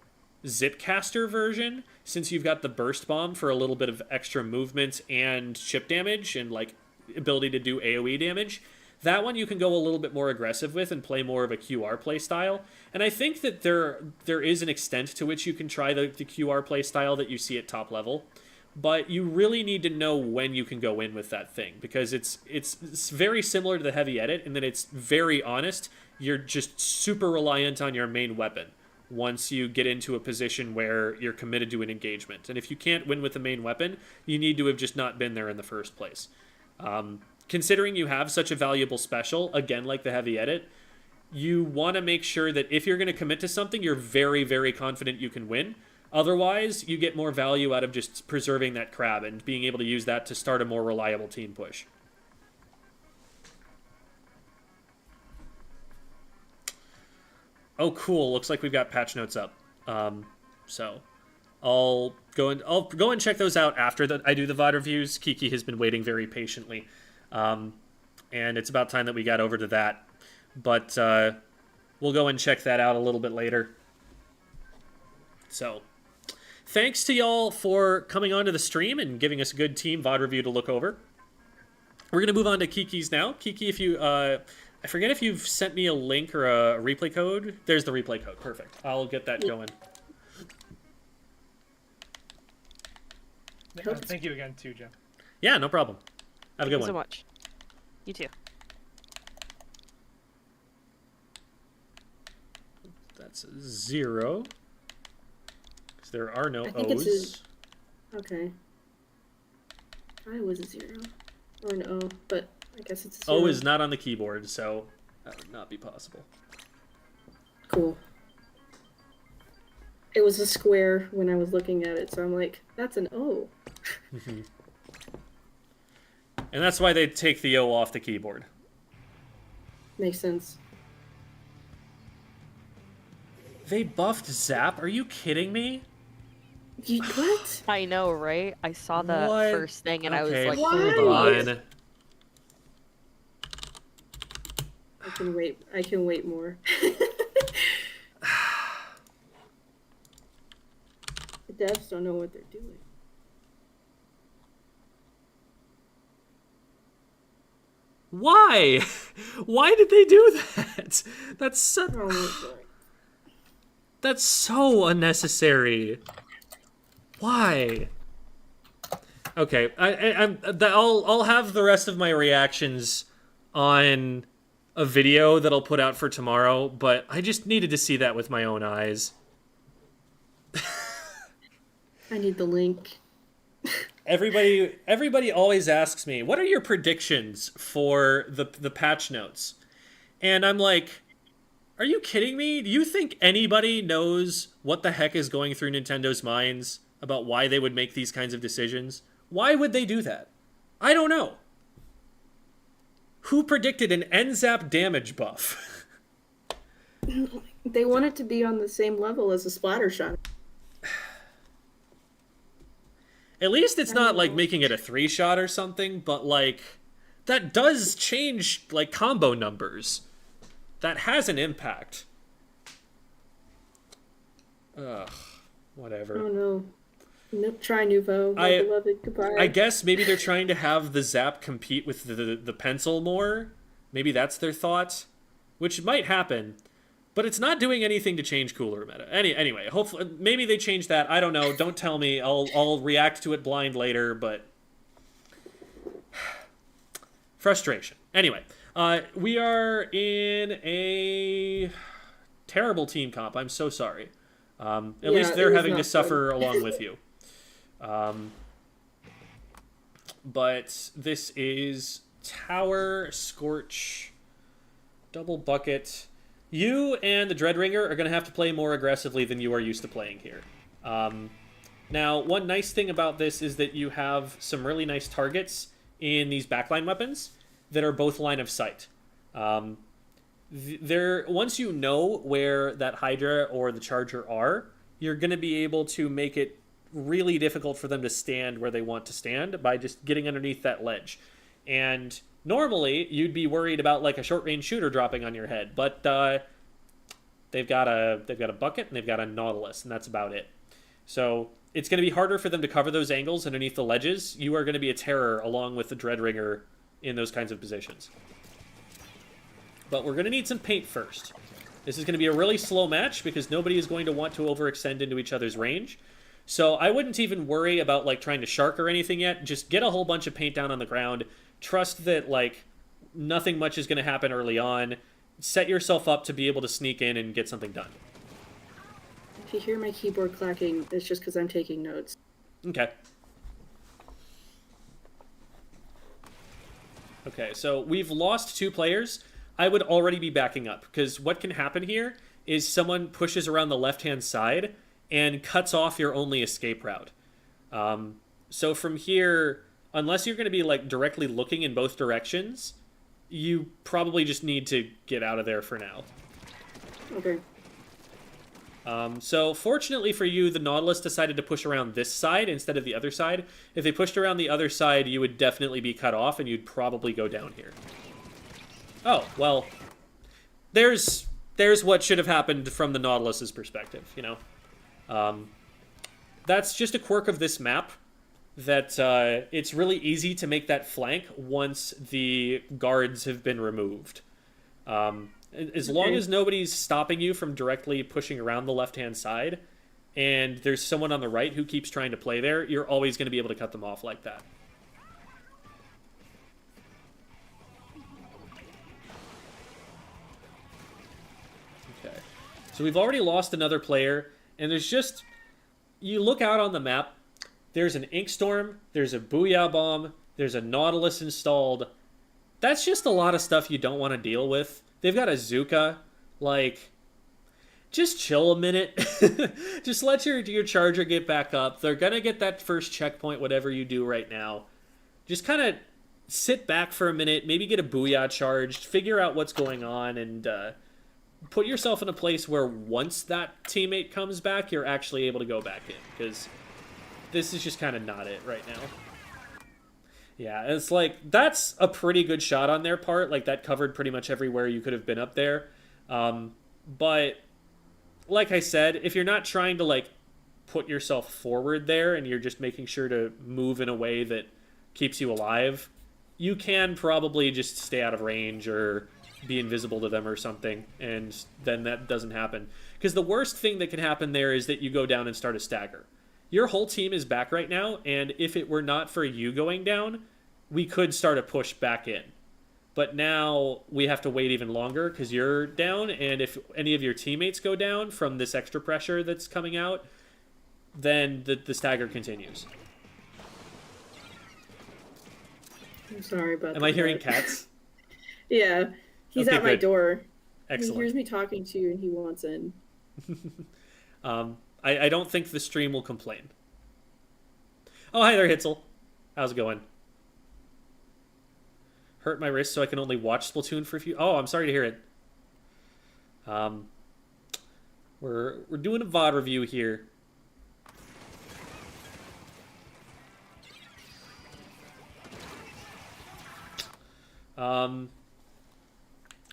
Zipcaster version, since you've got the burst bomb for a little bit of extra movement and chip damage and like ability to do AoE damage, that one you can go a little bit more aggressive with and play more of a QR play style. And I think that there is an extent to which you can try the QR play style that you see at top level. But you really need to know when you can go in with that thing, because it's very similar to the heavy edit in that it's very honest. You're just super reliant on your main weapon once you get into a position where you're committed to an engagement. And if you can't win with the main weapon, you need to have just not been there in the first place. Considering you have such a valuable special, again, like the heavy edit, you want to make sure that if you're going to commit to something, you're very, very confident you can win. Otherwise, you get more value out of just preserving that crab and being able to use that to start a more reliable team push. Oh, cool. Looks like we've got patch notes up. So I'll go and check those out after I do the VOD reviews. Kiki has been waiting very patiently. And it's about time that we got over to that. But we'll go and check that out a little bit later. So thanks to y'all for coming onto the stream and giving us a good team VOD review to look over. We're going to move on to Kiki's now. Kiki, if you... I forget if you've sent me a link or a replay code. There's the replay code. Perfect. I'll get that going. Thank you again, too, Jim. Yeah, no problem. Have a good Thank you one. so much. You too. That's 0. Because there are no I think O's. it's okay. I was a 0 or an O, but I guess it's a 0. O is not on the keyboard, so that would not be possible. Cool. It was a square when I was looking at it, so I'm like, that's an O. And that's why they take the O off the keyboard. Makes sense. They buffed Zap? Are you kidding me? What? I know, right? I saw the What? first thing and Okay, I was like, hold on. I can wait more. The devs don't know what they're doing. Why? Why did they do that? That's so, Oh my god. that's so unnecessary. Why? Okay, I'll have the rest of my reactions on a video that I'll put out for tomorrow, but I just needed to see that with my own eyes. I need the link. Everybody always asks me, what are your predictions for the patch notes? And I'm like, are you kidding me? Do you think anybody knows what the heck is going through Nintendo's minds about why they would make these kinds of decisions? Why would they do that? I don't know. Who predicted an NZAP damage buff? They want it to be on the same level as a splatter shot. At least it's not like making it a 3-shot or something, but like that does change like combo numbers. That has an impact. Ugh, whatever. Oh no. Nope, try Nouveau. My beloved, goodbye. I guess maybe they're trying to have the Zap compete with the pencil more. Maybe that's their thought, which might happen. But it's not doing anything to change cooler meta. Anyway, hopefully, maybe they change that. I don't know. Don't tell me. I'll react to it blind later, but frustration. Anyway, we are in a terrible team comp. I'm so sorry. At least they're having to suffer along with you. But this is Tower, Scorch, Double Bucket. You and the Dreadringer are going to have to play more aggressively than you are used to playing here. Now, one nice thing about this is that you have some really nice targets in these backline weapons that are both line of sight. Once you know where that Hydra or the Charger are, you're going to be able to make it really difficult for them to stand where they want to stand by just getting underneath that ledge. And normally, you'd be worried about like a short-range shooter dropping on your head, but they've got a bucket and they've got a Nautilus, and that's about it. So it's going to be harder for them to cover those angles underneath the ledges. You are going to be a terror along with the Dreadringer in those kinds of positions. But we're going to need some paint first. This is going to be a really slow match because nobody is going to want to overextend into each other's range. So I wouldn't even worry about like trying to shark or anything yet. Just get a whole bunch of paint down on the ground. Trust that like nothing much is going to happen early on. Set yourself up to be able to sneak in and get something done. If you hear my keyboard clacking, it's just because I'm taking notes. Okay. Okay, so we've lost 2 players. I would already be backing up because what can happen here is someone pushes around the left-hand side and cuts off your only escape route. So from here, unless you're going to be like directly looking in both directions, you probably just need to get out of there for now. Okay. So fortunately for you, the Nautilus decided to push around this side instead of the other side. If they pushed around the other side, you would definitely be cut off and you'd probably go down here. Oh, well, there's what should have happened from the Nautilus's perspective, you know? That's just a quirk of this map, that it's really easy to make that flank once the guards have been removed. As long as nobody's stopping you from directly pushing around the left-hand side, and there's someone on the right who keeps trying to play there, you're always going to be able to cut them off like that. Okay. So we've already lost another player, and there's just... You look out on the map, there's an Inkstorm, there's a Booyah Bomb, there's a Nautilus installed. That's just a lot of stuff you don't want to deal with. They've got a Zuka. Like, just chill a minute. Just let your Charger get back up. They're going to get that first checkpoint, whatever you do right now. Just kind of sit back for a minute, maybe get a Booyah charged, figure out what's going on, and put yourself in a place where once that teammate comes back, you're actually able to go back in. Because this is just kind of not it right now. Yeah, it's like, that's a pretty good shot on their part. Like, that covered pretty much everywhere you could have been up there. But, like I said, if you're not trying to, like, put yourself forward there and you're just making sure to move in a way that keeps you alive, you can probably just stay out of range or be invisible to them or something, and then that doesn't happen. Because the worst thing that can happen there is that you go down and start a stagger. Your whole team is back right now, and if it were not for you going down, we could start a push back in. But now we have to wait even longer because you're down, and if any of your teammates go down from this extra pressure that's coming out, then the stagger continues. I'm sorry about that. Am I hearing cats? Yeah. He's Okay, at my good. door. He Excellent. hears me talking to you and he wants in. I don't think the stream will complain. Oh, hi there, Hitzel. How's it going? Hurt my wrist so I can only watch Splatoon for a few... Oh, I'm sorry to hear it. We're doing a VOD review here.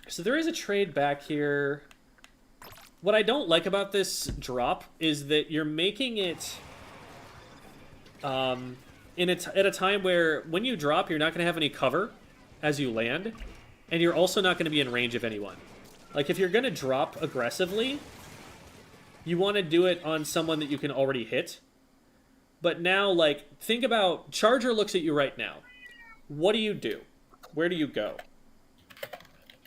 So there is a trade back here. What I don't like about this drop is that you're making it at a time where when you drop, you're not going to have any cover as you land, and you're also not going to be in range of anyone. Like, if you're going to drop aggressively, you want to do it on someone that you can already hit. But now, like, think about... Charger looks at you right now. What do you do? Where do you go?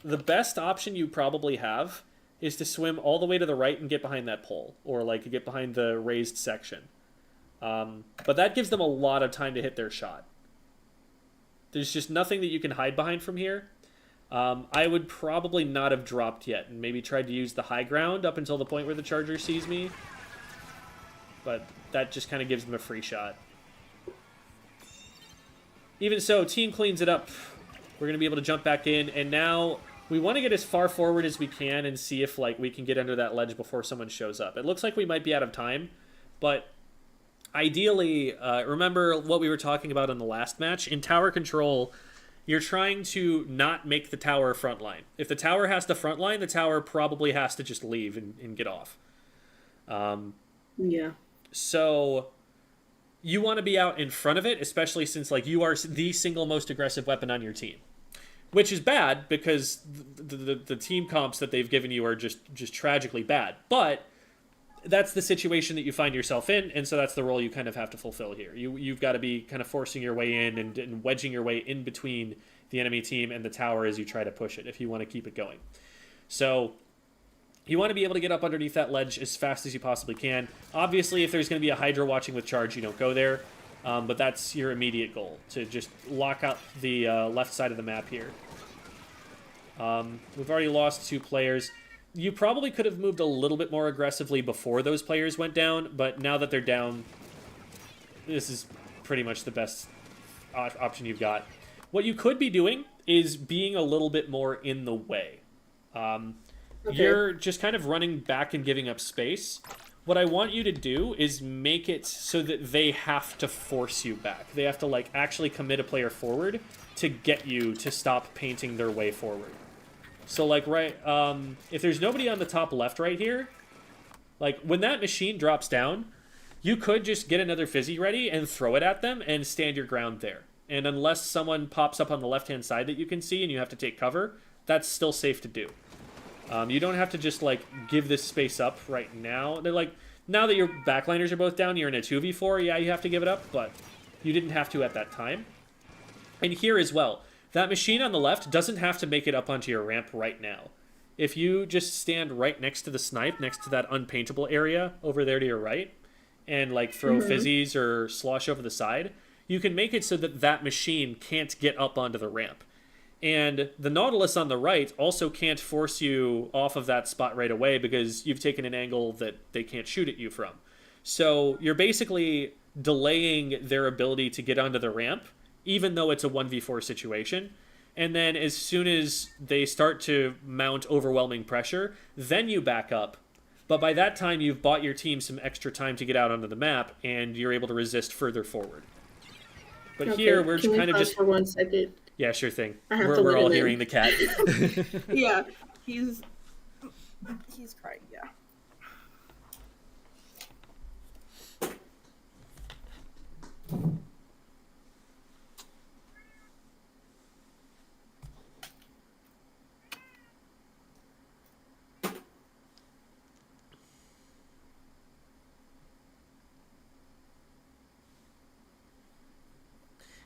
The best option you probably have is to swim all the way to the right and get behind that pole, or like get behind the raised section. But that gives them a lot of time to hit their shot. There's just nothing that you can hide behind from here. I would probably not have dropped yet, and maybe tried to use the high ground up until the point where the Charger sees me. But that just kind of gives them a free shot. Even so, team cleans it up. We're going to be able to jump back in, and now we want to get as far forward as we can and see if like we can get under that ledge before someone shows up. It looks like we might be out of time, but ideally, remember what we were talking about in the last match? In tower control, you're trying to not make the tower front line. If the tower has to front line, the tower probably has to just leave and get off. Yeah. So you want to be out in front of it, especially since like you are the single most aggressive weapon on your team. Which is bad because the team comps that they've given you are just tragically bad. But that's the situation that you find yourself in, and so that's the role you kind of have to fulfill here. You've got to be kind of forcing your way in and wedging your way in between the enemy team and the tower as you try to push it if you want to keep it going. So you want to be able to get up underneath that ledge as fast as you possibly can. Obviously, if there's going to be a Hydra watching with charge, you don't go there. But that's your immediate goal, to just lock out the left side of the map here. We've already lost 2 players. You probably could have moved a little bit more aggressively before those players went down, but now that they're down, this is pretty much the best option you've got. What you could be doing is being a little bit more in the way. Okay. You're just kind of running back and giving up space. What I want you to do is make it so that they have to force you back. They have to like actually commit a player forward to get you to stop painting their way forward. So like if there's nobody on the top left right here, like when that machine drops down, you could just get another fizzy ready and throw it at them and stand your ground there. And unless someone pops up on the left-hand side that you can see and you have to take cover, that's still safe to do. You don't have to just like give this space up right now. They're like, now that your backliners are both down, you're in a 2v4, yeah, you have to give it up, but you didn't have to at that time. And here as well, that machine on the left doesn't have to make it up onto your ramp right now. If you just stand right next to the snipe, next to that unpaintable area over there to your right, and like throw fizzies or slosh over the side, you can make it so that that machine can't get up onto the ramp. And the Nautilus on the right also can't force you off of that spot right away because you've taken an angle that they can't shoot at you from. So you're basically delaying their ability to get onto the ramp, even though it's a 1v4 situation. And then as soon as they start to mount overwhelming pressure, then you back up. But by that time, you've bought your team some extra time to get out onto the map, and you're able to resist further forward. But okay, here, we're kind of just... for 1 second? Yeah, sure thing. I have We're all hearing the cat. Yeah, he's crying, yeah.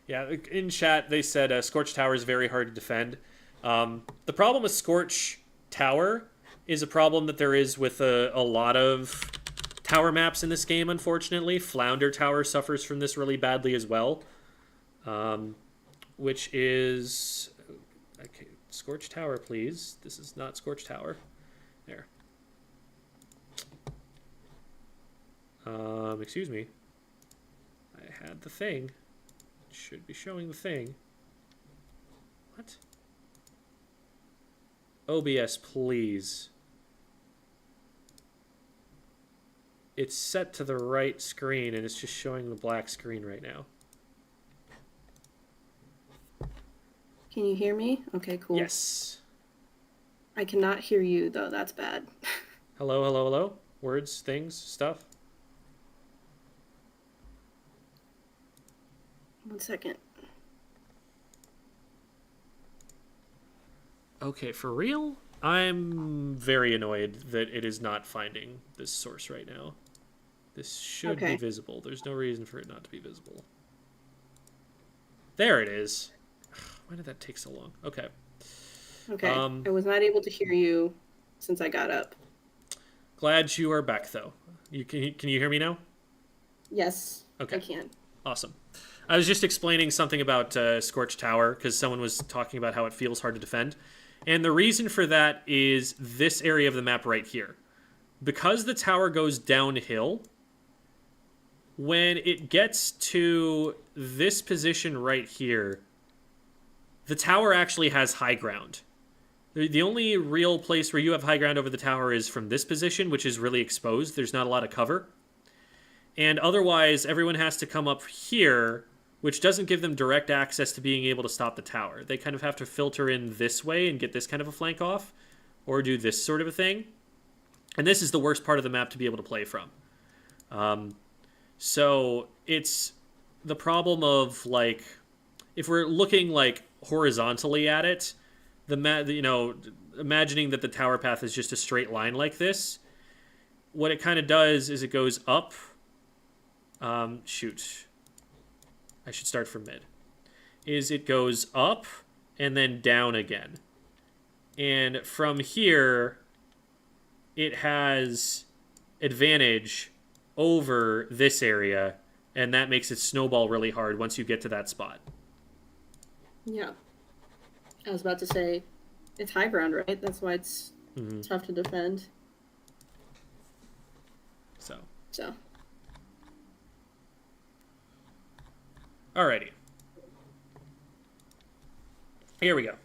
Yeah, in chat they said Scorch Tower is very hard to defend. The problem with Scorch Tower is a problem that there is with a lot of tower maps in this game, unfortunately. Flounder Tower suffers from this really badly as well. Which is... Okay, Scorch Tower, please. This is not Scorch Tower. There. Excuse me. I had the thing. It should be showing the thing. What? OBS, please. It's set to the right screen, and it's just showing the black screen right now. Can you hear me? Okay, cool. Yes. I cannot hear you, though. That's bad. Hello, hello, hello? Words, things, stuff? 1 second. Okay, for real? I'm very annoyed that it is not finding this source right now. This should be visible. There's no reason for it not to be visible. There it is. Why did that take so long? Okay. Okay. I was not able to hear you since I got up. Glad you are back, though. Can you hear me now? Yes, Okay. I can. Awesome. I was just explaining something about Scorch Tower because someone was talking about how it feels hard to defend. And the reason for that is this area of the map right here. Because the tower goes downhill, when it gets to this position right here, the tower actually has high ground. The only real place where you have high ground over the tower is from this position, which is really exposed. There's not a lot of cover. And otherwise, everyone has to come up here, which doesn't give them direct access to being able to stop the tower. They kind of have to filter in this way and get this kind of a flank off, or do this sort of a thing. And this is the worst part of the map to be able to play from. So it's the problem of, like, if we're looking, like, horizontally at it, imagining that the tower path is just a straight line like this, what it kind of does is it goes up. Shoot. I should start from mid. Is it goes up and then down again. And from here, it has advantage over this area, and that makes it snowball really hard once you get to that spot. Yeah. I was about to say, it's high ground, right? That's why it's tough to defend. So. Alrighty. Here we go.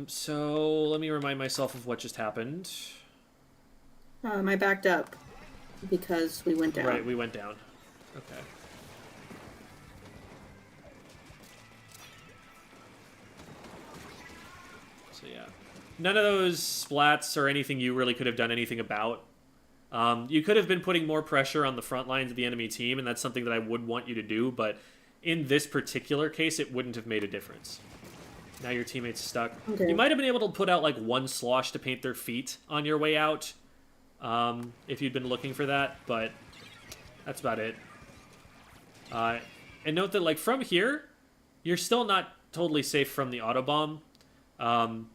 So let me remind myself of what just happened. I backed up because we went down. Right, we went down. Okay. So yeah. None of those splats or anything you really could have done anything about. You could have been putting more pressure on the front lines of the enemy team, and that's something that I would want you to do, but in this particular case, it wouldn't have made a difference. Now your teammate's stuck. Okay. You might have been able to put out, like, one slosh to paint their feet on your way out, if you'd been looking for that, but that's about it. And note that, like, from here, you're still not totally safe from the autobomb.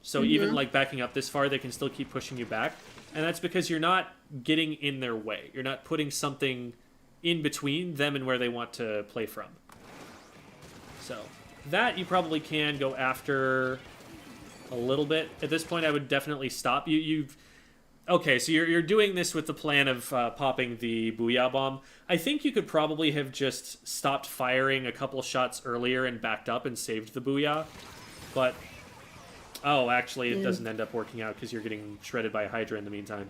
So even, like, backing up this far, they can still keep pushing you back. And that's because you're not getting in their way. You're not putting something in between them and where they want to play from. So that you probably can go after a little bit. At this point, I would definitely stop. Okay, so you're doing this with the plan of popping the Booyah Bomb. I think you could probably have just stopped firing a couple shots earlier and backed up and saved the Booyah. But, oh, actually, it doesn't end up working out because you're getting shredded by a Hydra in the meantime.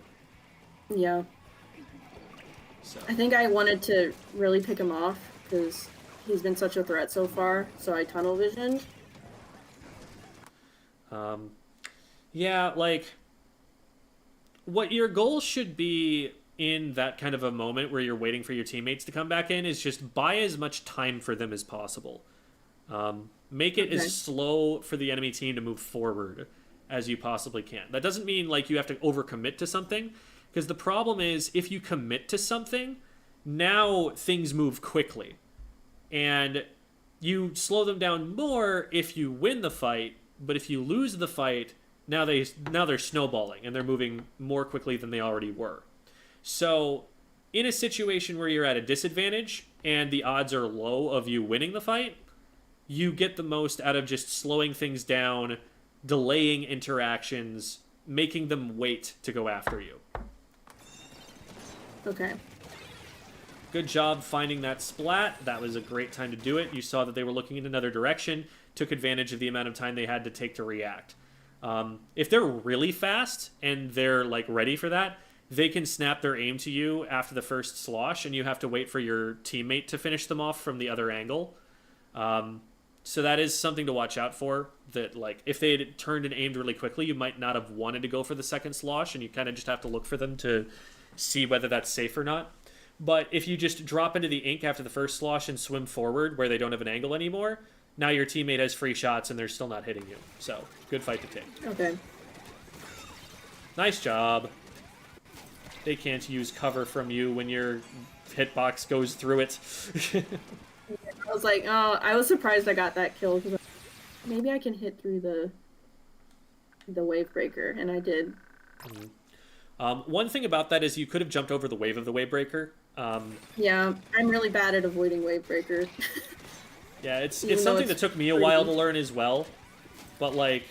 Yeah. So. I think I wanted to really pick him off because he's been such a threat so far, so I tunnel visioned. Yeah, like, what your goal should be in that kind of a moment where you're waiting for your teammates to come back in is just buy as much time for them as possible. Make it as slow for the enemy team to move forward as you possibly can. That doesn't mean, like, you have to overcommit to something, because the problem is if you commit to something, now things move quickly. And you slow them down more if you win the fight, but if you lose the fight, now they're snowballing and they're moving more quickly than they already were. So in a situation where you're at a disadvantage and the odds are low of you winning the fight, you get the most out of just slowing things down, delaying interactions, making them wait to go after you. Okay. Good job finding that splat. That was a great time to do it. You saw that they were looking in another direction, took advantage of the amount of time they had to take to react. If they're really fast and they're like ready for that, they can snap their aim to you after the first slosh, and you have to wait for your teammate to finish them off from the other angle. So that is something to watch out for. That like if they had turned and aimed really quickly, you might not have wanted to go for the second slosh, and you kind of just have to look for them to see whether that's safe or not. But if you just drop into the ink after the first slosh and swim forward where they don't have an angle anymore, now your teammate has free shots and they're still not hitting you. So, good fight to take. Okay. Nice job. They can't use cover from you when your hitbox goes through it. I was like, oh, I was surprised I got that kill because maybe I can hit through the wave breaker, and I did. One thing about that is you could have jumped over the wave of the wave breaker. Yeah, I'm really bad at avoiding wave breakers. Yeah, it's Even though something it's that took me a while to learn as well. But, like,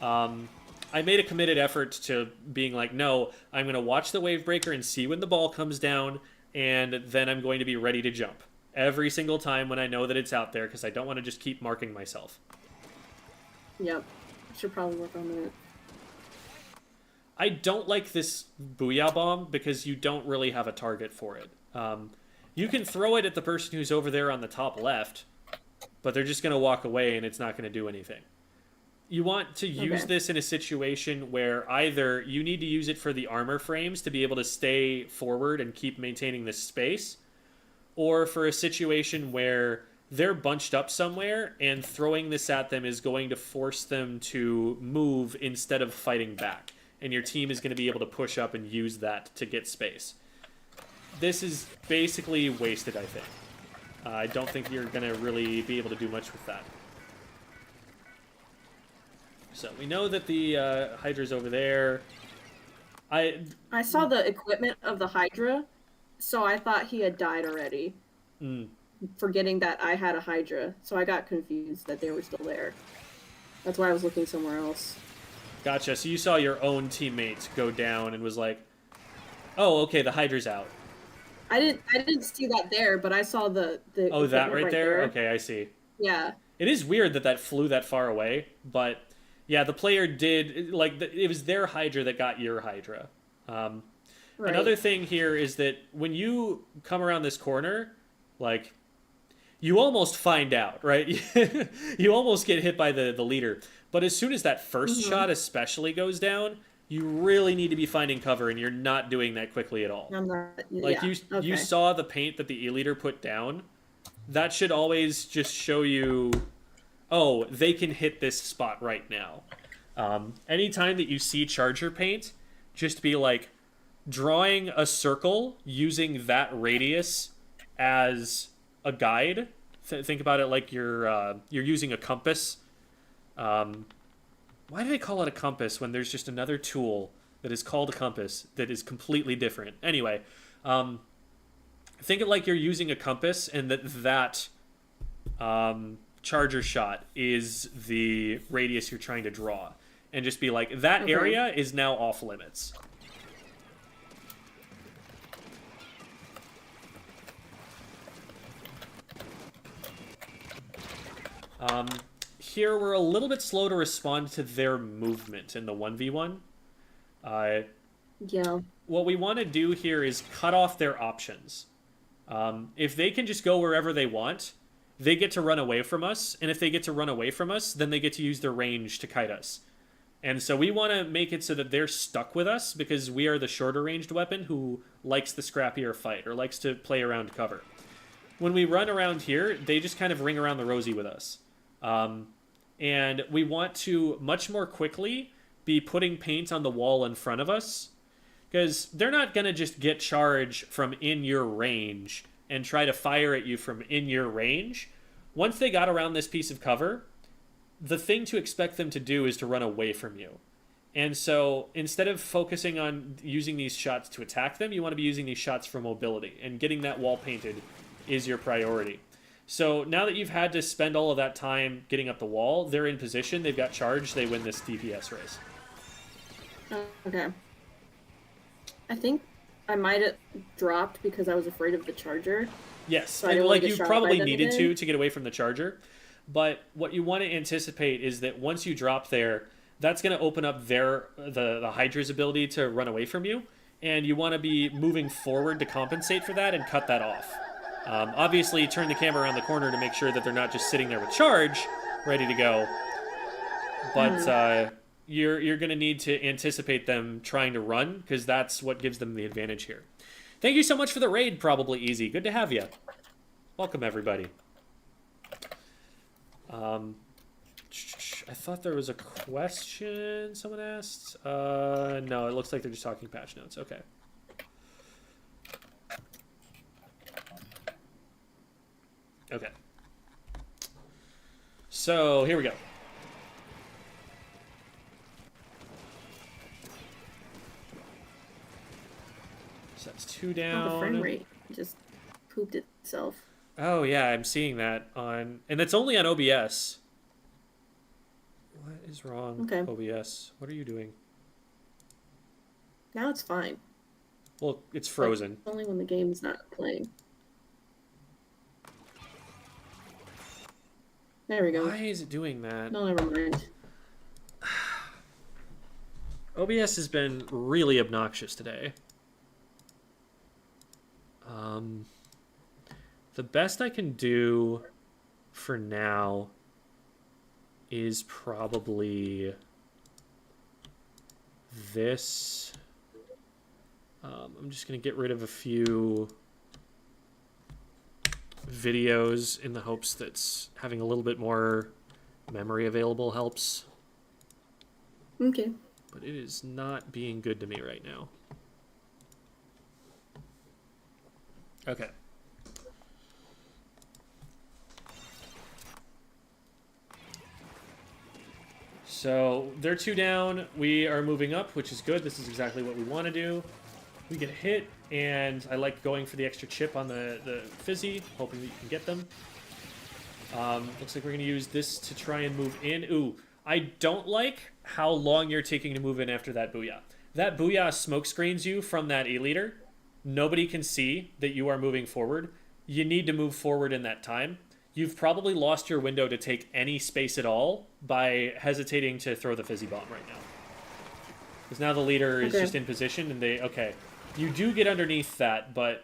I made a committed effort to being like, no, I'm going to watch the wave breaker and see when the ball comes down, and then I'm going to be ready to jump every single time when I know that it's out there, because I don't want to just keep marking myself. Yep. I should probably work on that. I don't like this Booyah Bomb because you don't really have a target for it. You can throw it at the person who's over there on the top left, but they're just going to walk away and it's not going to do anything. You want to use this in a situation where either you need to use it for the armor frames to be able to stay forward and keep maintaining this space, or for a situation where they're bunched up somewhere and throwing this at them is going to force them to move instead of fighting back. And your team is going to be able to push up and use that to get space. This is basically wasted, I think. I don't think you're going to really be able to do much with that. So we know that the Hydra's over there. I saw the equipment of the Hydra, so I thought he had died already. Forgetting that I had a Hydra, so I got confused that they were still there. That's why I was looking somewhere else. Gotcha. So you saw your own teammate go down and was like, "Oh, okay, the Hydra's out." I didn't see that there, but I saw the Oh, that equipment right there? Okay, I see. Yeah. It is weird that that flew that far away, but yeah, the player did like it was their Hydra that got your Hydra. Right. Another thing here is that when you come around this corner, like you almost find out, right? You almost get hit by the leader. But as soon as that first shot especially goes down, you really need to be finding cover, and you're not doing that quickly at all. I'm not, Like, you saw the paint that the E-leader put down. That should always just show you, oh, they can hit this spot right now. Anytime that you see Charger paint, just be like, drawing a circle using that radius as a guide. Think about it like you're using a compass. Why do they call it a compass when there's just another tool that is called a compass that is completely different? Anyway, think it like you're using a compass and that charger shot is the radius you're trying to draw. And just be like, that area is now off limits. Here we're a little bit slow to respond to their movement in the 1v1. Yeah. What we want to do here is cut off their options. If they can just go wherever they want, they get to run away from us, and if they get to run away from us, then they get to use their range to kite us. And so we want to make it so that they're stuck with us, because we are the shorter ranged weapon who likes the scrappier fight, or likes to play around cover. When we run around here, they just kind of ring around the rosy with us. And we want to much more quickly be putting paint on the wall in front of us, because they're not going to just get charge from in your range and try to fire at you from in your range. Once they got around this piece of cover, the thing to expect them to do is to run away from you. And so instead of focusing on using these shots to attack them, you want to be using these shots for mobility, and getting that wall painted is your priority. So now that you've had to spend all of that time getting up the wall, they're in position, they've got charge, they win this DPS race. Okay. I think I might have dropped because I was afraid of the charger. Yes, So and like you probably needed again. to get away from the charger. But what you want to anticipate is that once you drop there, that's going to open up the Hydra's ability to run away from you, and you want to be moving forward to compensate for that and cut that off. Obviously, turn the camera around the corner to make sure that they're not just sitting there with charge, ready to go. But you're going to need to anticipate them trying to run, because that's what gives them the advantage here. Thank you so much for the raid, Probably Easy. Good to have you. Welcome, everybody. I thought there was a question someone asked. No, it looks like they're just talking patch notes. Okay. Okay. So, here we go. So that's 2 down. Oh, the frame rate just pooped itself. Oh, yeah, I'm seeing that on... And it's only on OBS. What is wrong, Okay. OBS? What are you doing? Now it's fine. Well, it's frozen. Only when the game's not playing. There we go. Why is it doing that? No, never mind. OBS has been really obnoxious today. The best I can do for now is probably this. I'm just going to get rid of a few videos in the hopes that having a little bit more memory available helps. Okay. But it is not being good to me right now. Okay. So they're 2 down. We are moving up, which is good. This is exactly what we want to do. We get hit, and I like going for the extra chip on the fizzy, hoping that you can get them. Looks like we're going to use this to try and move in. Ooh, I don't like how long you're taking to move in after that booyah. That booyah smoke screens you from that E-leader. Nobody can see that you are moving forward. You need to move forward in that time. You've probably lost your window to take any space at all by hesitating to throw the fizzy bomb right now. Because now the leader is just in position, and they... Okay. You do get underneath that, but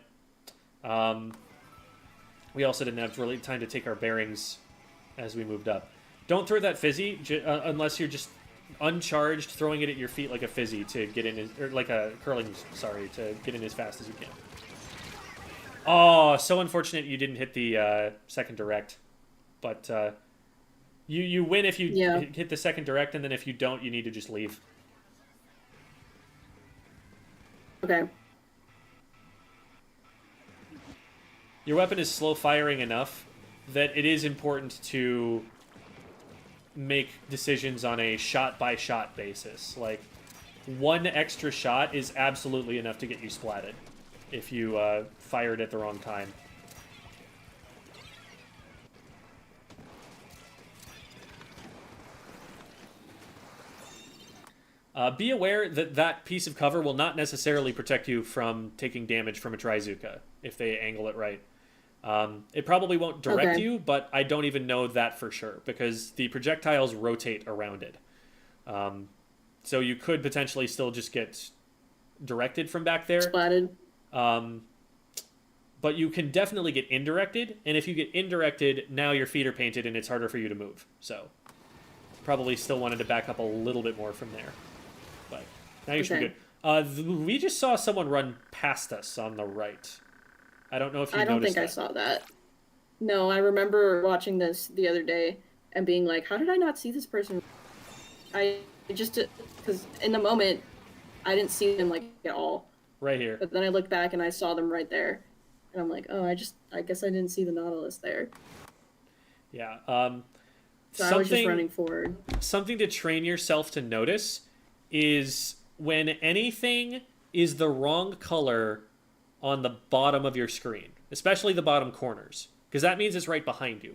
we also didn't have really time to take our bearings as we moved up. Don't throw that fizzy unless you're just uncharged, throwing it at your feet like a fizzy to get in, or like a curling, sorry, to get in as fast as you can. Oh, so unfortunate you didn't hit the second direct. But you win if you hit the second direct, and then if you don't, you need to just leave. Okay. Your weapon is slow firing enough that it is important to make decisions on a shot-by-shot basis. Like, one extra shot is absolutely enough to get you splatted if you fired at the wrong time. Be aware that that piece of cover will not necessarily protect you from taking damage from a Trizuka if they angle it right. It probably won't direct you, but I don't even know that for sure because the projectiles rotate around it. So you could potentially still just get directed from back there. Splatted. But you can definitely get indirected, and if you get indirected, now your feet are painted and it's harder for you to move. So probably still wanted to back up a little bit more from there. But now you should be good. We just saw someone run past us on the right. I don't know if you noticed that. I don't think I saw that. No, I remember watching this the other day and being like, how did I not see this person? I just, because in the moment, I didn't see them like at all. Right here. But then I looked back and I saw them right there. And I'm like, oh, I guess I didn't see the Nautilus there. Yeah. So I was just running forward. Something to train yourself to notice is when anything is the wrong color on the bottom of your screen, especially the bottom corners, because that means it's right behind you.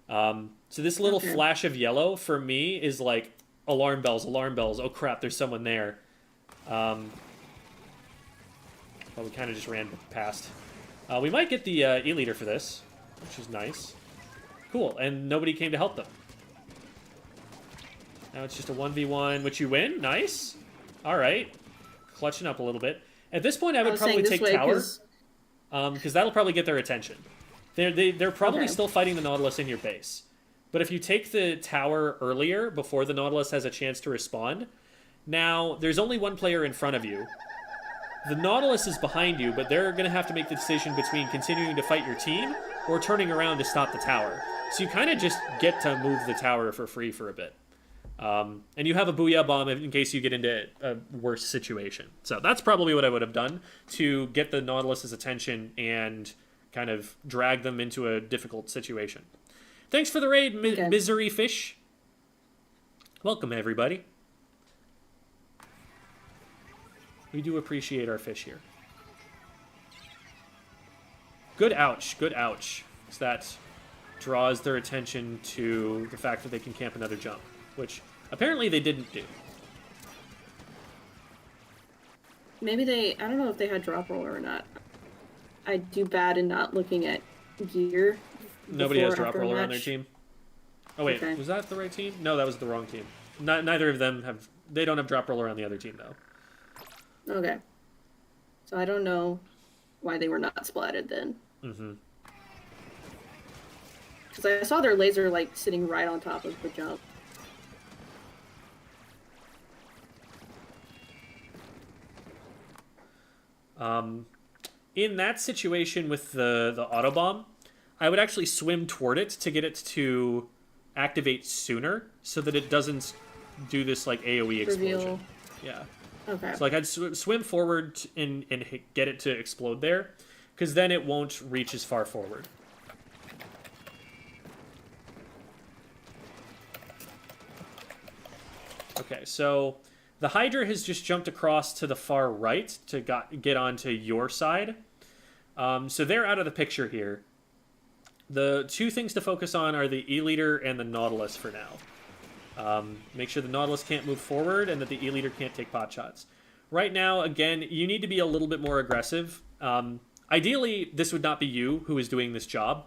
So this little flash of yellow for me is like alarm bells, alarm bells. Oh crap, there's someone there. Well, we kind of just ran past. We might get the E-Leader for this, which is nice. Cool, and nobody came to help them. Now it's just a 1v1, which you win. Nice. All right. Clutching up a little bit. At this point, I would probably take tower, because that'll probably get their attention. They're probably still fighting the Nautilus in your base. But if you take the tower earlier, before the Nautilus has a chance to respond, now there's only one player in front of you. The Nautilus is behind you, but they're going to have to make the decision between continuing to fight your team or turning around to stop the tower. So you kind of just get to move the tower for free for a bit. And you have a Booyah Bomb in case you get into a worse situation. So that's probably what I would have done to get the Nautilus's attention and kind of drag them into a difficult situation. Thanks for the raid, Misery Fish. Welcome, everybody. We do appreciate our fish here. Good ouch, good ouch. So that draws their attention to the fact that they can camp another jump, which apparently they didn't do. Maybe I don't know if they had drop roller or not. I do bad in not looking at gear. Nobody has drop roller on their team. Oh wait, was that the right team? No, that was the wrong team. Neither of them have. They don't have drop roller on the other team though. Okay. So I don't know why they were not splatted then. Mm-hmm. Because I saw their laser like sitting right on top of the jump. In that situation with the auto bomb, I would actually swim toward it to get it to activate sooner, so that it doesn't do this like AOE explosion. Reveal. Yeah. Okay. So like I'd swim forward and get it to explode there, because then it won't reach as far forward. Okay, so the Hydra has just jumped across to the far right to get onto your side. So they're out of the picture here. The two things to focus on are the E-Leader and the Nautilus for now. Make sure the Nautilus can't move forward and that the E-Leader can't take pot shots. Right now, again, you need to be a little bit more aggressive. Ideally, this would not be you who is doing this job,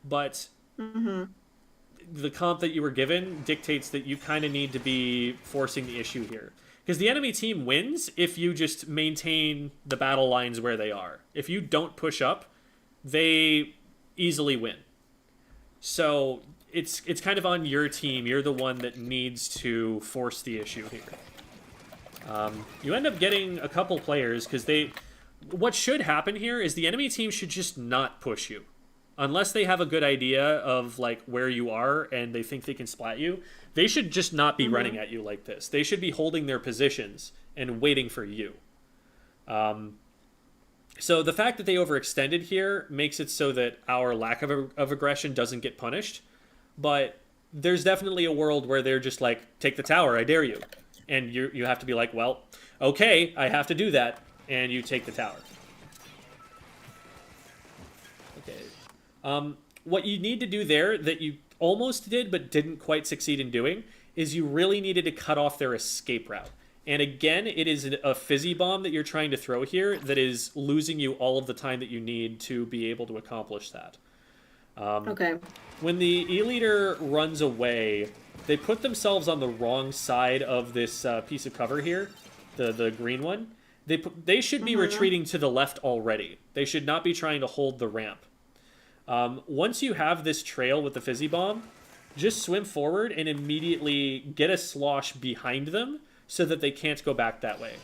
but the comp that you were given dictates that you kind of need to be forcing the issue here. Because the enemy team wins if you just maintain the battle lines where they are. If you don't push up, they easily win. So it's kind of on your team. You're the one that needs to force the issue here. You end up getting a couple players because what should happen here is the enemy team should just not push you. Unless they have a good idea of like where you are and they think they can splat you, they should just not be running at you like this. They should be holding their positions and waiting for you. So the fact that they overextended here makes it so that our lack of aggression doesn't get punished. But there's definitely a world where they're just like, take the tower, I dare you. And you have to be like, well, okay, I have to do that. And you take the tower. Okay. What you need to do there that you almost did but didn't quite succeed in doing is you really needed to cut off their escape route. And again, it is a fizzy bomb that you're trying to throw here that is losing you all of the time that you need to be able to accomplish that. Okay. When the E-Leader runs away, they put themselves on the wrong side of this piece of cover here, the green one. They should be retreating to the left already. They should not be trying to hold the ramp. Once you have this trail with the fizzy bomb, just swim forward and immediately get a slosh behind them so that they can't go back that way.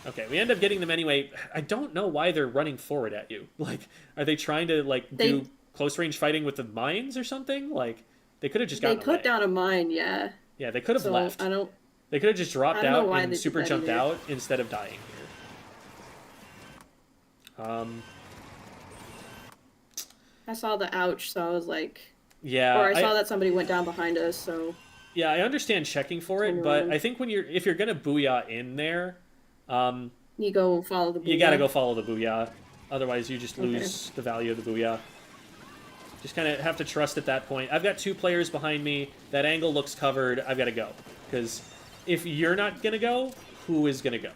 Okay, we end up getting them anyway. I don't know why they're running forward at you. Like, are they trying to do close range fighting with the mines or something? Like, they could have just gotten away. They put down a mine, yeah. Yeah, they could have left. They could have just dropped out and super jumped out instead of dying here. I saw the ouch, so I was like... Yeah. Or I saw that somebody went down behind us, so... Yeah, I understand checking for it, but I think if you're gonna booyah in there... you go follow the booyah. You gotta go follow the booyah. Otherwise, you just lose the value of the booyah. Just kind of have to trust at that point. I've got 2 players behind me. That angle looks covered. I've got to go. Because if you're not going to go, who is going to go?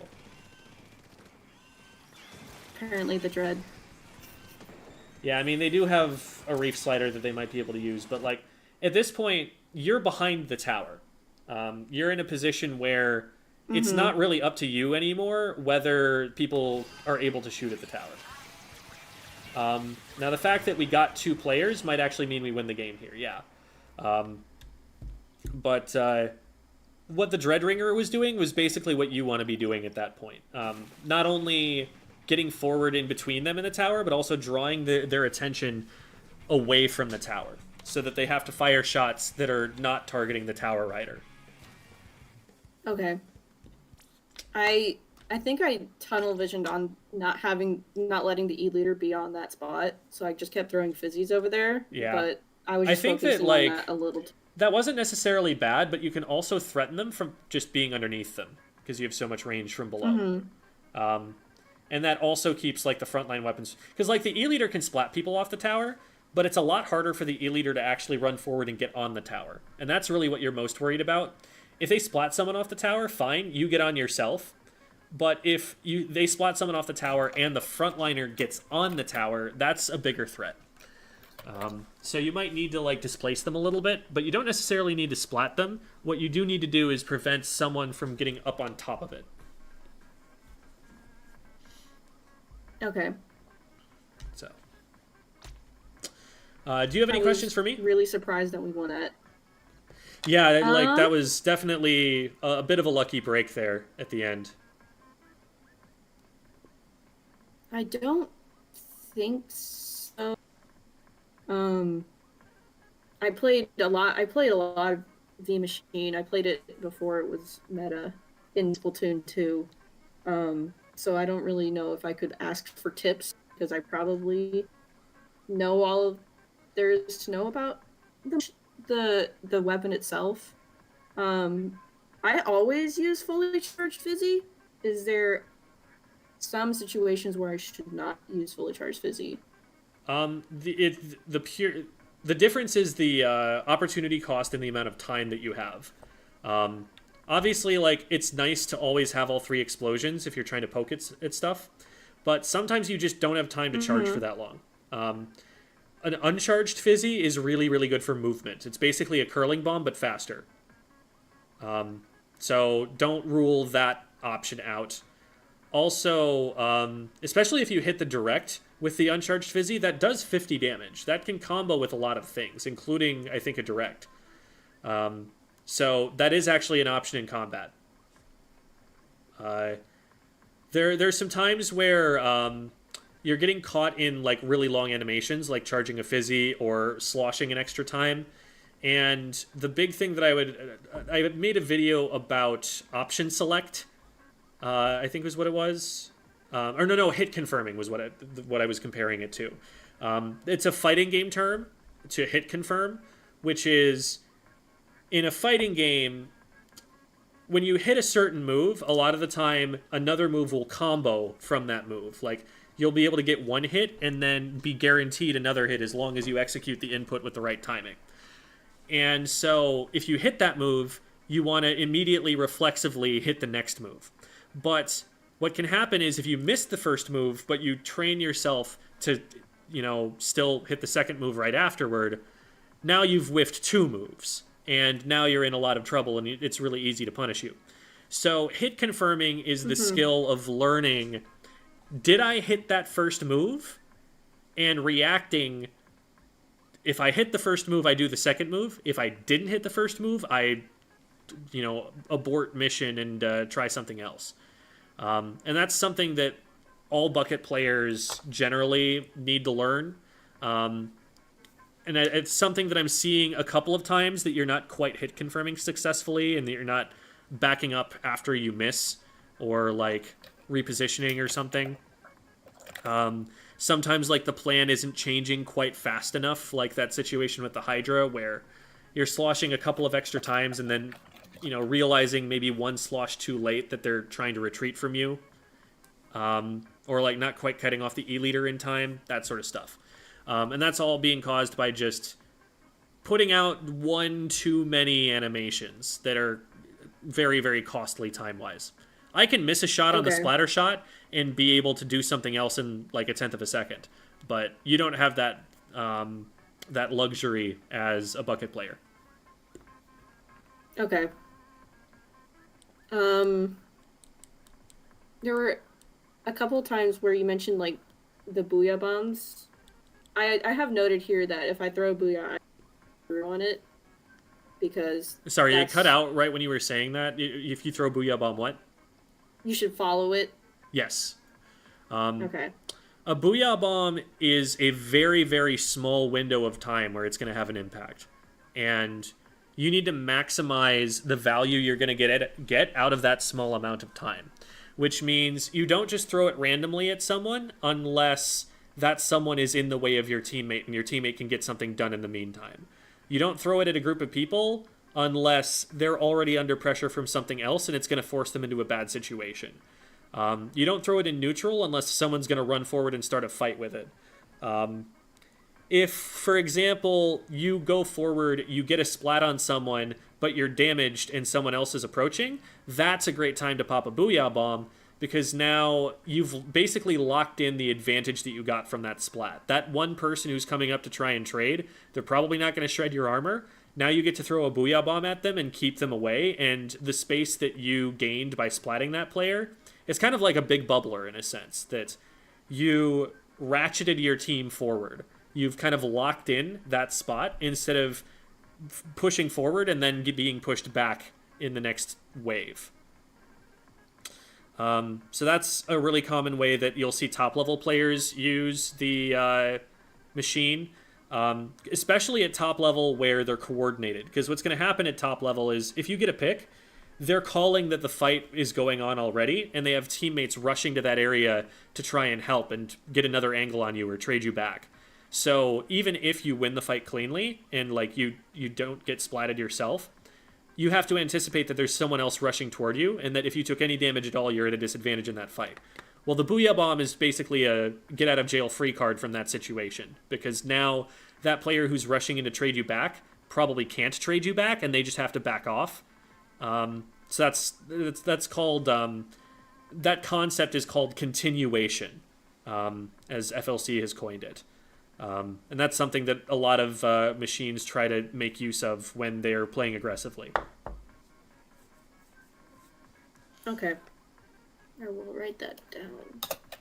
Apparently the Dread. Yeah, I mean, they do have a Reef Slider that they might be able to use. But, like, at this point, you're behind the tower. You're in a position where it's not really up to you anymore whether people are able to shoot at the tower. Now, the fact that we got 2 players might actually mean we win the game here, yeah. But what the Dreadringer was doing was basically what you want to be doing at that point. Not only getting forward in between them in the tower, but also drawing their attention away from the tower, so that they have to fire shots that are not targeting the tower rider. Okay. I think I tunnel visioned on not letting the E-leader be on that spot, so I just kept throwing fizzies over there. Yeah. But I was just focusing on that a little. That wasn't necessarily bad, but you can also threaten them from just being underneath them, because you have so much range from below. And that also keeps, like, the frontline weapons... Because, like, the E-leader can splat people off the tower, but it's a lot harder for the E-leader to actually run forward and get on the tower. And that's really what you're most worried about. If they splat someone off the tower, fine, you get on yourself. But if they splat someone off the tower and the frontliner gets on the tower, that's a bigger threat. So you might need to, like, displace them a little bit, but you don't necessarily need to splat them. What you do need to do is prevent someone from getting up on top of it. Okay. So, do you have any questions for me? Really surprised that we won it. Yeah, like, that was definitely a bit of a lucky break there at the end. I don't think so. I played a lot of V Machine. I played it before it was meta in Splatoon 2. So I don't really know if I could ask for tips, because I probably know all of there is to know about the weapon itself. I always use fully charged fizzy. Is there some situations where I should not use fully charged fizzy? The difference is the opportunity cost and the amount of time that you have. Obviously, like, it's nice to always have all 3 explosions if you're trying to poke at stuff, but sometimes you just don't have time to charge for that long. An uncharged fizzy is really, really good for movement. It's basically a curling bomb, but faster. So don't rule that option out. Also, especially if you hit the direct with the uncharged fizzy, that does 50 damage. That can combo with a lot of things, including, I think, a direct. So that is actually an option in combat. There's some times where you're getting caught in, like, really long animations, like charging a fizzy or sloshing an extra time. And the big thing that I made a video about option select, I think was what it was. Or no, hit confirming was what I was comparing it to. It's a fighting game term to hit confirm, which is, in a fighting game, when you hit a certain move, a lot of the time another move will combo from that move. Like, you'll be able to get one hit and then be guaranteed another hit as long as you execute the input with the right timing. And so if you hit that move, you want to immediately reflexively hit the next move. But what can happen is, if you miss the first move, but you train yourself to, still hit the second move right afterward, now you've whiffed 2 moves. And now you're in a lot of trouble, and it's really easy to punish you. So hit confirming is the skill of learning, did I hit that first move? And reacting, if I hit the first move, I do the second move. If I didn't hit the first move, I, abort mission and try something else. And that's something that all bucket players generally need to learn. And it's something that I'm seeing a couple of times, that you're not quite hit confirming successfully, and that you're not backing up after you miss, or, like, repositioning or something. Sometimes, like, the plan isn't changing quite fast enough, like that situation with the Hydra, where you're sloshing a couple of extra times and then, realizing maybe one slosh too late that they're trying to retreat from you. or like not quite cutting off the E-liter in time, that sort of stuff. And that's all being caused by just putting out one too many animations that are very, very costly time-wise. I can miss a shot on the splatter shot and be able to do something else in like a tenth of a second, but you don't have that that luxury as a bucket player. Okay. There were a couple times where you mentioned like the booyah bombs. I have noted here that if I throw a booyah, I throw on it because. Sorry, it cut out right when you were saying that. If you throw a booyah bomb, what? You should follow it. Yes. Okay. A booyah bomb is a very, very small window of time where it's going to have an impact. And you need to maximize the value you're going to get out of that small amount of time. Which means you don't just throw it randomly at someone unless that someone is in the way of your teammate and your teammate can get something done in the meantime. You don't throw it at a group of people unless they're already under pressure from something else and it's going to force them into a bad situation. You don't throw it in neutral unless someone's going to run forward and start a fight with it. If, for example, you go forward, you get a splat on someone, but you're damaged and someone else is approaching, that's a great time to pop a booyah bomb because now you've basically locked in the advantage that you got from that splat. That one person who's coming up to try and trade, they're probably not going to shred your armor. Now you get to throw a booyah bomb at them and keep them away, and the space that you gained by splatting that player, it's kind of like a big bubbler in a sense, that you ratcheted your team forward. You've kind of locked in that spot instead of pushing forward and then being pushed back in the next wave. So that's a really common way that you'll see top-level players use the machine, especially at top level where they're coordinated. Because what's going to happen at top level is if you get a pick, they're calling that the fight is going on already, and they have teammates rushing to that area to try and help and get another angle on you or trade you back. So even if you win the fight cleanly and like you don't get splatted yourself, you have to anticipate that there's someone else rushing toward you, and that if you took any damage at all, you're at a disadvantage in that fight. Well, the Booyah Bomb is basically a get-out-of-jail-free card from that situation, because now that player who's rushing in to trade you back probably can't trade you back, and they just have to back off. So that's called... that concept is called continuation, as FLC has coined it. And that's something that a lot of machines try to make use of when they're playing aggressively. Okay. I will write that down.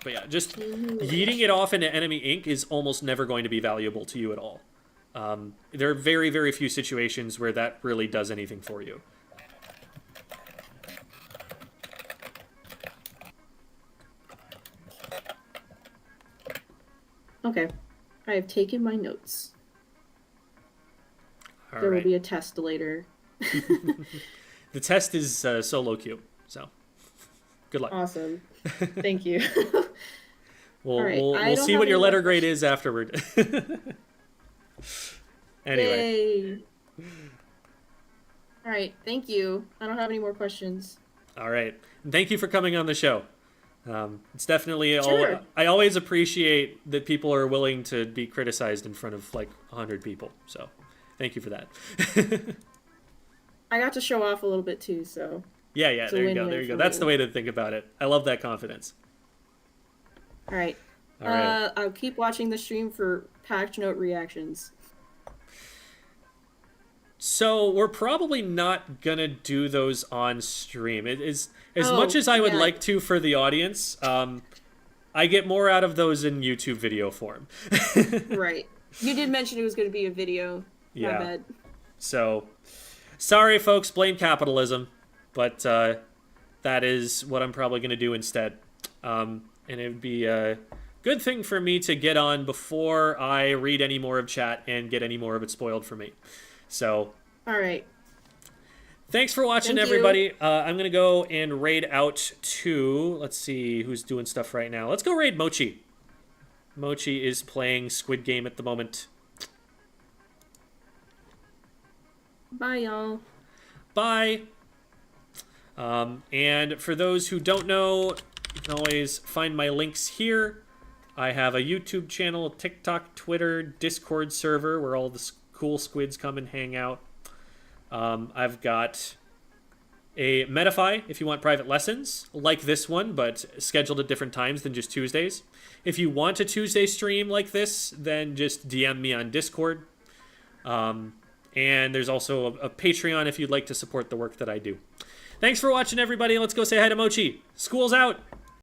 But yeah, just yeeting it off into enemy ink is almost never going to be valuable to you at all. There are very, very few situations where that really does anything for you. Okay. I have taken my notes. All there right. will be a test later. The test is solo queue, so good luck. Awesome. Thank you. We'll see what your letter grade is afterward. Anyway. Yay. All right, thank you. I don't have any more questions. All right. And thank you for coming on the show. It's definitely Sure. I always appreciate that people are willing to be criticized in front of like 100 people. So thank you for that. I got to show off a little bit too, so. Yeah, there you go. There you go. That's the way to think about it. I love that confidence. All right. All right. I'll keep watching the stream for patch note reactions. So we're probably not gonna do those on stream. It is as much as I would like to for the audience. I get more out of those in YouTube video form. Right. You did mention it was going to be a video. Yeah. My bad. So, sorry, folks. Blame capitalism, but that is what I'm probably gonna do instead. And it would be a good thing for me to get on before I read any more of chat and get any more of it spoiled for me. So, all right. Thanks for watching, everybody. I'm going to go and raid out to, let's see who's doing stuff right now. Let's go raid Mochi. Mochi is playing Squid Game at the moment. Bye, y'all. Bye. And for those who don't know, You can always find my links here. I have a YouTube channel, TikTok, Twitter, Discord server where all the cool squids come and hang out. I've got a Metafy if you want private lessons like this one, but scheduled at different times than just Tuesdays. If you want a Tuesday stream like this, then just DM me on Discord. And there's also a Patreon if you'd like to support the work that I do. Thanks for watching, everybody. Let's go say hi to Mochi. School's out.